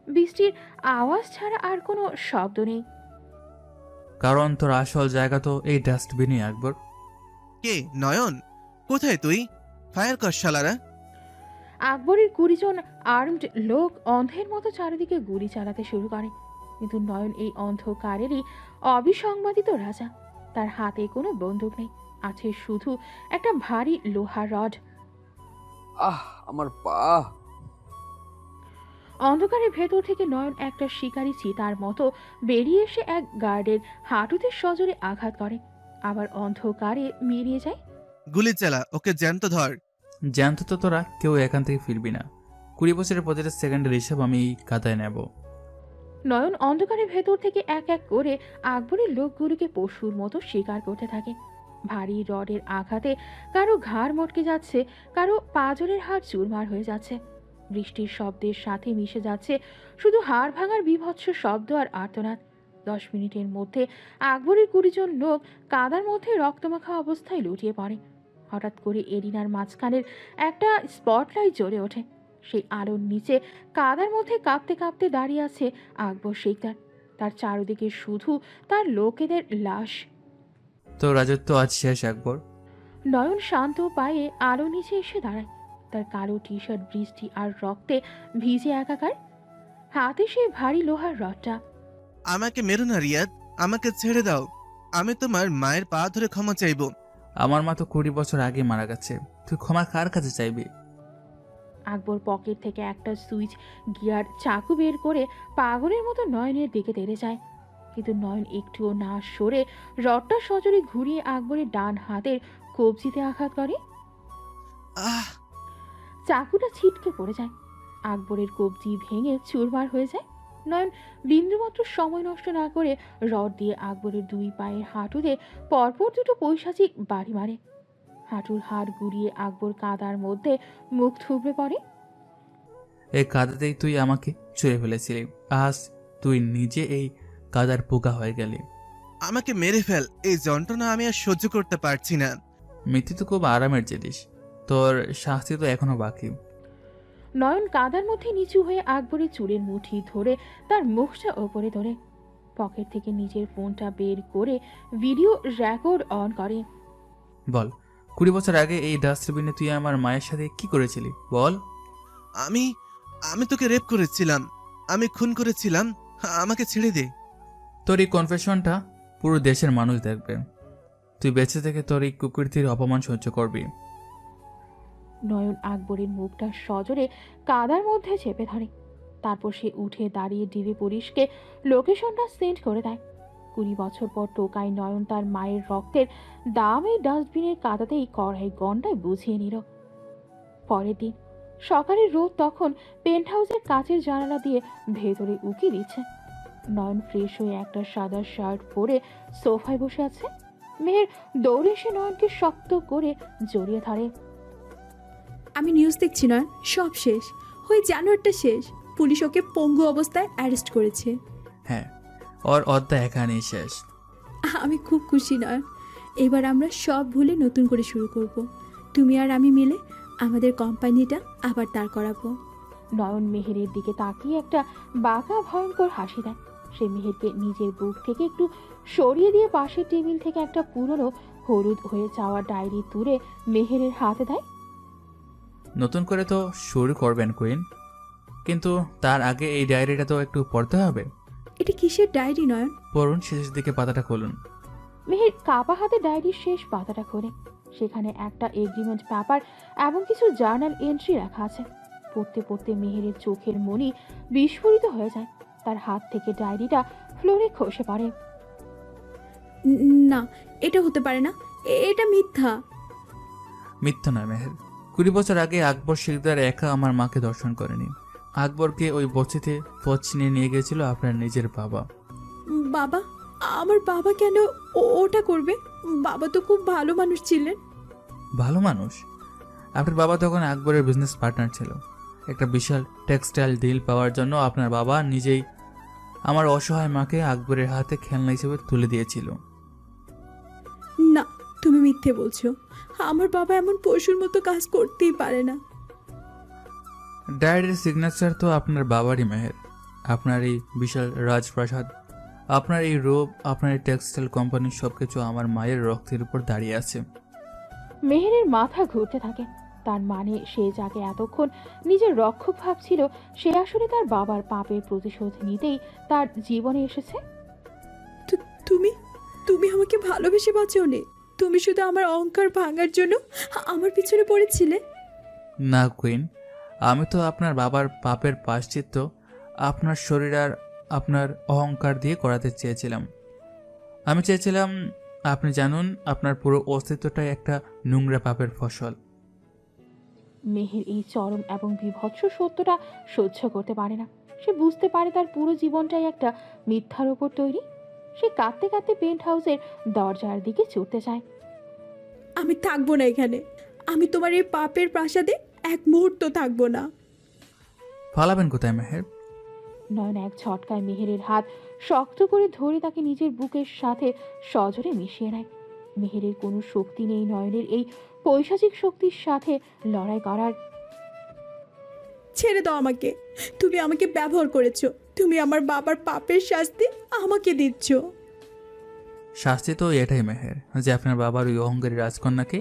বৃষ্টির আওয়াজ ছাড়া আর কোনো শব্দ নেই। কারণ তোর আসল জায়গা তো এই ডাস্টবিনই আকবর। কে? নয়ন? কোথায় তুই? ফায়ার কর শালারা। আকবরের 20 জন আর্মড লোক অন্ধের মতো চারিদিকে গুলি চালাতে শুরু করে। কিন্তু নয়ন এই অন্ধকারেরই অবিসংবাদিত রাজা। তার হাতে কোনো বন্দুক নেই, আছে শুধু একটা ভারী লোহার রড। আমার পা! অন্ধকারের ভেতর থেকে নয়ন একটা শিকারী চিতার মতো বেরিয়ে এসে এক গার্ডের হাঁটুতে সজোরে আঘাত করে, আবার অন্ধকারে মিলিয়ে যায়। গুলি চালা, ওকে জ্যান্ত ধর। জ্যান্ত তো তোরা কেউ এখান থেকে ফিরবি না। 20 বছরের প্রতিটা সেকেন্ডের হিসাব আমি এই খাতায় নেব। নয়ন অন্ধকারের ভেতর থেকে এক এক করে আকবরের লোকগুলোকে পশুর মতো শিকার করতে থাকে। ভারী রডের আঘাতে কারো ঘাড় মটকে যাচ্ছে, কারো পাঁজরের হাড় চুরমার হয়ে যাচ্ছে। বৃষ্টির শব্দের সাথে মিশে যাচ্ছে শুধু হাড় ভাঙার বিভৎস শব্দ আর আর্তনাদ। 10 মিনিটের মধ্যে আকবরের 20 জন লোক কাদার মধ্যে রক্তমাখা অবস্থায় লুটিয়ে পড়ে। হঠাৎ করে এরিনার মাঝখানের একটা স্পটলাইট জ্বলে ওঠে। সেই আলোর নিচে কাদার মধ্যে কাঁপতে কাঁপতে দাঁড়িয়ে আছে আকবর শিকদার। তার চারদিকে শুধু তার লোকেদের লাশ। তো রাজত্ব আজ শেষ আকবর। নয়ন শান্ত পায়ে আলো নিচে এসে দাঁড়ায়। তার কালো টি শার্ট বৃষ্টি আর রক্তে ভিজে একাকার। হাতে সেই ভারী লোহার রডটা। আমাকে মেরো না রিয়াদ, আমাকে ছেড়ে দাও। আমি তোমার মায়ের পা ধরে ক্ষমা চাইব। আমার মা তো 20 বছর আগে মারা গেছে, তুই ক্ষমা কার কাছে চাইবি? আকবর পকেট থেকে একটা সুইচ গিয়ার চাকু বের করে পাগলের মতো নয়নের দিকে তেড়ে যায়, কিন্তু নয়ন একটুও না সরে রডটা সজোরে ঘুরিয়ে আকবরের ডান হাতের কবজিতে আঘাত করে। চাকুটা ছিটকে পড়ে যায়। আকবরের কবজি ভেঙে চুরমার হয়ে যায়। নয়ন বিন্দুমাত্র সময় নষ্ট না করে রড দিয়ে আকবরের 2 পায়ের হাঁটুতে পরপর দুটো পৈশাচিক বাড়ি মারে। হাঁটুর হাড় গুড়িয়ে আকবর কাদার মধ্যে মুখ থুবড়ে পড়ে। এই কাদাতেই তুই আমাকে ছুঁড়ে ফেলেছিলি, আজ তুই নিজে এই কাদার পোকা হয়ে গেলি। আমাকে মেরে ফেল, এই যন্ত্রণা আমি আর সহ্য করতে পারছি না। মৃত্যু তো খুব আরামের জিনিস, তোর শাস্তি তো এখনো বাকি। নয়ন কাদার মধ্যে নিচু হয়ে আকবরের চুলের মুঠি ধরে তার মুখটা ওপরে ধরে পকেট থেকে নিজের ফোনটা বের করে ভিডিও রেকর্ড অন করে। বল, 20 বছর আগে এই ডাস্টবিনে তুই আমার মায়ের সাথে কি করেছিলি বল। আমি তোকে রেপ করেছিলাম, আমি খুন করেছিলাম, আমাকে ছেড়ে দে। তোর এই কনফেশনটা পুরো দেশের মানুষ দেখবে। তুই বেঁচে থেকে তোর এই কুকুরটির অপমান সহ্য করবি। নয়ন আকবরের মুখটা সজোরে কাদার মধ্যে চেপে ধরে। তারপর সে উঠে দাঁড়িয়ে ডিবি পুলিশকে লোকেশনটা সেন্ড করে দেয়। 20 বছর পর টোকাই নয়ন তার মায়ের রক্তের দাম এই ডাস্টবিনের কাদাতেই কড়াই গন্ডায় বুঝিয়ে নিল। পরের দিন সকালের রোদ তখন পেন্ট হাউসের কাচের জানালা দিয়ে ভেতরে উকি দিচ্ছে। নয়ন ফ্রেশ হয়ে একটা সাদা শার্ট পরে সোফায় বসে আছে। মেহের দৌড়ে এসে নয়নকে শক্ত করে জড়িয়ে ধরে। আমি নিউজ দেখছি নয়ন, সব শেষ। ওই জানোয়ারটা শেষ। পুলিশ ওকে পঙ্গু অবস্থায় অ্যারেস্ট করেছে। হ্যাঁ, ওর অধ্যায় এখানেই শেষ। আমি খুব খুশি নয়ন। এবার আমরা সব ভুলে নতুন করে শুরু করব। তুমি আর আমি মিলে আমাদের কোম্পানিটা আবার দাঁড় করাবো। নয়ন মেহেরের দিকে তাকিয়ে একটা বাঁকা ভয়ঙ্কর হাসি দেয়। সে মেহেরকে নিজের বুক থেকে একটু সরিয়ে দিয়ে পাশের টেবিল থেকে একটা পুরনো হলুদ হয়ে যাওয়া ডায়েরি তুলে মেহেরের হাতে দেয়। নতুন করে তো শুরু করবেন কুইন, কিন্তু তার আগে এই ডায়েরিটা তো একটু পড়তে হবে। এটা কিসের ডায়েরি নয়ন? পড়ুন, শেষের দিকে পাতাটা খুলুন। মেহের কাপা হাতে ডায়েরির শেষ পাতাটা খোলে। সেখানে একটা এগ্রিমেন্ট পেপার এবং কিছু জার্নাল এন্ট্রি রাখা আছে। পড়তে পড়তে মেহেরের চোখের মণি বিস্ফোরিত হয়ে যায়। তার হাত থেকে ডায়েরিটা ফ্লোরে খসে পড়ে। না, এটা হতে পারে না। এটা মিথ্যা। মিথ্যা নয় মেহের। 20 বছর আগে আকবর শিকদার একা আমার মাকে দর্শন করেনি। আকবরকে ওই বস্তিতে পথ চিনিয়ে নিয়ে গেছিল আপনার নিজের বাবা। বাবা? আমার বাবা কেন ওটা করবে? বাবা তো খুব ভালো মানুষ ছিলেন। ভালো মানুষ? আপনার বাবা তখন আকবরের বিজনেস পার্টনার ছিল। একটা বিশাল টেক্সটাইল ডিল পাওয়ার জন্য আপনার বাবা নিজেই আমার অসহায় মাকে আকবরের হাতে খেলনা হিসেবে তুলে দিয়েছিল। না, তুমি মিথ্যে বলছো। আমার বাবা এমন পশুর মতো কাজ করতেই পারে না। ডায়েরির সিগনেচার তো আপনার বাবারই মেহের। আপনার এই বিশাল রাজপ্রাসাদ, আপনার এই রূপ, আপনার এই টেক্সটাইল কোম্পানি সবকিছু আমার মায়ের রক্তের উপর দাঁড়িয়ে আছে। মেহেরের মাথা ঘুরতে থাকে। তার মানে সে যাকে এতক্ষণ নিজের রক্ষক ভাবছিল, সে আসলে তার বাবার পাপের প্রতিশোধ নিতেই তার জীবনে এসেছে। তুমি তুমি আমাকে ভালোবেসে বাঁচোনি। তুমি শুধু আমার অহংকার ভাঙার জন্য আমার পিছনে পড়েছিলে। না কুইন, আমি তো আপনার বাবার পাপের প্রায়শ্চিত্ত আপনার শরীর আর আপনার অহংকার দিয়ে করাতে চেয়েছিলাম। আমি চেয়েছিলাম আপনি জানুন আপনার পুরো অস্তিত্বটাই একটা নোংরা পাপের ফসল। মেহের এই চরম এবং বিভৎস সত্যটা সহ্য করতে পারে না। সে বুঝতে পারে তার পুরো জীবনটাই একটা মিথ্যার ওপর তৈরি। সে কাঁদতে কাঁদতে পেন্ট হাউসের দরজার দিকে ছুটতে চায়। আমি থাকবো না এখানে। আমি তোমার এই পাপের প্রাসাদে এক মুহূর্ত থাকবো না। পালাবেন কোথায় মেহের? নয়ন এক ঝটকায় মেহেরের হাত শক্ত করে ধরে তাকে নিজের বুকের সাথে সজোরে মিশিয়ে নেয়। মেহেরের কোনো শক্তি নেই নয়নের এই পৈশাচিক শক্তির সাথে লড়াই করার। ছেড়ে দাও আমাকে। তুমি আমাকে ব্যবহার করেছো। তুমি আমার বাবার পাপের শাস্তি আমাকে দিচ্ছ। শাস্তি তো এটাই মেহের, যে আপনার বাবার ওই অহংকারী রাজকন্যাকে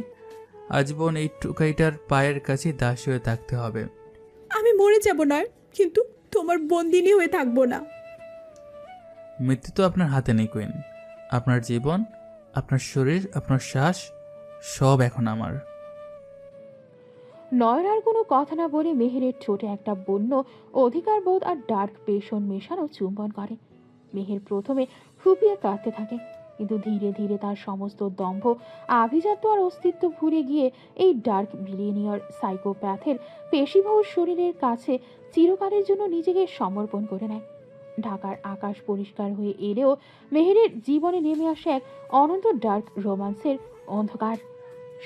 আজীবন এই টুকাইটার পায়ের কাছে দাসী হয়ে থাকতে হবে। আমি মরে যাব না, কিন্তু তোমার বন্দিনী হয়ে থাকবো না। মৃত্যু তো আপনার হাতে নেই কুইন। আপনার জীবন, আপনার শরীর, আপনার শ্বাস সব এখন আমার। নয়ন আর কোনো কথা না বলে মেহেরের ঠোঁটে একটা বন্য অধিকার বোধ আর ডার্ক পেশন মেশানো চুম্বন করে। মেহের প্রথমে ফুপিয়ে কাঁদতে থাকে, কিন্তু ধীরে ধীরে তার সমস্ত দম্ভ, আভিজাত্য আর অস্তিত্ব ভুলে গিয়ে এই ডার্ক বিলিয়নিয়ার সাইকোপ্যাথের পেশিবহুল শরীরের কাছে চিরকালের জন্য নিজেকে সমর্পণ করে নেয়। ঢাকার আকাশ পরিষ্কার হয়ে এলেও মেহেরের জীবনে নেমে আসে এক অনন্ত ডার্ক রোমান্সের অন্ধকার।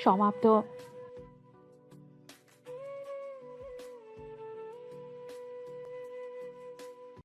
সমাপ্ত।